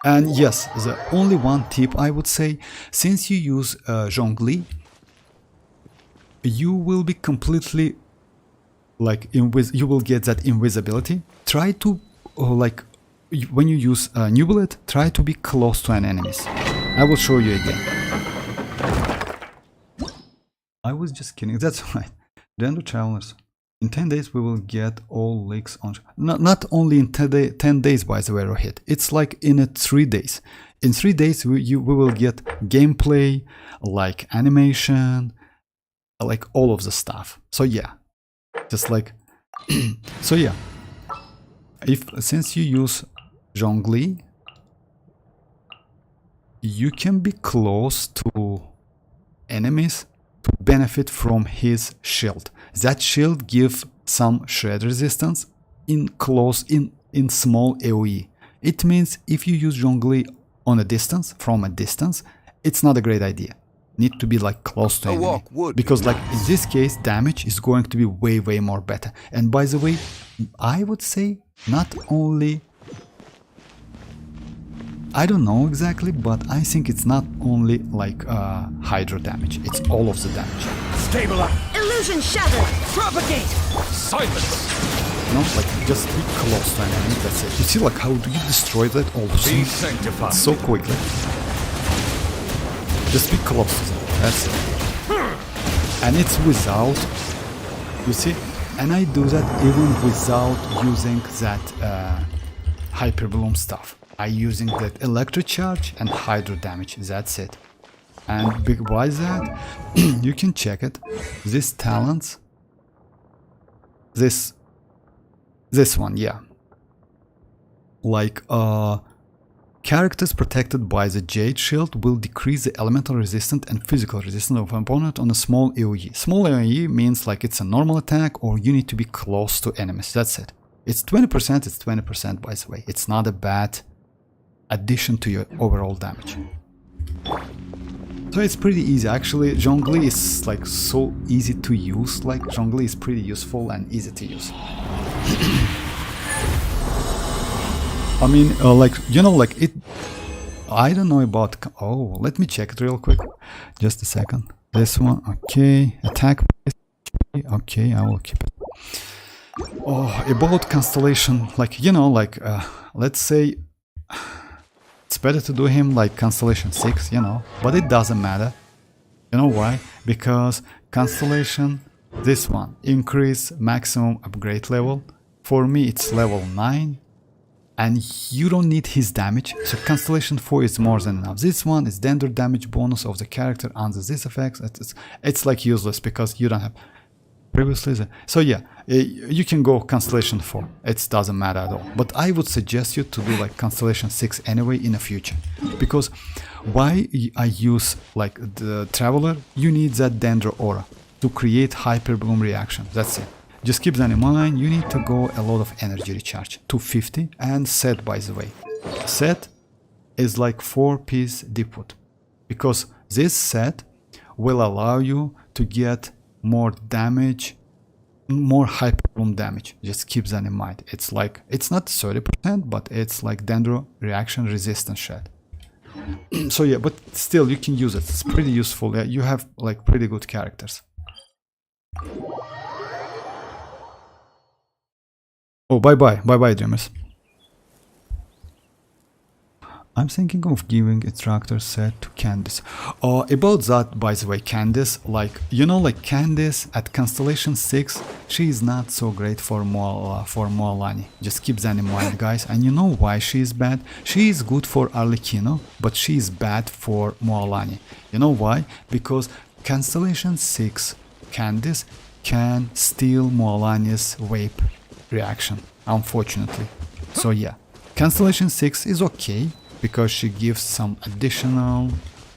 And yes, the only one tip I would say, since you use Zhongli, you will be completely like you will get that invisibility. Try to like when you use Neuvillette, try to be close to an enemies. I will show you again. I was just kidding, that's right. Dendro Travelers. In 10 days we will get all leaks on... Not only in 10 days, by the way, Rohit. It's like in 3 days. In 3 days we will get gameplay, like animation, like all of the stuff. So yeah. Just like... so yeah. Since you use Zhongli, you can be close to enemies to benefit from his shield. That shield gives some shred resistance in small AoE. It means if you use Zhongli on a distance, from a distance, it's not a great idea. Need to be like close to enemy. Because like in this case, damage is going to be way more better. And by the way, I would say not only... I don't know exactly, but I think it's not only like hydro damage, it's all of the damage.
Stabilize!
Illusion shattered!
Propagate!
Silence!
You know, like just be close to an enemy, that's it. You see like how do you destroy that all of a
Be
sudden?
sanctified.
So quickly. Just be close to them, that's it. And it's without, you see? And I do that even without using that Hyper Bloom stuff. I'm using that electrocharge and hydro damage, that's it. And why is that? You can check it. This talents, this one, yeah. Like characters protected by the Jade Shield will decrease the elemental resistance and physical resistance of an opponent on a small AoE. Small AoE means like it's a normal attack or you need to be close to enemies, that's it. It's 20%, it's 20% by the way. It's not a bad addition to your overall damage. So it's pretty easy. Actually, Zhongli is like so easy to use. Like Zhongli is pretty useful and easy to use. I mean, like, you know, like it... I don't know about... Oh, let me check it real quick. Just a second. This one, okay. Attack. Okay, I will keep it. Oh, about Constellation, like, you know, like, let's say... It's better to do him like Constellation 6, you know, but it doesn't matter. You know why? Because Constellation, this one, increase maximum upgrade level. For me it's level 9 and you don't need his damage, so Constellation 4 is more than enough. This one is Dendro damage bonus of the character under this effect. It's like useless because you don't have previously. So yeah, you can go Constellation 4, it doesn't matter at all. But I would suggest you to do like Constellation 6 anyway in the future. Because why I use like the Traveler, you need that Dendro aura to create Hyper Bloom reaction, that's it. Just keep that in mind, you need to go a lot of energy recharge, 250, and set, by the way. Set is like 4-piece dipwood, because this set will allow you to get more damage, more hyper bloom damage. Just keep that in mind. It's like, it's not 30%, but it's like Dendro reaction resistance shit. So yeah, but still you can use it, it's pretty useful. Yeah, you have like pretty good characters. Oh, bye-bye, dreamers. I'm thinking of giving instructor set to Candice. About that, by the way, Candice, like, you know, like Candice at Constellation 6, she is not so great for mualani. Just keep that in mind, guys. And you know why she is bad? She is good for Arlecchino, but she is bad for mualani. You know why? Because Constellation 6 Candice can steal mualani's vape reaction, unfortunately. So yeah, Constellation 6 is okay because she gives some additional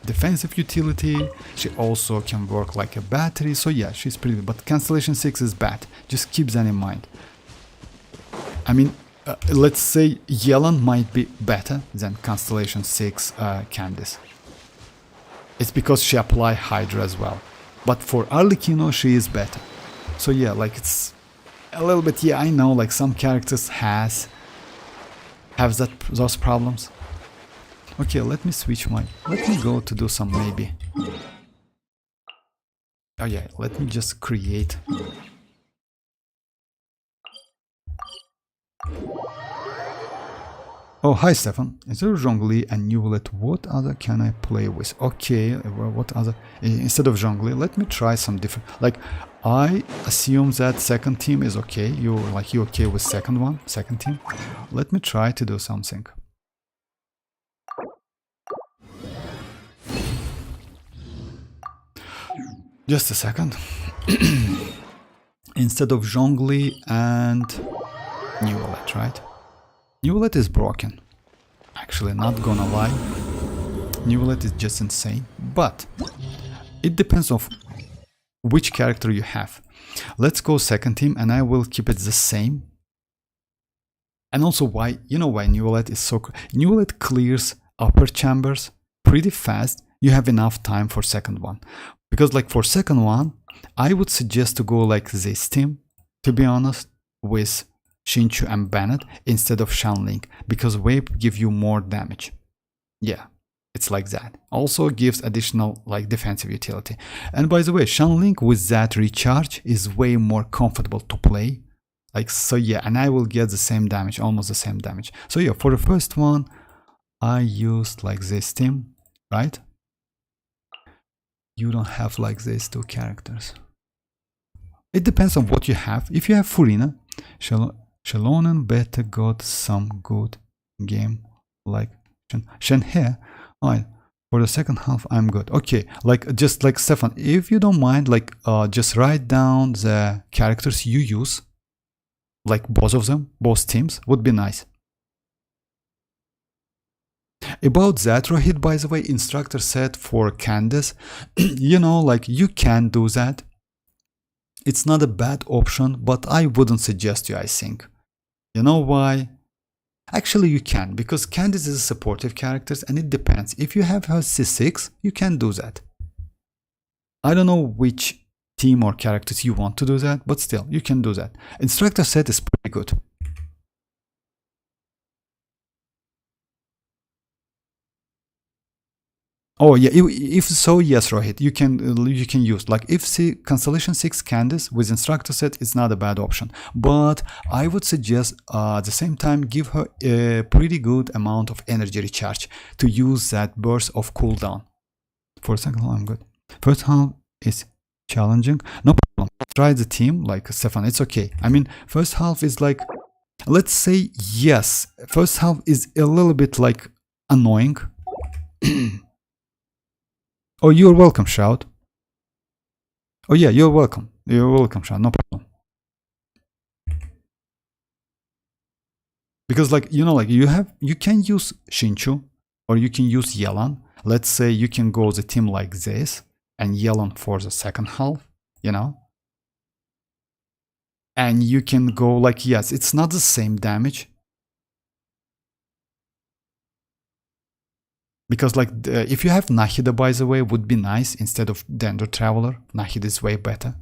defensive utility. She also can work like a battery, so yeah, she's pretty good. But Constellation 6 is bad, just keep that in mind. I mean, let's say Xilonen might be better than Constellation 6 Candice. It's because she applies Hydra as well. But for Arlecchino, she is better. So yeah, like it's a little bit, yeah, I know, like some characters have those problems. Okay, let me switch let me go to do some maybe. Oh yeah, let me just create. Oh, hi Stefan. Instead of Zhongli and Neuvillette, what other can I play with? Okay, what other? Instead of Zhongli, let me try some different. Like, I assume that second team is okay. You okay with second team? Let me try to do something. Just a second. Instead of Zhongli and Neuvillette, right? Neuvillette is broken. Actually, not gonna lie. Neuvillette is just insane. But it depends on which character you have. Let's go second team and I will keep it the same. And also why, you know why Neuvillette is so... Neuvillette clears upper chambers pretty fast. You have enough time for second one. Because like for second one, I would suggest to go like this team, to be honest, with Xinchu and Bennett instead of Xianling, because Vape give you more damage. Yeah, it's like that. Also gives additional like defensive utility. And by the way, Xianling with that recharge is way more comfortable to play. Like, so yeah, and I will get the same damage, almost the same damage. So yeah, for the first one, I used like this team, right? You don't have like these two characters. It depends on what you have. If you have Furina, Xilonen better got some good game like Shenhe. Alright, for the second half I'm good. Okay, like just like Stefan, if you don't mind, like just write down the characters you use, like both of them, both teams, would be nice. About that, Rohit, by the way, instructor said for Candice, you know, like you can do that. It's not a bad option, but I wouldn't suggest you, I think. You know why? Actually, you can, because Candice is a supportive character and it depends. If you have her C6, you can do that. I don't know which team or characters you want to do that, but still, you can do that. Instructor set is pretty good. Oh yeah, if so, yes, Rohit, you can use like if Constellation 6 Candice with instructor set is not a bad option, but I would suggest at the same time give her a pretty good amount of energy recharge to use that burst of cooldown. For second half, I'm good. First half is challenging. No problem. Try the team, like Stefan, it's okay. I mean, first half is like, let's say, yes, first half is a little bit like annoying. Oh, you're welcome, Shout. Oh yeah, you're welcome. You're welcome, Shout, no problem. Because like, you know, like you can use Shinchu or you can use Yelan. Let's say you can go the team like this and Yelan for the second half, you know? And you can go like, yes, it's not the same damage. Because like, if you have Nahida, by the way, would be nice instead of Dendro Traveler. Nahida is way better.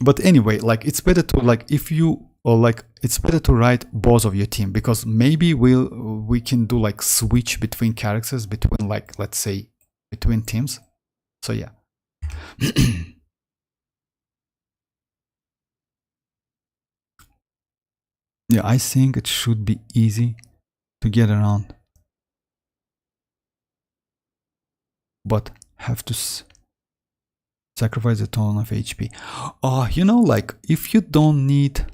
But anyway, like it's better to like, if you, or like, it's better to write both of your team, because maybe we can do like switch between characters, between like, let's say, between teams. So yeah. Yeah, I think it should be easy to get around, but have to sacrifice a ton of HP. Oh, you know, like if you don't need,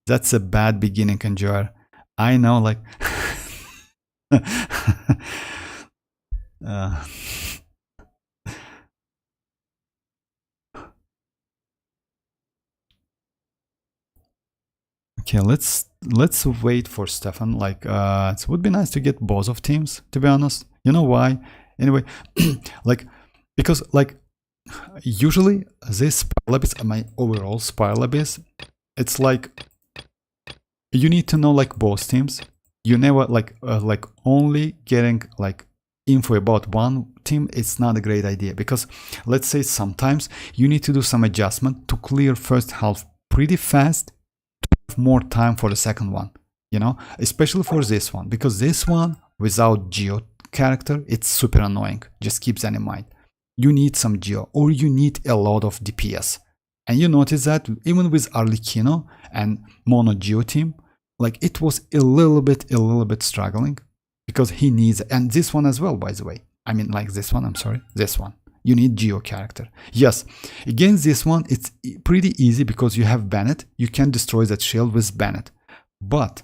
that's a bad beginning, Enjoyer. I know, like. Okay, let's wait for Stefan. Like, it would be nice to get both of teams, to be honest. You know why? Anyway, like, because like usually this Spiral Abyss, my overall Spiral Abyss, it's like you need to know like both teams. You never like only getting like info about one team. It's not a great idea, because let's say sometimes you need to do some adjustment to clear first half pretty fast. More time for the second one, you know, especially for this one, because this one without Geo character, it's super annoying. Just keep that in mind. You need some Geo, or you need a lot of DPS. And you notice that even with Arlecchino and Mono Geo team, like it was a little bit struggling, because he needs, and this one as well, by the way. I mean, like this one, I'm sorry, this one. You need Geo character. Yes, against this one, it's pretty easy because you have Bennett. You can destroy that shield with Bennett. But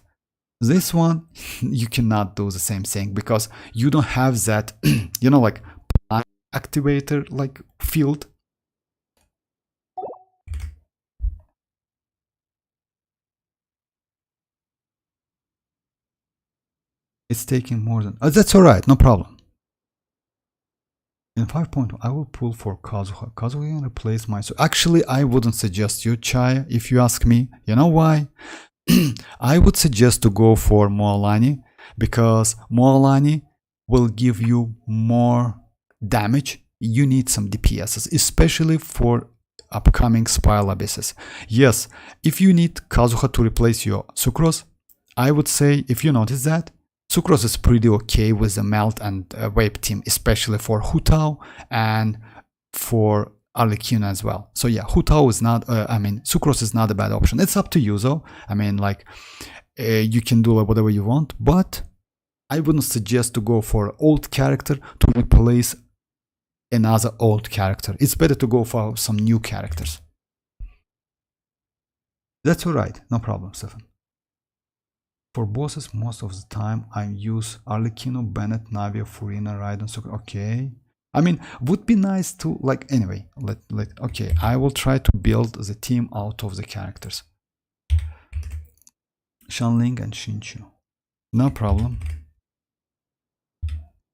this one, you cannot do the same thing, because you don't have that, you know, like activator like field. It's taking more than, that's all right, no problem. In 5.1, I will pull for Kazuha. Kazuha can replace my... So actually, I wouldn't suggest you, Chaya, if you ask me. You know why? I would suggest to go for mualani, because mualani will give you more damage. You need some DPSs, especially for upcoming Spiral Abysses. Yes, if you need Kazuha to replace your Sucrose, I would say, if you notice that, Sucrose is pretty okay with the Melt and Vape team, especially for Hutao and for Arlecchino as well. So yeah, Hutao is not, I mean, Sucrose is not a bad option. It's up to you though. I mean, like, you can do whatever you want, but I wouldn't suggest to go for an old character to replace another old character. It's better to go for some new characters. That's alright, no problem, Stefan. For bosses, most of the time I use Arlecchino, Bennett, Navia, Furina, Raiden, Sucrose. Okay. I mean, would be nice to, like, anyway, okay, I will try to build the team out of the characters. Shanling and Shinchu. No problem.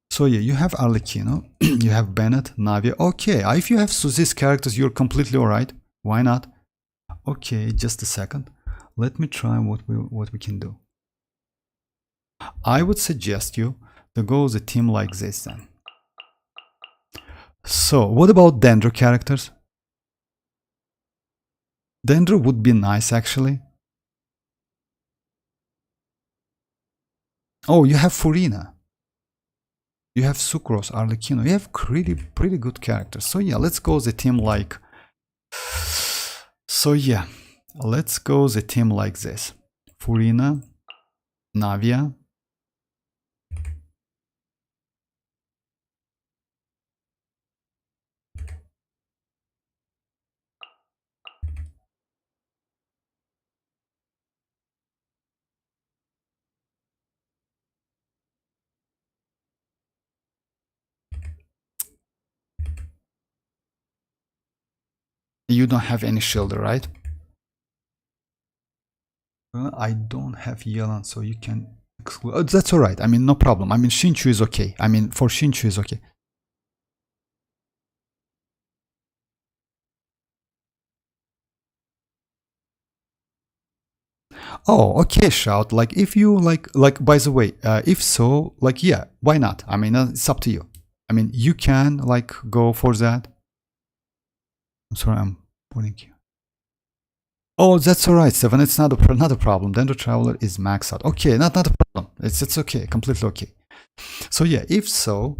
So yeah, you have Arlecchino, you have Bennett, Navia. Okay, if you have these characters, you're completely alright. Why not? Okay, just a second. Let me try what we can do. I would suggest you to go with a team like this then. So, what about Dendro characters? Dendro would be nice actually. Oh, you have Furina. You have Sucrose, Arlecchino. You have pretty good characters. So yeah, let's go with a team like... So yeah, let's go with a team like this. Furina, Navia, You don't have any shield, right? I don't have Yelan, so you can exclude. Oh, that's all right. I mean, no problem. I mean, Shinchu is okay. I mean, for Shinchu is okay. Oh, okay, Shout. Like, if you like, by the way, if so, like, yeah, why not? I mean, it's up to you. I mean, you can, like, go for that. I'm sorry, I'm putting you. Oh, that's all right, Seven. It's not a problem. Dendro Traveler is maxed out. Okay, not a problem. It's okay, completely okay. So yeah, if so,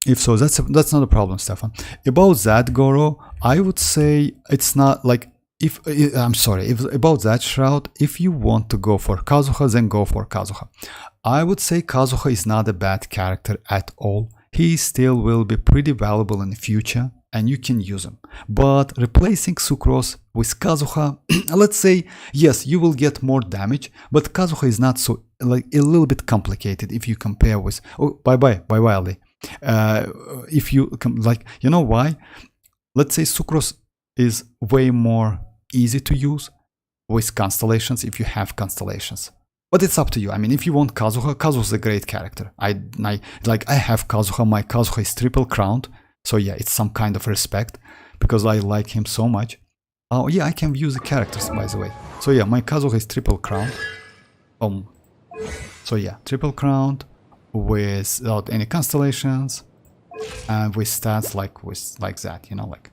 that's not a problem, Stefan. About that, Goro, I would say it's not like if I'm sorry, if about that Shroud, if you want to go for Kazuha, then go for Kazuha. I would say Kazuha is not a bad character at all. He still will be pretty valuable in the future, and you can use him. But replacing Sucrose with Kazuha, let's say, yes, you will get more damage, but Kazuha is not so, like, a little bit complicated if you compare with, oh, bye Ali. If you, like, you know why? Let's say Sucrose is way more easy to use with constellations if you have constellations. But it's up to you. I mean, if you want Kazuha, Kazuha is a great character. I have Kazuha. My Kazuha is triple crowned. So yeah, it's some kind of respect because I like him so much. Oh yeah, I can view the characters, by the way. So yeah, my Kazuha is triple crowned. So yeah, triple crowned without any constellations and with stats like that, you know, like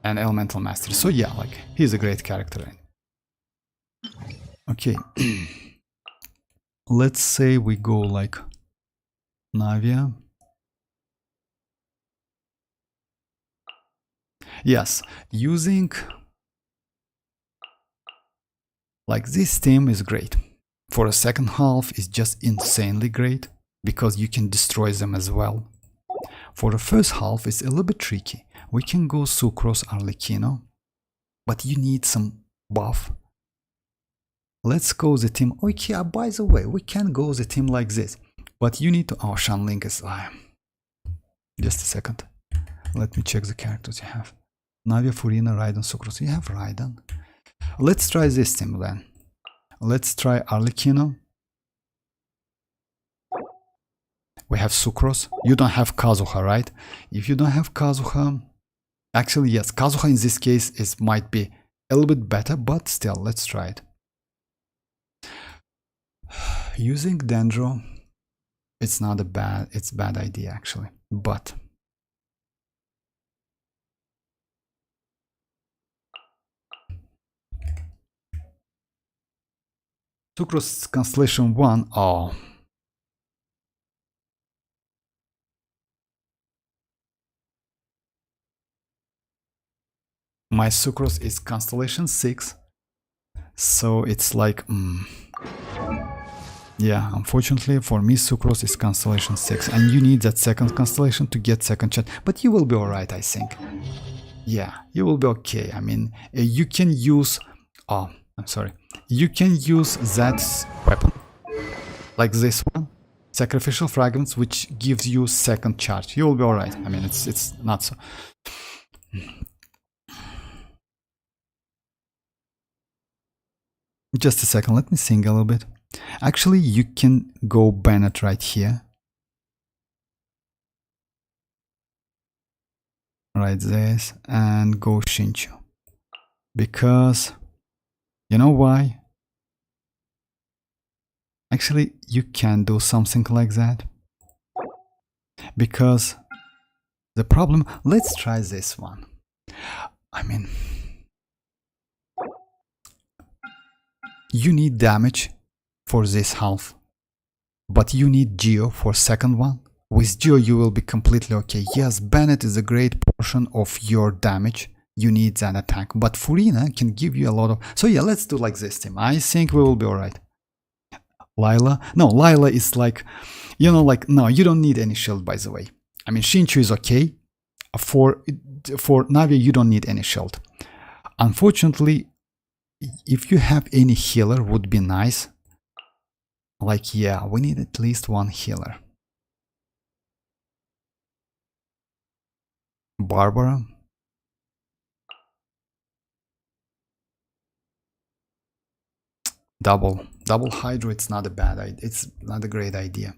an elemental mastery. So yeah, like he's a great character. Okay. Let's say we go like Navia. Yes, using like this team is great. For a second half is just insanely great because you can destroy them as well. For the first half it's a little bit tricky. We can go Sucrose Arlecchino, but you need some buff. Let's go the team. Okay, by the way, we can go the team like this, but you need to. Oh, Shanling is. Just a second. Let me check the characters you have. Navia, Furina, Raiden, Sucrose. You have Raiden. Let's try this team then. Let's try Arlecchino. We have Sucrose. You don't have Kazuha, right? If you don't have Kazuha, actually yes, Kazuha in this case might be a little bit better, but still, let's try it. Using Dendro, it's not a bad idea actually, but Sucrose Constellation 1, oh. My Sucrose is Constellation 6, so it's like, yeah, unfortunately for me Sucrose is Constellation 6, and you need that second constellation to get second chance, but you will be alright, I think. Yeah, you will be okay. I mean, you can use, oh, I'm sorry, you can use that weapon, like this one, Sacrificial Fragments, which gives you second charge. You will be alright. I mean, it's not so. Just a second, let me think a little bit. Actually, you can go Bennett right here. Right this, and go Shinchu. Because, you know why? Actually, you can do something like that. Because the problem, let's try this one. I mean, you need damage for this half, but you need Geo for second one. With Geo you will be completely okay. Yes, Bennett is a great portion of your damage. You need that attack, but Furina can give you a lot of. So yeah, let's do like this team. I think we will be alright. Lila, no, Lila is like, you know, like, no, you don't need any shield, by the way. I mean, Shinchu is okay. For Navi you don't need any shield. Unfortunately, if you have any healer would be nice. Like, yeah, we need at least one healer. Barbara, double hydro. It's not a bad idea. It's not a great idea.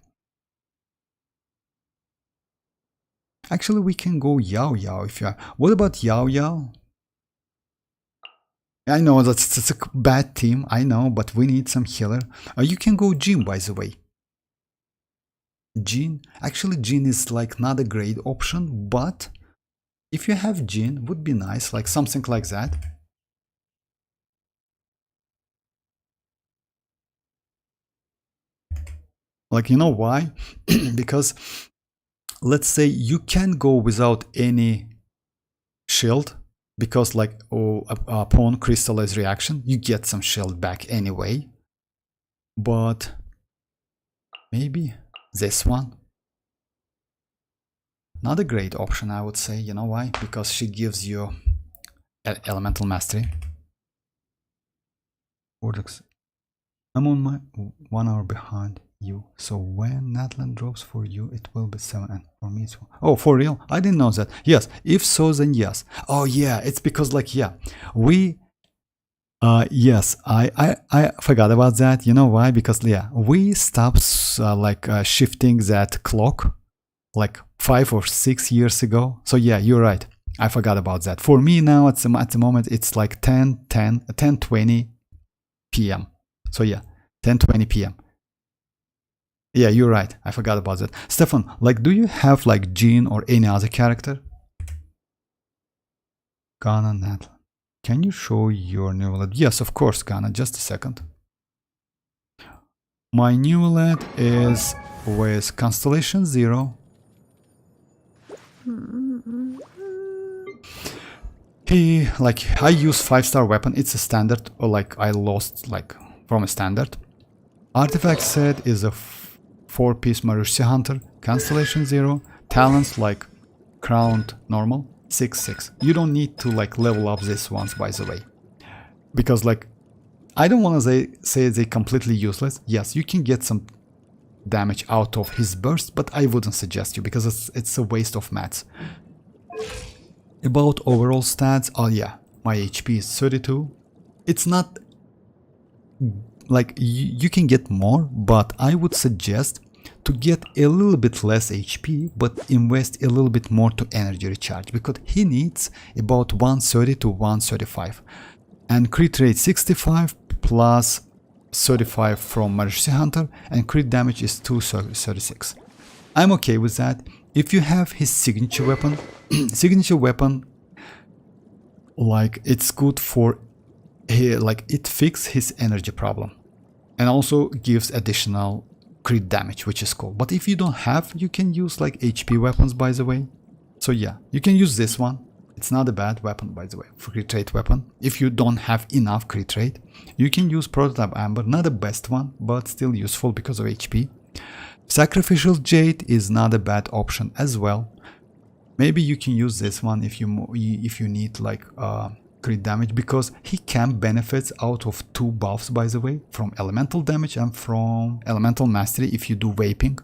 Actually, we can go Yao Yao if you are. What about Yao Yao? I know that's a bad team, I know, but we need some healer. You can go Jin, by the way. Jin, actually Jin is like not a great option, but if you have Jin, would be nice, like something like that. Like, you know why? Because let's say you can go without any shield, because like upon crystallize reaction you get some shield back anyway. But maybe this one, not a great option, I would say. You know why? Because she gives you elemental mastery. Vortex. I'm on my 1 hour behind you, so when natlan drops for you it will be 7, and for me it's 4. Oh, for real? I didn't know that. Yes, if so then yes. Oh yeah, it's because like, yeah, we yes, I forgot about that. You know why? Because yeah, we stopped shifting that clock like 5 or 6 years ago. So yeah, you're right, I forgot about that. For me now at the moment it's like 10:20 p.m. So yeah, 10:20 p.m. Yeah, you're right, I forgot about that. Stefan, like, do you have like Jin or any other character? Ghana Natlan. Can you show your Neuvillette? Yes, of course, Ghana. Just a second. My Neuvillette is with Constellation 0. I use 5-star weapon. It's a standard, or like I lost like from a standard. Artifact set is a 4-piece Marushi Hunter, Constellation 0, talents like crowned normal, 6/6. You don't need to like level up this ones, by the way, because like I don't want to say they completely useless. Yes, you can get some damage out of his burst, but I wouldn't suggest you because it's a waste of mats. About overall stats, oh yeah, my HP is 32. It's not like you can get more, but I would suggest to get a little bit less HP but invest a little bit more to energy recharge, because he needs about 130 to 135, and crit rate 65 plus 35 from Marushi Hunter, and crit damage is 236. I'm okay with that. If you have his signature weapon, signature weapon, like it's good for like it fixes his energy problem and also gives additional crit damage, which is cool. But if you don't have, you can use like HP weapons, by the way. So yeah, you can use this one. It's not a bad weapon, by the way, for crit rate weapon. If you don't have enough crit rate, you can use Prototype Amber, not the best one, but still useful because of HP. Sacrificial Jade is not a bad option as well. Maybe you can use this one if you need like crit damage, because he can benefit out of 2 buffs, by the way, from elemental damage and from elemental mastery if you do vaping.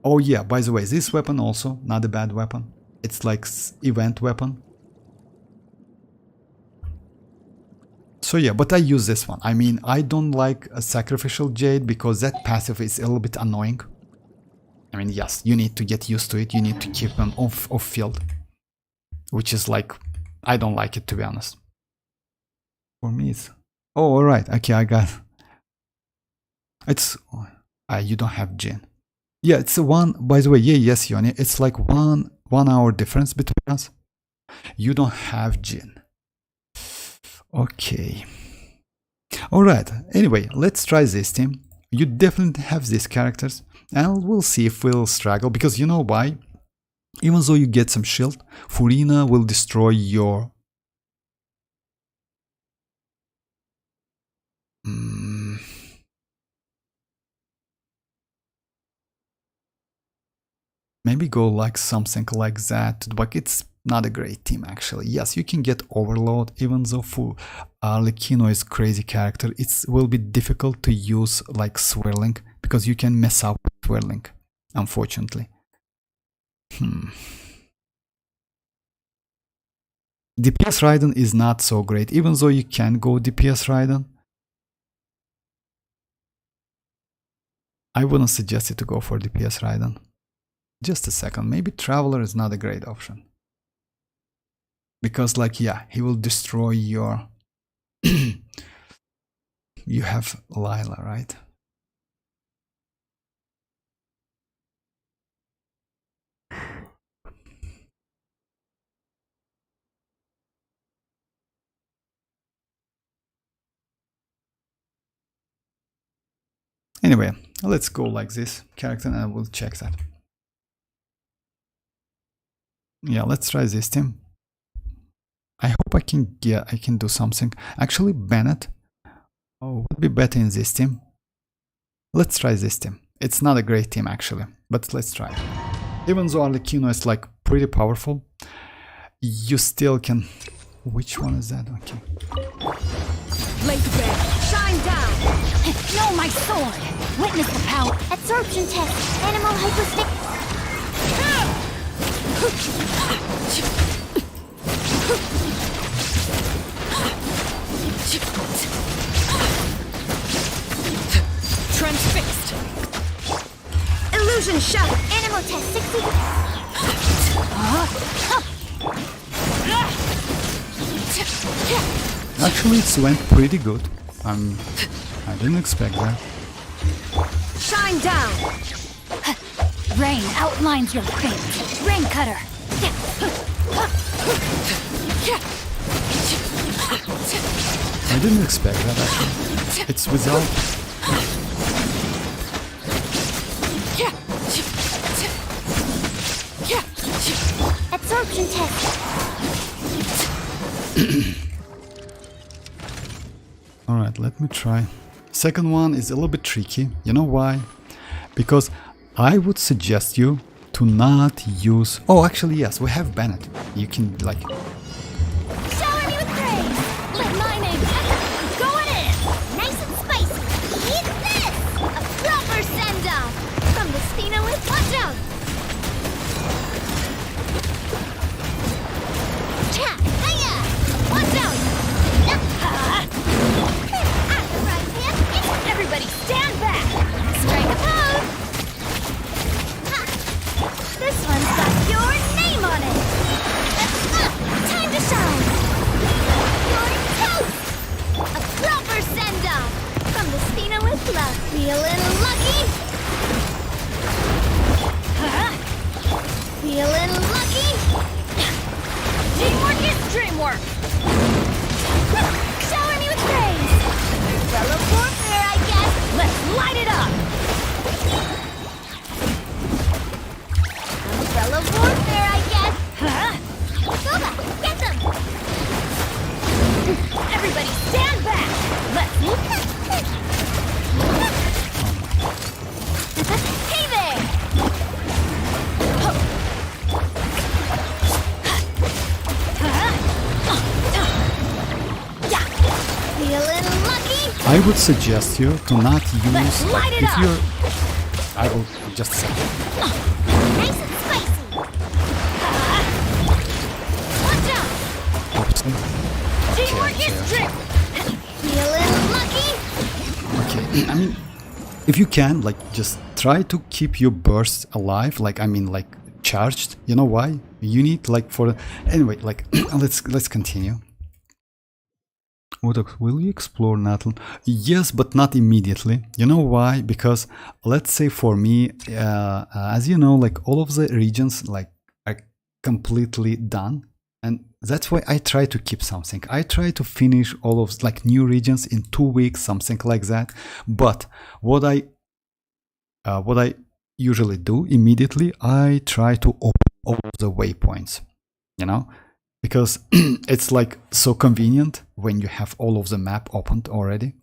Oh yeah, by the way, this weapon also not a bad weapon. It's like event weapon. So yeah, but I use this one. I mean, I don't like a Sacrificial Jade because that passive is a little bit annoying. I mean, yes, you need to get used to it. You need to keep them off field, which is like, I don't like it, to be honest. For me, it's... Oh, alright. Okay, I got... It's... you don't have Jin. Yeah, it's a one... By the way, yeah, yes, Yoni. It's like one hour difference between us. You don't have Jin. Okay. Alright. Anyway, let's try this team. You definitely have these characters. And we'll see if we'll struggle. Because you know why? Even though you get some shield, Furina will destroy your... Maybe go like something like that, but it's not a great team actually. Yes, you can get Overload, even though for Arlecchino is crazy character, it will be difficult to use like Swirling, because you can mess up with Swirling, unfortunately. DPS Raiden is not so great, even though you can go DPS Raiden. I wouldn't suggest you to go for DPS Raiden. Just a second, maybe Traveler is not a great option. Because like, yeah, he will destroy your... You have Lila, right? Anyway, let's go like this character and I will check that. Yeah, let's try this team. I hope I can do something. Actually, Bennett would be better in this team. Let's try this team. It's not a great team actually, but let's try. Even though Arlecchino is like pretty powerful, you still can... Which one is that? Okay.
Shine down!
No, my sword! Witness the power!
Absorption test. Animal hypostick.
Transfixed! Illusion shot!
Animal test 60.
Actually, it went pretty good. I didn't expect that.
Shine down!
Rain outlines your fate. Rain cutter.
I didn't expect that actually. It's without...
Absorption test.
Alright, let me try. Second one is a little bit tricky. You know why? Because I would suggest you to not use... Oh, actually, yes, we have Bennett. You can, like...
Shower me with praise. Let my name echo. Going in. Nice and spicy. Eat this. A proper send-off. From the Stina with watch out. Cha. Hiya. Watch out. At the right hand.
Everybody stand back!
Strike a pose. Ha.
This one's got your name on it!
Time to shine. You're toast. A proper send-off. From the Stina with love. Feeling lucky. Feeling lucky.
Teamwork is dreamwork!
Shower me with praise. Fellow warfare, I guess.
Let's light it up!
Fellow warfare, I guess. Go back, get them.
Everybody stand back! Let's
Hey there. Feeling lucky.
I would suggest you to not use...
Let's light it
if
up.
you're... I will just say.
Nice and spicy. Watch out.
Oopsie.
teamwork is dream!
Feeling lucky.
Okay, I mean, if you can, like, just try to keep your bursts alive, like, I mean, like, charged. You know why? You need, like, for... Anyway, like, let's continue. Will you explore Natlan? Yes, but not immediately. You know why? Because let's say for me, as you know, like all of the regions like are completely done, and that's why I try to keep something. I try to finish all of like new regions in 2 weeks, something like that. But what I usually do immediately, I try to open all of the waypoints. You know. Because it's like so convenient when you have all of the map opened already.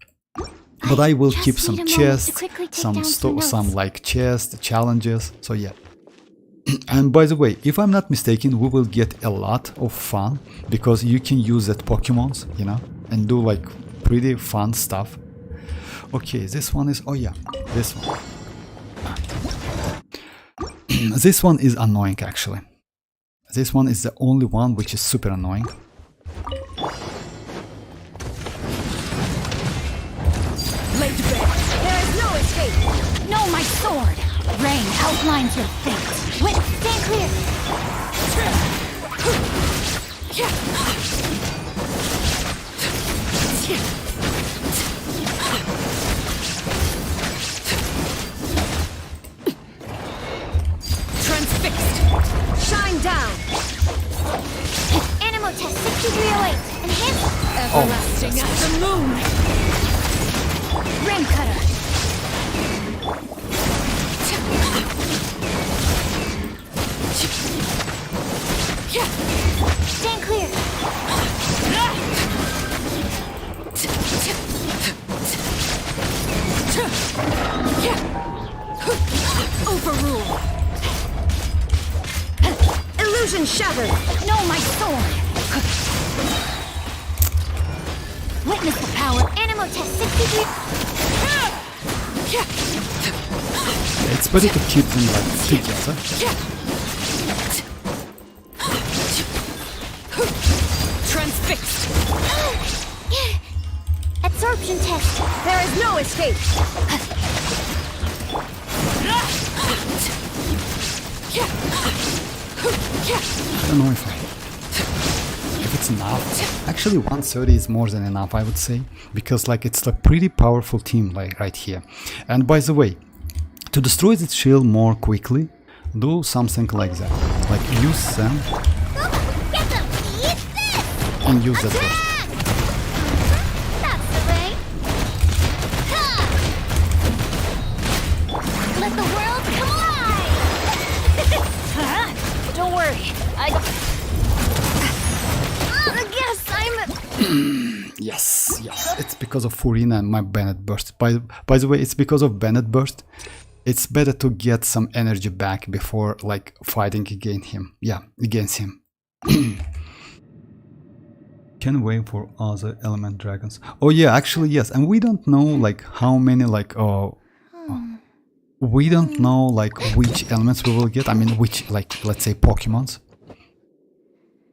But I will keep some chests, some like chest challenges. So yeah. And by the way, if I'm not mistaken, we will get a lot of fun because you can use that Pokemons, you know, and do like pretty fun stuff. Okay, this one is, oh yeah, this one. This one is annoying actually. This one is the only one which is super annoying.
No, my sword! Rain outlines your fate.
Wait, stand clear.
Transfixed. Shine down.
Animal test 6308. Enhance.
Everlasting as the moon.
Rim cutter!
Stand clear.
Overrule. Illusion shattered.
No, my sword! Witness the power.
Animal test 63.
It's better to keep them like together.
Transfixed.
Absorption test.
There is no escape.
I don't know if it's enough. Actually 130 is more than enough, I would say, because like it's a pretty powerful team like right here. And by the way, to destroy this shield more quickly, do something like that. Like use them
Get them. Eat this.
and use that burst.
That's the way. Ha! Let the world collide.
Don't worry,
Guess I'm.
Yes, it's because of Furina and my Bennett burst. By the way, it's because of Bennett burst. It's better to get some energy back before like fighting against him. Yeah, against him. Can wait for other element dragons. Oh yeah, actually yes. And we don't know like how many like we don't know like which elements we will get. I mean which like let's say Pokemons.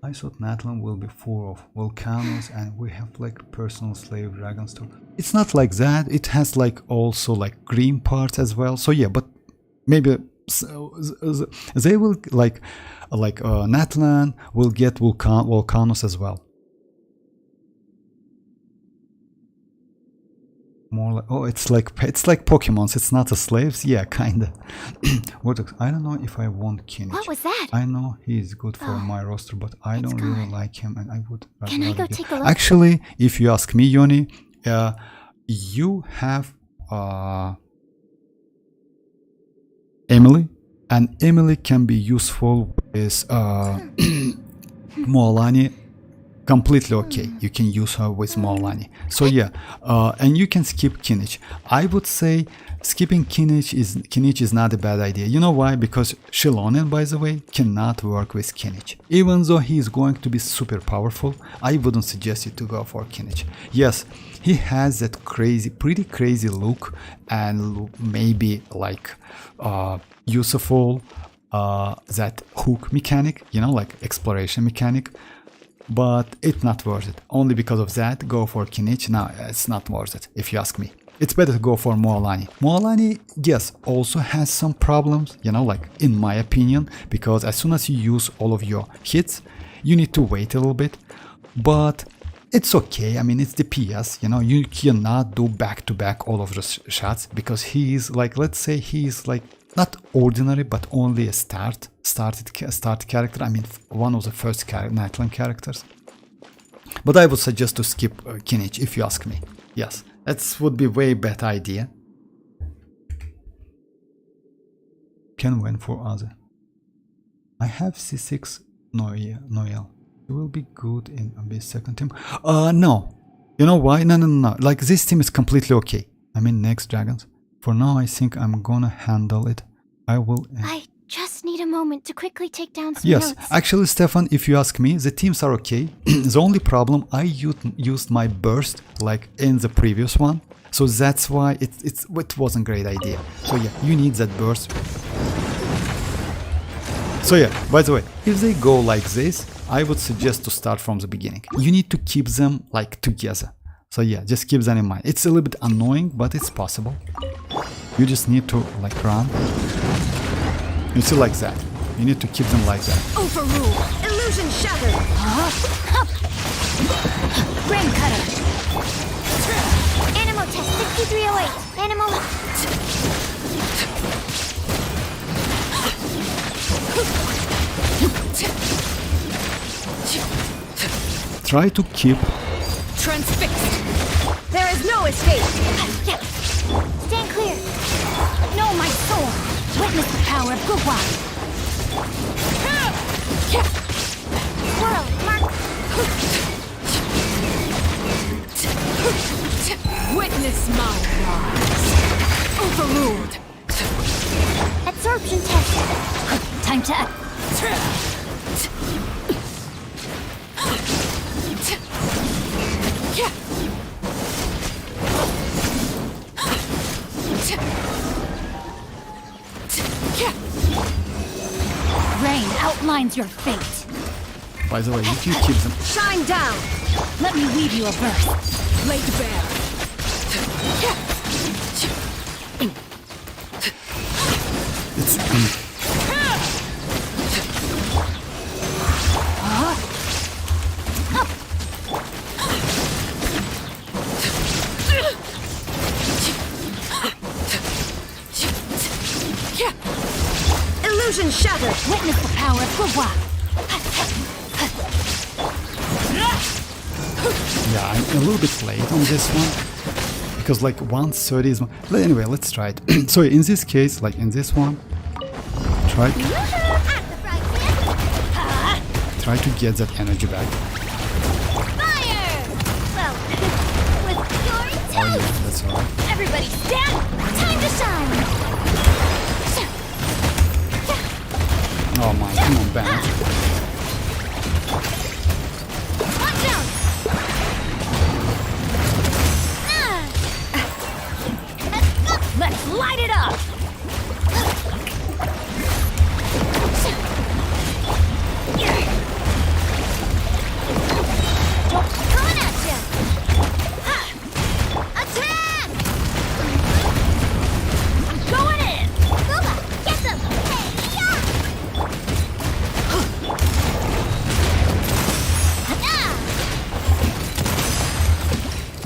I thought Natlan will be full of volcanoes and we have like personal slave dragons too. It's not like that. It has like also like green parts as well. So yeah, but maybe they will like Natlan will get volcanoes as well. More like, oh, it's like Pokemons. It's not a slaves. Yeah, kinda. What? I don't know if I want Kinich.
What was that?
I know he's good for my roster, but I don't really
gone.
like him, and I would.
Can I go
rather
take a look?
Actually, if you ask me, Yoni, you have Emily, and Emily can be useful with mualani. Completely okay. You can use her with mualani. So yeah, and you can skip Kinich. I would say skipping Kinich is not a bad idea. You know why? Because Xilonen, by the way, cannot work with Kinich. Even though he is going to be super powerful, I wouldn't suggest you to go for Kinich. Yes, he has that pretty crazy look, and maybe like useful that hook mechanic, you know, like exploration mechanic. But it's not worth it. Only because of that, go for Kinich. No, it's not worth it, if you ask me. It's better to go for mualani. Mualani, yes, also has some problems, you know, like in my opinion, because as soon as you use all of your hits, you need to wait a little bit. But it's okay. I mean, it's the PS, you know, you cannot do back-to-back all of the shots because he is like, let's say he is like not ordinary, but only a start character. I mean, one of the first Natlan characters. But I would suggest to skip Kinich if you ask me. Yes, that would be way better idea. Can win for other. I have C6 Noel. It will be good in a second team. No. You know why? No. Like this team is completely okay. I mean, next dragons. For now, I think I'm gonna handle it. I will.
I just need a moment to quickly take down some
Yes,
notes.
actually, Stefan, if you ask me, the teams are okay. The only problem, I used my burst like in the previous one, so that's why it wasn't a great idea. So yeah, you need that burst. So yeah, by the way, if they go like this, I would suggest to start from the beginning. You need to keep them like together. So yeah, just keep that in mind. It's a little bit annoying, but it's possible. You just need to like run. You see like that. You need to keep them like that.
Overrule. Illusion shattered.
Brain cutter. Animal test 6308. Animal.
Try to keep.
Transfixed. There is no escape.
Stand clear.
No, my sword. Witness the power of Gugwa.
Whirl. Mark.
Witness my rise. Overruled.
Absorption test.
Time to act. Rain outlines your fate.
By the way, you can keep them.
Shine down.
Let me weave you a verse.
Laid bare.
It's
Illusion shattered.
Witness the power of Gugwa.
yeah, I'm a little bit late on this one because like 1:30 is. But anyway, let's try it. So in this case, like in this one, try to get that energy back.
Fire! Well, with glory
Oh yeah,
toast.
that's alright.
Everybody stand. Time to shine.
Oh my, come on, Bennett.
Watch out.
Let's light it up.
Coming at you. Attack!
I'm going in.
Gooba, get them. Hey, yeah.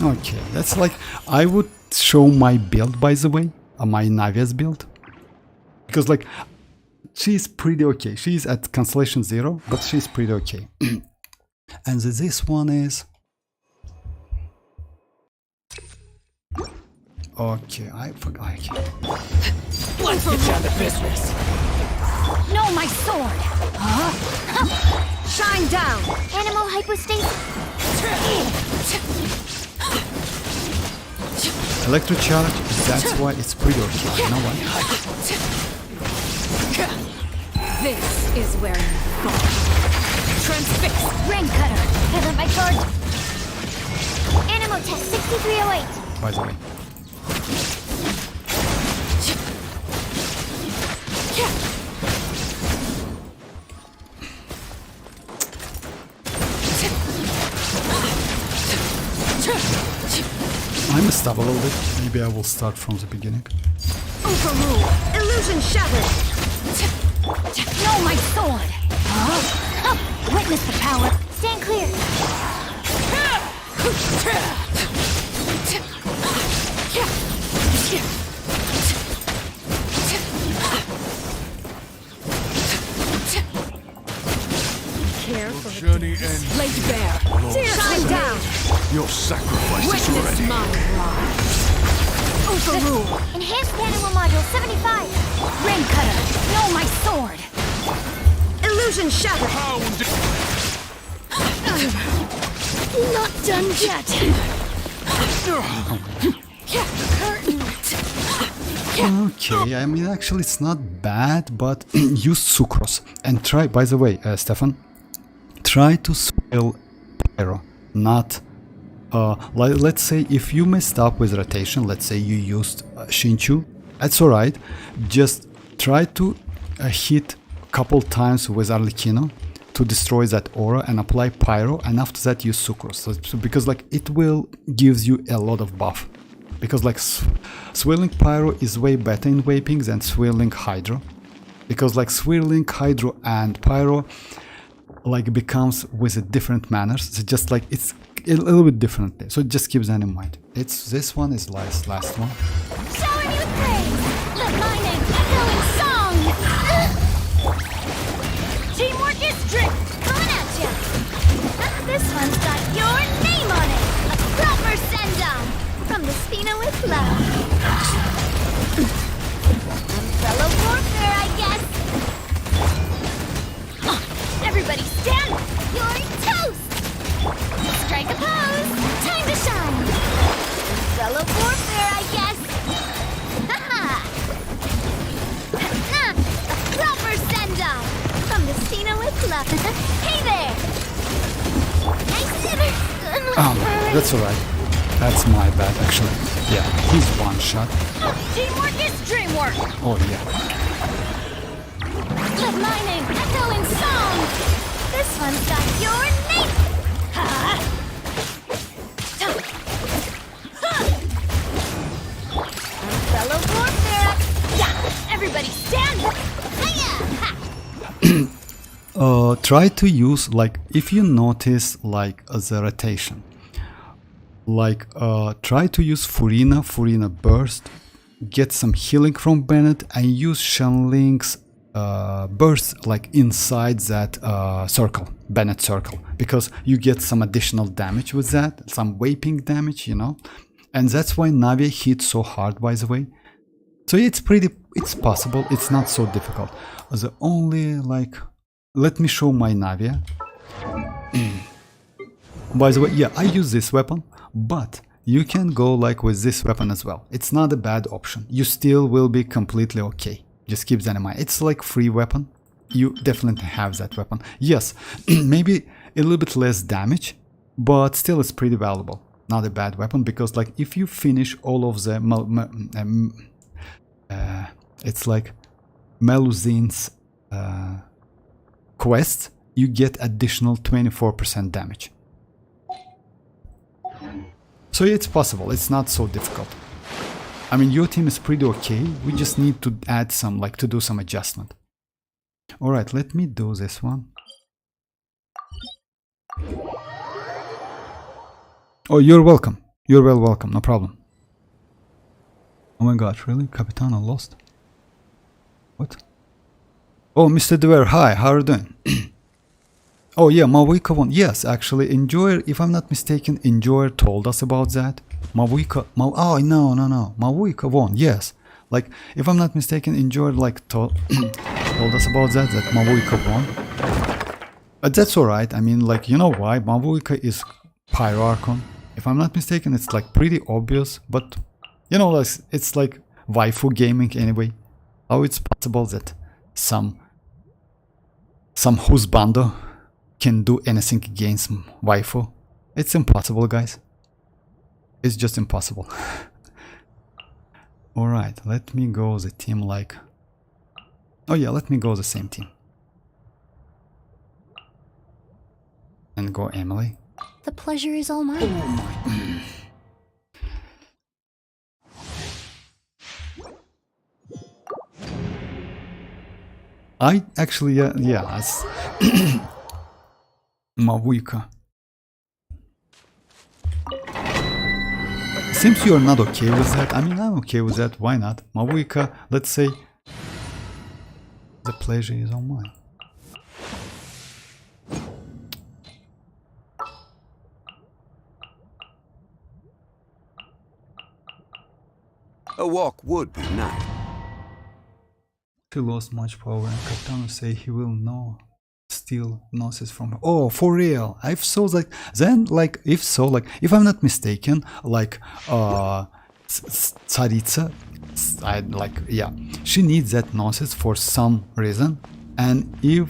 Okay, that's like, I would show my build, by the way, my Navia's build, because like she's pretty okay. She's at Constellation 0, but she's pretty okay. And this one is okay. I forgot.
Let's get down to business.
No, my sword.
Shine down.
Animal hypostasis.
Electrocharge. That's why it's pretty okay. You know what?
This is where you fall.
Transfix. Rain cutter.
Present by charge. Animal test 6308.
By the way. I messed up a little bit. Maybe I will start from the beginning.
Overrule. Illusion shattered.
No, my sword. Witness the power.
Stand clear.
Care for the
Journey ends.
laid bare.
Shine down.
Your sacrifice is
Witness
ready.
my rise. Overrule.
Enhanced animal module 75.
Rain cutter. No, my sword.
Illusion shattered.
Not done yet.
Okay, I mean actually it's not bad, but use sucrose and try. By the way, Stefan, try to swirl pyro, not. Let's say if you messed up with rotation, let's say you used Shinchu, that's alright. Just try to hit a couple times with Arlecchino to destroy that aura and apply pyro, and after that use sucrose. So because like it will gives you a lot of buff. because like Swirling Pyro is way better in vaping than Swirling Hydro, because like Swirling Hydro and Pyro like becomes with a different manners. So just like it's a little bit differently, so just keep that in mind. It's this one is last one.
Shower me with praise. Let my name echo in song. Teamwork is strength. Coming at ya. This one's got your name on it. A proper send-off from the Spina with love. Umbrella warfare, I guess. Everybody stand. You're toast. Strike a pose. Time to shine. Umbrella warfare, I guess. Haha. A proper send-off from the Spina with love. Hey there.
That's alright. That's my bad actually. Yeah, he's one shot.
Teamwork is dreamwork.
Oh yeah.
Let my name echo in song. This one's got your name. Umbrella warfare. Yeah, everybody stand. Hiya!
Try to use like if you notice like the rotation. Like try to use Furina burst, get some healing from Bennett, and use Shenling's burst like inside that circle, Bennett circle, because you get some additional damage with that, some vaping damage, you know, and that's why Navia hits so hard, by the way. So it's possible, it's not so difficult. The only like, let me show my Navia. By the way, yeah, I use this weapon, but you can go like with this weapon as well. It's not a bad option. You still will be completely okay. Just keep that in mind. It's like free weapon. You definitely have that weapon. Yes, maybe a little bit less damage, but still it's pretty valuable. Not a bad weapon, because like if you finish all of the it's like Meluzine's quests, you get additional 24% damage. So it's possible, it's not so difficult. I mean, your team is pretty okay, we just need to add some, like to do some adjustment. Alright, let me do this one. Oh, you're welcome. You're well welcome, no problem. Oh my god, really? Capitana lost? What? Oh, Mr. Dever, hi, how are you doing? Oh yeah, Mavuika won. Yes, actually, Enjoyer, if I'm not mistaken, Enjoyer told us about that. Mavuika, oh no, Mavuika won, yes. Like, if I'm not mistaken, Enjoyer like told us about that Mavuika won. But that's alright, I mean, like, you know why? Mavuika is Pyro Archon. If I'm not mistaken, it's like pretty obvious, but, you know, it's like waifu gaming anyway. How it's possible that some husbando can do anything against waifu? It's impossible, guys. It's just impossible. Alright, let me go the team like... Oh yeah, let me go the same team. And go Emily.
The pleasure is all mine.
Oh my... I actually, yeah, it's Mavuika. Seems you're not okay with that. I mean, I'm okay with that. Why not? Mavuika, let's say the pleasure is all mine.
A walk would be nice.
She lost much power and Captain say he will know steal Gnosis from her. Oh, for real? I saw like then like if so like if I'm not mistaken like Tsaritsa, yeah, she needs that Gnosis for some reason, and if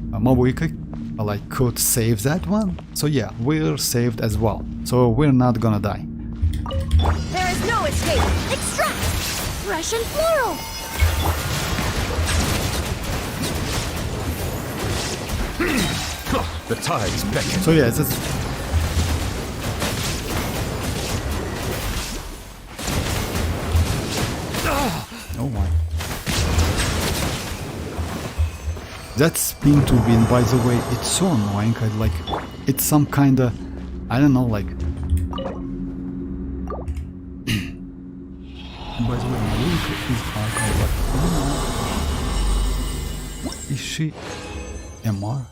Mavuika like could save that one, so yeah, we're saved as well, so we're not gonna die.
There is no escape. Extract! Fresh and floral!
The tide's beckoning.
So yeah, that's... Oh my. That spin to win, by the way, it's so annoying. I like, it's some kind of, I don't know, like. By the way, Mavuika is Archon, but I don't know. Is she MR?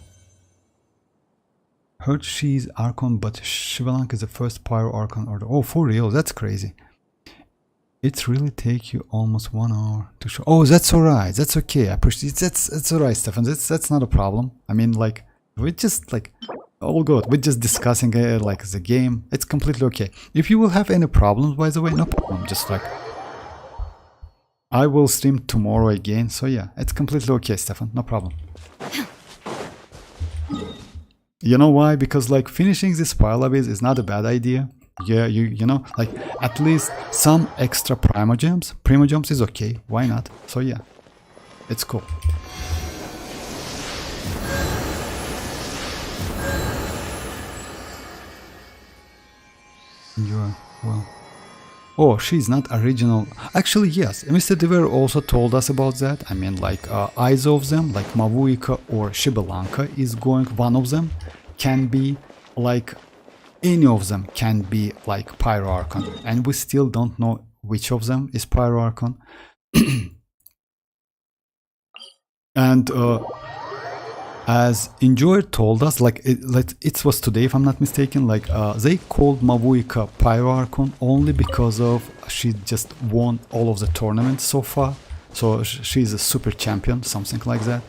Heard she's Archon, but Xilonen is the first Pyro Archon order. Oh, for real? That's crazy. It really take you almost 1 hour to show. Oh, that's alright. That's okay. I appreciate that's alright, Stefan. That's not a problem. I mean, like, we're just like all good. We're just discussing like the game. It's completely okay. If you will have any problems, by the way, no problem. Just like I will stream tomorrow again. So yeah, it's completely okay, Stefan. No problem. You know why? Because like finishing this pile base is not a bad idea. Yeah, you know, like at least some extra Primogems is okay. Why not? So yeah, it's cool. You're well. Oh, she's not original. Actually, yes. Mr. Dever also told us about that. I mean, like either of them, like Mavuika or Xibalanka, is going. One of them can be like. Any of them can be like Pyro Archon, and we still don't know which of them is Pyro Archon. And as Enjoyer told us, like it was today, if I'm not mistaken, like they called Mavuika Pyro Archon only because of she just won all of the tournaments so far, so she's a super champion, something like that.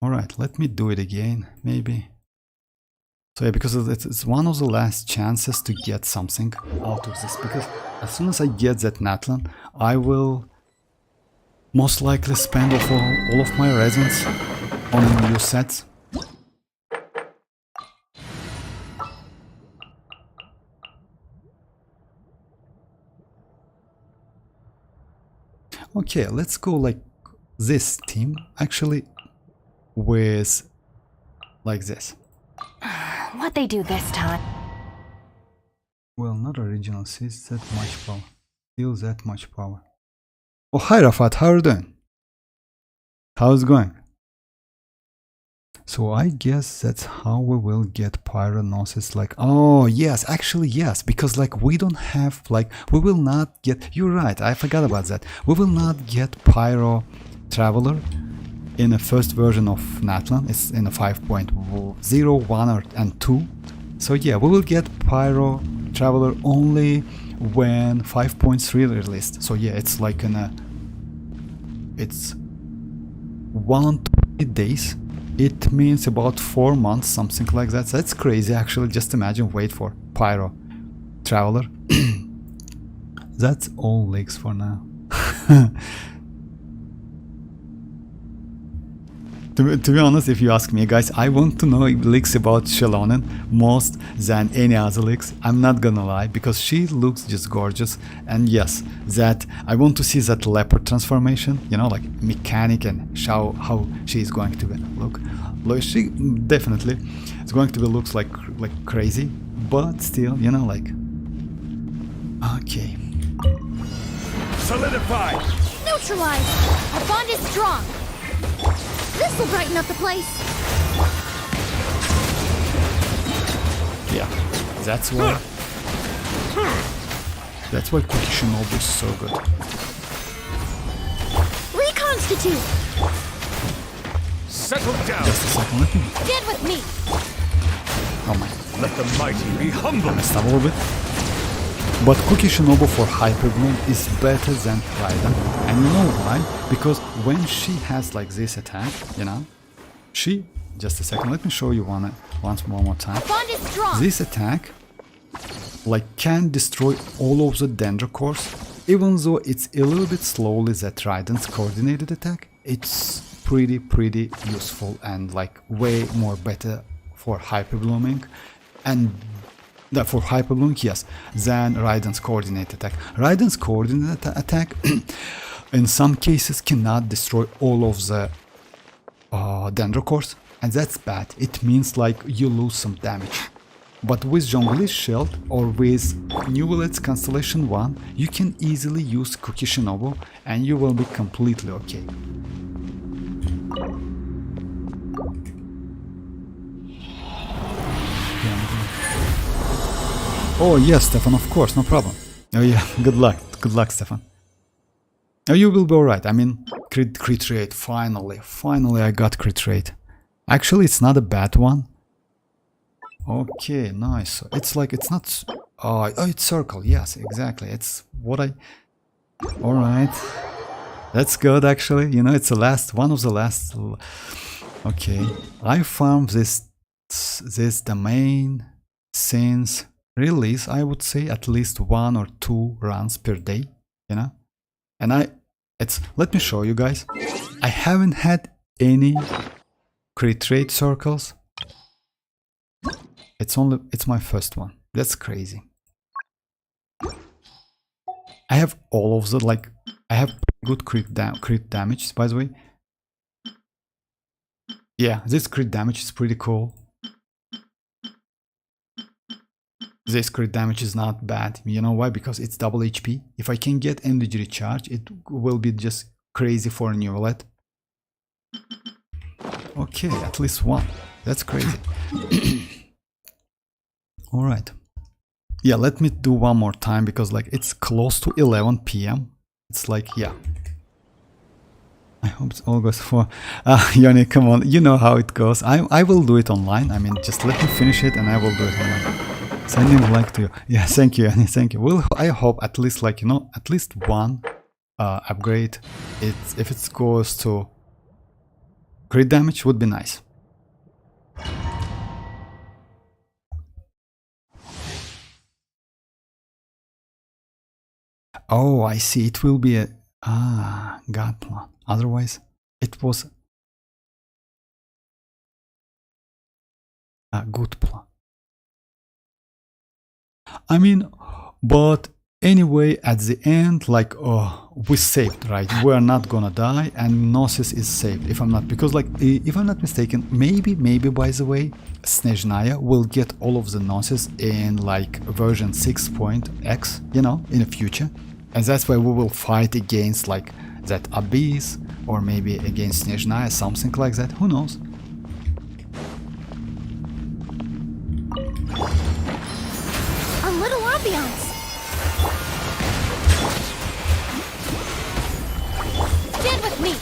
All right, let me do it again, maybe. So yeah, because it's one of the last chances to get something out of this, because as soon as I get that natlan, I will most likely spend all of my resins on new sets. Okay, let's go like this team, actually, with like this.
What'd they do this time?
Well, not original, sees that much power. Still that much power. Oh, hi Rafat, how are you doing? How's it going? So I guess that's how we will get Pyronosis, like, oh yes, actually yes, because like we don't have, like, we will not get, you're right, I forgot about that. We will not get Pyro Traveler in the first version of natlan. It's in a 5.0, 1 and 2. So yeah, we will get Pyro Traveler only when 5.3 released. So yeah, it's like it's 120 days. It means about 4 months, something like that. So that's crazy actually. Just imagine, wait for Pyro Traveler. That's all leaks for now. To be honest, if you ask me, guys, I want to know leaks about Xilonen most than any other leaks. I'm not gonna lie, because she looks just gorgeous. And yes, that I want to see that leopard transformation, you know, like mechanic, and show how she is going to be. Look, she definitely is going to be looks like crazy, but still, you know, like okay.
Solidify!
Neutralize! Our bond is strong! This will brighten up the place!
Yeah, that's why Cookie Shinobu is so good.
Reconstitute!
Settle down!
Just a second, let me...
Stand with me!
Oh my...
Let the mighty be humble!
Messed up a little bit. But Cookie Shinobu for Hyper Bloom is better than Raiden. And you know why? Because when she has like this attack, you know, she... Just a second, let me show you one more time.
Bond is strong.
This attack like can destroy all of the Dendro cores, even though it's a little bit slowly that Raiden's coordinated attack. It's pretty useful and like way more better for Hyper Blooming, and for Hyper Blooming, yes, than Raiden's coordinated attack. Raiden's coordinated attack in some cases cannot destroy all of the Dendro cores, and that's bad. It means like you lose some damage. But with Zhongli's Shield or with Neuvillette's Constellation 1, you can easily use Cookie Shinobu and you will be completely okay. Oh yes, Stefan, of course, no problem. Oh yeah, good luck, Stefan. Oh, you will be alright. I mean, crit rate, finally I got crit rate. Actually, it's not a bad one. Okay, nice. It's like, it's not... Oh, it's circle, yes, exactly. It's what I... Alright. That's good, actually. You know, it's the last, one of the last... Okay. I farmed this domain since release, I would say at least 1 or 2 runs per day, you know? And let me show you guys. I haven't had any crit rate circles. It's my first one. That's crazy. I have all of the, like, I have good crit damage, by the way. Yeah, this crit damage is pretty cool. This crit damage is not bad. You know why? Because it's double HP. If I can get energy recharge, it will be just crazy for a Neuvillette. Okay, at least one. That's crazy. Alright. Yeah, let me do one more time because like it's close to 11 PM. It's like, yeah. I hope it all goes for... Yoni, come on. You know how it goes. I will do it online. I mean, just let me finish it and I will do it online. Sending a like to you. Yeah, thank you, Annie, thank you. Well, I hope at least, like, you know, at least one upgrade. If it goes to crit damage, would be nice. Oh, I see. It will be a God plan. Otherwise, it was a good plan. I mean, but anyway, at the end, like, oh, we saved, right? We're not gonna die, and Gnosis is saved. If I'm not, because like, if I'm not mistaken, maybe by the way, Snezhnaya will get all of the Gnosis in like version 6.x, you know, in the future, and that's why we will fight against like that Abyss, or maybe against Snezhnaya, something like that. Who knows?
Stand with me.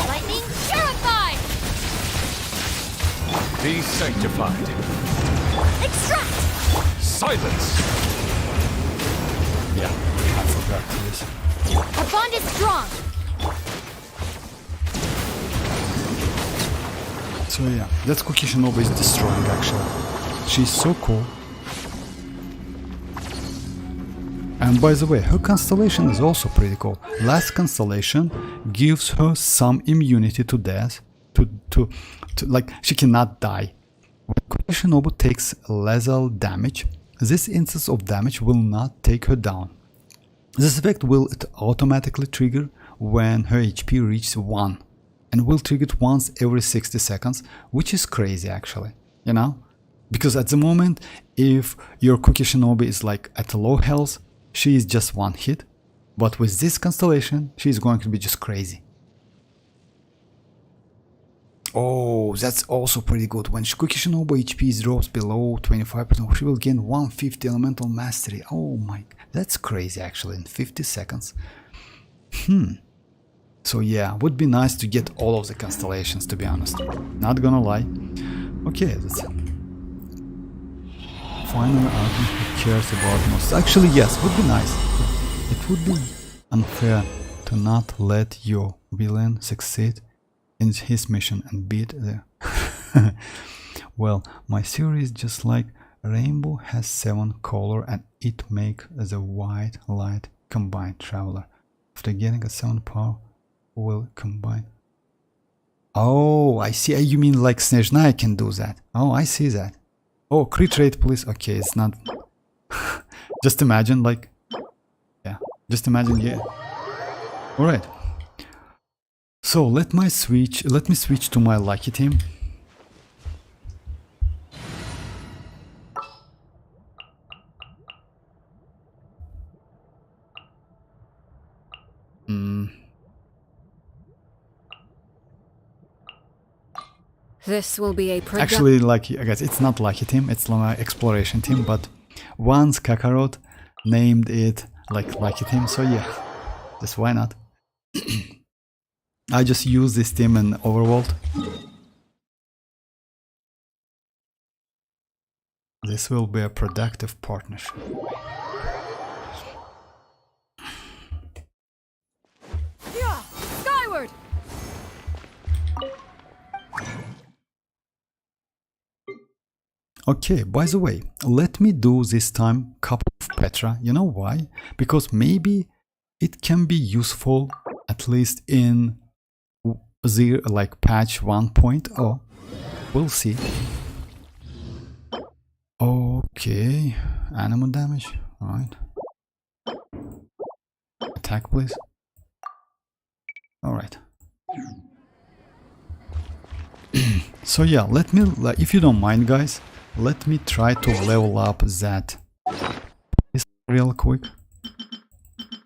Lightning purified.
Be sanctified.
Extract.
Silence.
Yeah, I forgot this.
Our bond is strong.
So yeah, that's Cookie Shinobu is destroying actually. She's so cool. And by the way, her constellation is also pretty cool. Last constellation gives her some immunity to death. To like, she cannot die. When Cookie Shinobu takes lethal damage, this instance of damage will not take her down. This effect will automatically trigger when her HP reaches 1. And will trigger it once every 60 seconds, which is crazy actually, you know? Because at the moment, if your Cookie Shinobi is like at low health, she is just one hit. But with this constellation, she is going to be just crazy. Oh, that's also pretty good. When Cookie Shinobi HP drops below 25%, she will gain 150 elemental mastery. Oh my, that's crazy actually, in 50 seconds. So yeah, would be nice to get all of the constellations, to be honest. Not gonna lie. Okay, that's it. Final argument who cares about most. Actually, yes, would be nice. It would be unfair to not let your villain succeed in his mission and beat the... Well, my theory is just like rainbow has 7 color and it make the white light combined traveler. After getting a 7 power, will combine. Oh, I see. You mean like Snezhnaya can do that? Oh, I see that. Oh, crit rate, please. Okay, it's not. Just imagine, like, yeah. Just imagine, yeah. All right. So let me switch to my lucky team.
This will be a
Actually, lucky, I guess it's not lucky team, it's my exploration team, but once Kakarot named it like lucky team, so yeah, just why not? I just use this team in Overworld. This will be a productive partnership.
skyward.
Okay, by the way, let me do this time couple of Petra. You know why? Because maybe it can be useful at least in the like patch 1.0. We'll see. Okay, animal damage. All right. Attack, please. All right. So yeah, let me, if you don't mind, guys, let me try to level up that real quick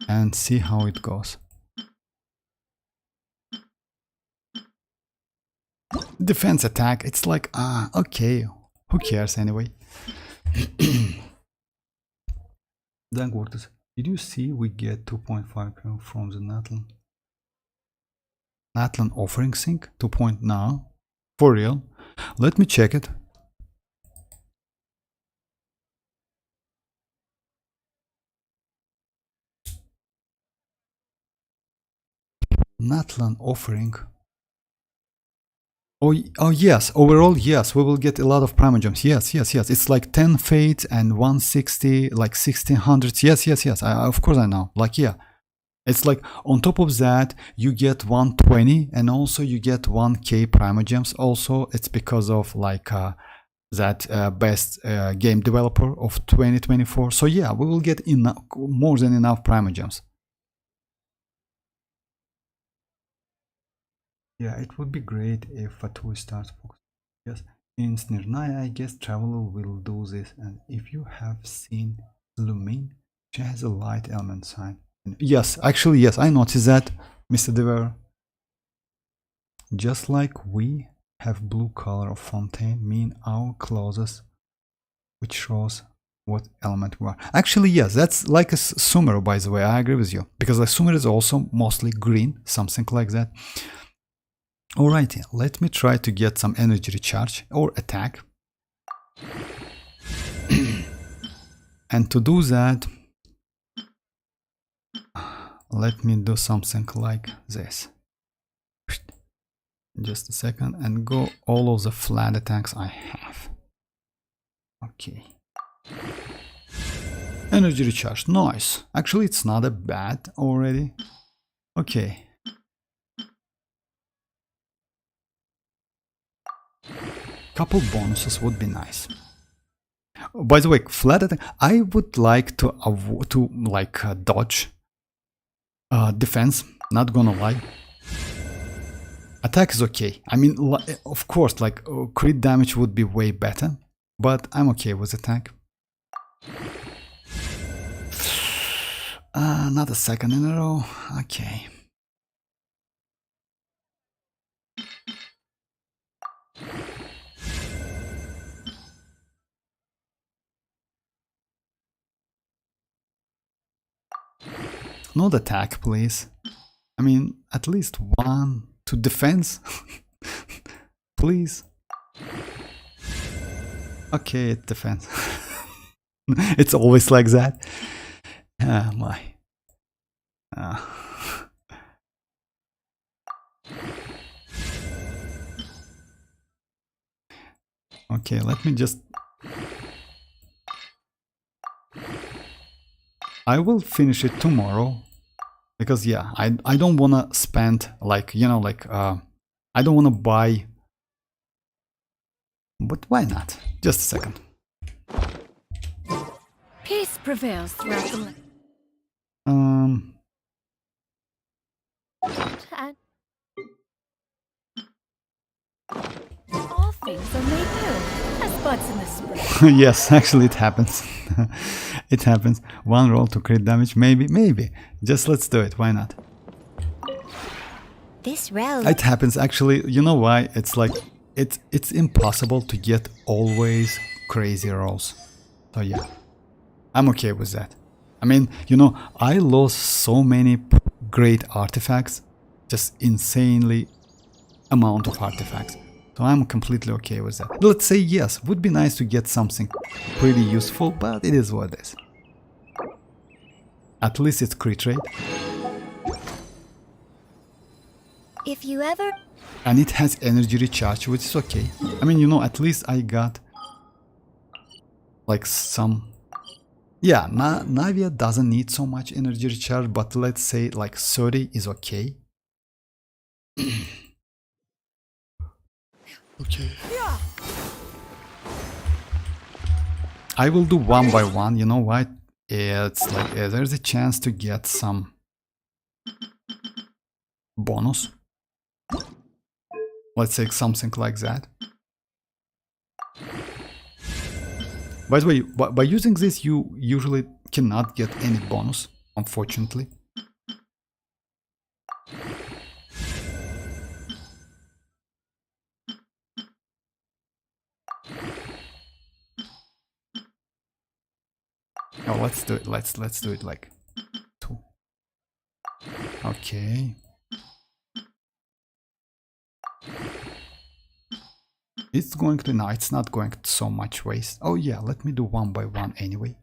and see how it goes. Defense attack, it's like, okay, who cares anyway. Then Gortus, did you see we get 2.5 from the natlan? Natlan offering sync 2. Now, for real? Let me check it. Natlan offering. Oh yes, overall yes, we will get a lot of Primogems. Yes. It's like 10 fates and 160, like 1600. Yes. Of course I know. Like yeah, it's like on top of that you get 120 and also you get 1k Primogems. Also, it's because of like that best game developer of 2024. So yeah, we will get enough, more than enough Primogems. Yeah, it would be great if Fatu starts focusing. Yes, in Snirnaya, I guess Traveler will do this. And if you have seen Lumin, she has a light element sign. Yes, actually, yes, I noticed that, Mr. Dever. Just like we have blue color of fontaine, mean our clothes, which shows what element we are. Actually, yes, that's like a Sumer, by the way. I agree with you, because the Sumer is also mostly green, something like that. Alrighty, let me try to get some energy recharge or attack. And to do that, let me do something like this. Just a second, and go all of the flat attacks I have. Okay. Energy recharge, nice. Actually, it's not a bad already. Okay. Couple bonuses would be nice. By the way, flat attack, I would like to dodge defense, not gonna lie. Attack is okay. I mean, of course, like crit damage would be way better, but I'm okay with attack. Not a second in a row. Okay. Not attack, please. I mean, at least one to defense. Please. Okay, it defense. It's always like that. My. Okay, let me just... I will finish it tomorrow. Because yeah, I don't wanna spend like, you know, like I don't wanna buy, but why not? Just a second.
Peace prevails throughout the land. Things are made new, as buds in the spring.
Yes, actually it happens. It happens. One roll to crit damage, maybe. Just let's do it, why not?
This road.
It happens actually, you know why? It's like, it's impossible to get always crazy rolls. So yeah, I'm okay with that. I mean, you know, I lost so many great artifacts, just insanely amount of artifacts. So I'm completely okay with that. Let's say yes, would be nice to get something pretty useful, but it is what it is. At least it's crit rate.
If you ever...
And it has energy recharge, which is okay. I mean, you know, at least I got like some... Yeah, Navia doesn't need so much energy recharge, but let's say like 30 is okay. Okay. I will do one by one, you know what? It's like there's a chance to get some bonus. Let's say something like that. By the way, by using this you usually cannot get any bonus, unfortunately. Oh, let's do it. Let's do it like 2. Okay. It's going to, no, it's not going to so much waste. Oh yeah, let me do one by one anyway.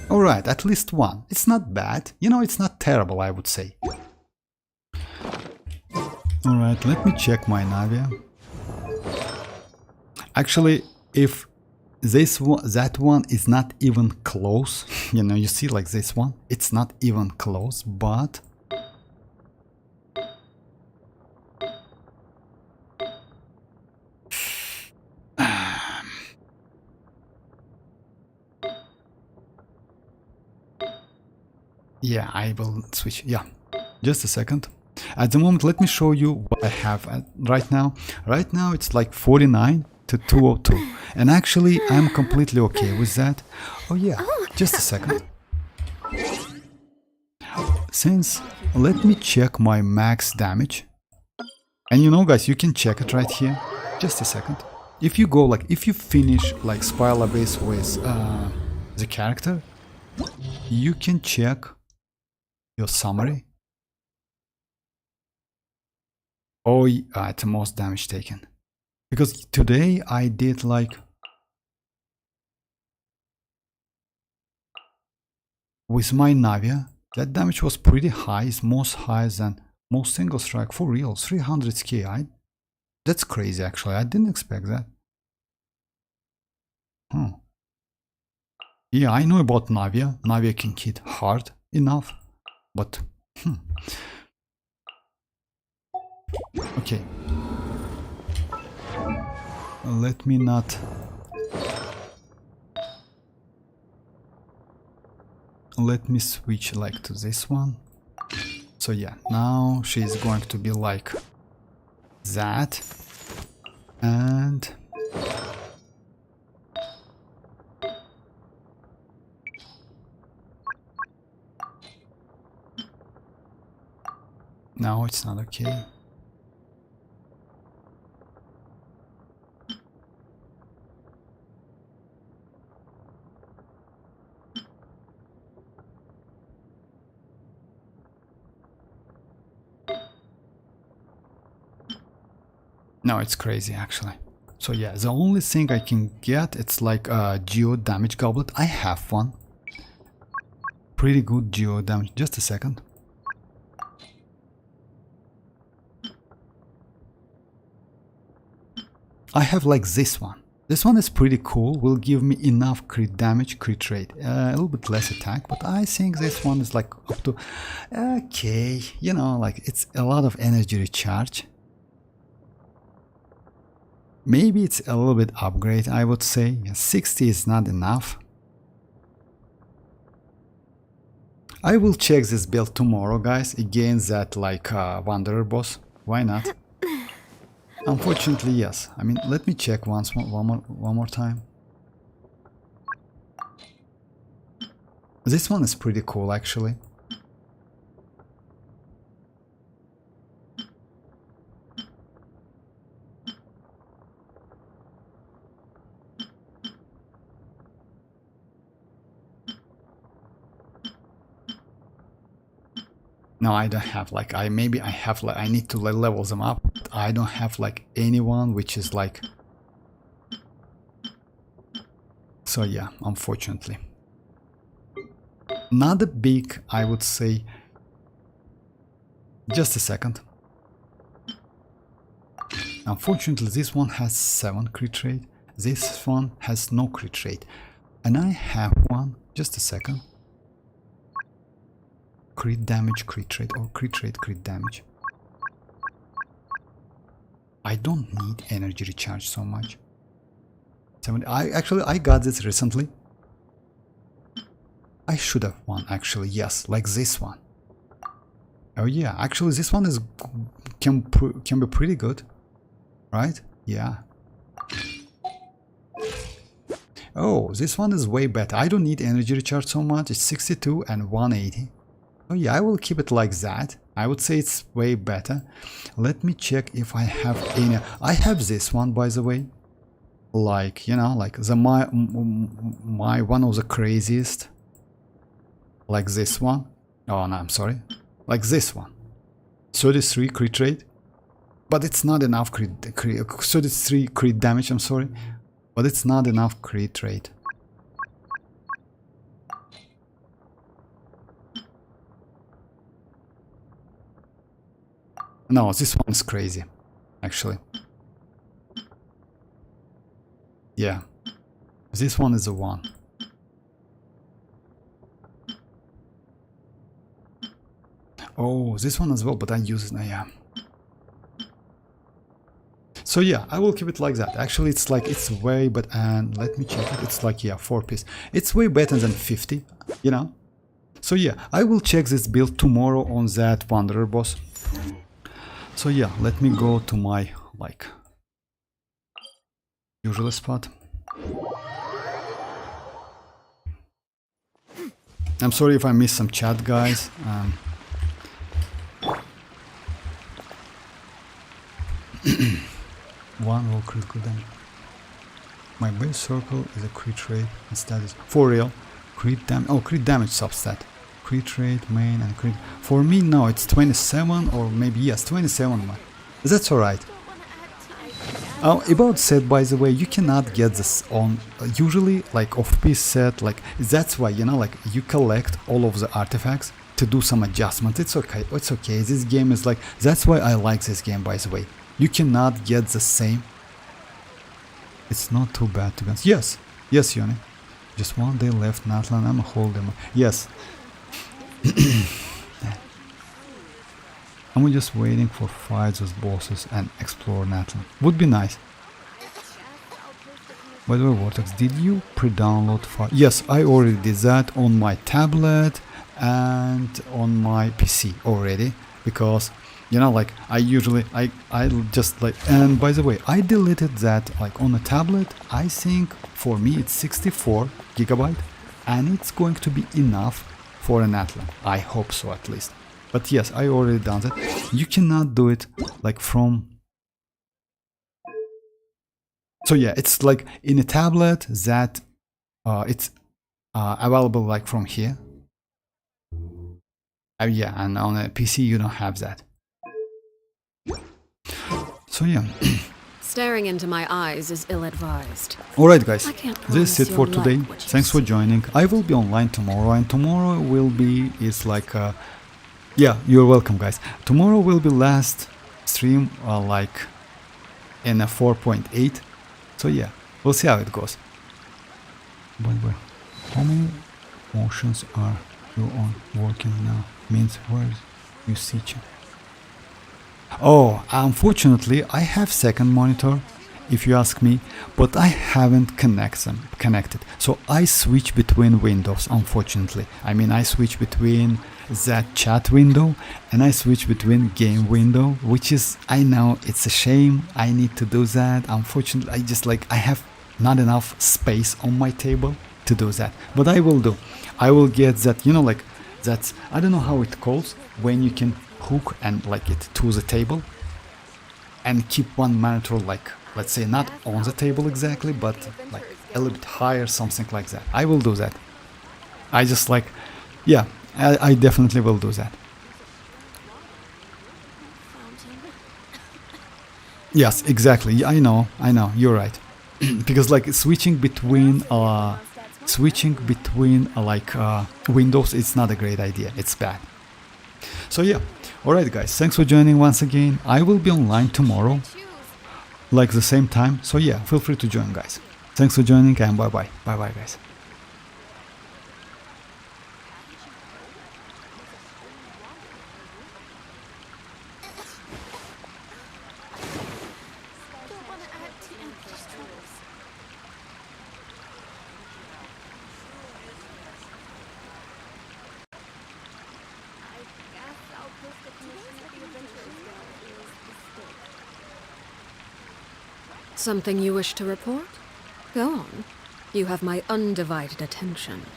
Alright, at least one. It's not bad. You know, it's not terrible, I would say. Alright, let me check my Navia. Actually, if that one is not even close, you know, you see like this one, it's not even close, but yeah, I will switch. Yeah, just a second. At the moment, let me show you what I have right now. Right now, it's like 49 to 202. And actually, I'm completely okay with that. Oh yeah, just a second. Since, let me check my max damage. And you know, guys, you can check it right here. Just a second. If you go like, if you finish like Spiral Abyss with the character, you can check your summary. Oh, it's the most damage taken. Because today I did like... With my Navia, that damage was pretty high. It's most higher than most single strike. For real, 300k. That's crazy actually. I didn't expect that. Yeah, I know about Navia. Navia can hit hard enough. But... Okay. Let me not... Let me switch like to this one. So yeah, now she's going to be like that. And... No, it's not okay. No, it's crazy actually. So yeah, the only thing I can get, it's like a geo damage goblet. I have one. Pretty good geo damage. Just a second. I have like this one. This one is pretty cool, will give me enough crit damage, crit rate, a little bit less attack, but I think this one is like up to, okay, you know, like it's a lot of energy recharge. Maybe it's a little bit upgrade, I would say. 60 is not enough. I will check this build tomorrow, guys, against that like Wanderer boss. Why not? Unfortunately, yes. I mean, let me check one more time. This one is pretty cool, actually. No, I don't have like I have like I need to level them up. I don't have like anyone which is like. So yeah, unfortunately. Not a big, I would say. Just a second. Unfortunately, this one has 7 crit rate. This one has no crit rate. And I have one. Just a second. Crit damage, crit rate, or crit rate, crit damage. I don't need energy recharge so much. I got this recently. I should have one actually, yes, like this one. Oh yeah, actually this one is can be pretty good, right? Yeah. Oh, this one is way better. I don't need energy recharge so much. It's 62 and 180. Oh yeah, I will keep it like that. I would say it's way better. Let me check if I have any. I have this one, by the way. Like, you know, like the my one of the craziest. Like this one. Oh no, I'm sorry. Like this one. 33 crit rate. But it's not enough crit 33 crit damage, I'm sorry. But it's not enough crit rate. No, this one's crazy, actually. Yeah, this one is the one. Oh, this one as well, but I use it now, yeah. So yeah, I will keep it like that. Actually, it's like, it's way, but, and let me check it. It's like, yeah, 4 piece. It's way better than 50, you know? So yeah, I will check this build tomorrow on that Wanderer boss. So yeah, let me go to my, like, usual spot. I'm sorry if I missed some chat, guys. One roll critical damage. My base circle is a crit rate and status. For real. Crit damage. Oh, crit damage substat. Crit rate, main, and crit. For me, no, it's 27 or maybe, yes, 27. That's alright. About set, by the way, you cannot get this on usually like off-piece set. Like that's why, you know, like you collect all of the artifacts to do some adjustments. It's okay. It's okay. This game is like, that's why I like this game, by the way. You cannot get the same. It's not too bad to be honest. Yes, yes, Yoni. Just one day left, Natlan. I'm holding. Yes. I'm just waiting for fights with bosses and explore Natlan. Would be nice. By the way, Vortex, did you pre-download file? Yes, I already did that on my tablet and on my PC already, because you know, like I usually I just like, and by the way, I deleted that like on a tablet. I think for me it's 64 GB and it's going to be enough for an Natlan. I hope so, at least. But yes, I already done that. You cannot do it like from. So yeah, it's like in a tablet that it's available like from here. Yeah, and on a PC you don't have that. So yeah.
Staring into my eyes is ill-advised.
Alright guys,
I can't
this is it for
promise you'll
today.
like what you
Thanks for
see.
joining. I will be online tomorrow, and tomorrow will be, it's like yeah, you're welcome guys. Tomorrow will be last stream like in a 4.8. So yeah, we'll see how it goes. By the way, how many motions are you on working now? Means where you see chat. Oh, unfortunately, I have second monitor. if you ask me, but I haven't connected. So I switch between windows, unfortunately. I mean, I switch between that chat window and I switch between game window, which is, I know it's a shame. I need to do that. Unfortunately, I have not enough space on my table to do that, but I will do. I will get that, you know, like that's, I don't know how it calls, when you can hook and like it to the table and keep one monitor, like, let's say not on the table exactly, but like a little bit higher, something like that. I will do that. I just like, yeah, I definitely will do that. Yes, exactly. I know, you're right. Because like switching between windows, it's not a great idea. It's bad. So yeah, alright guys, thanks for joining once again. I will be online tomorrow, like the same time. So yeah, feel free to join, guys. Thanks for joining and bye bye. Bye bye, guys.
Something you wish to report? Go on. You have my undivided attention.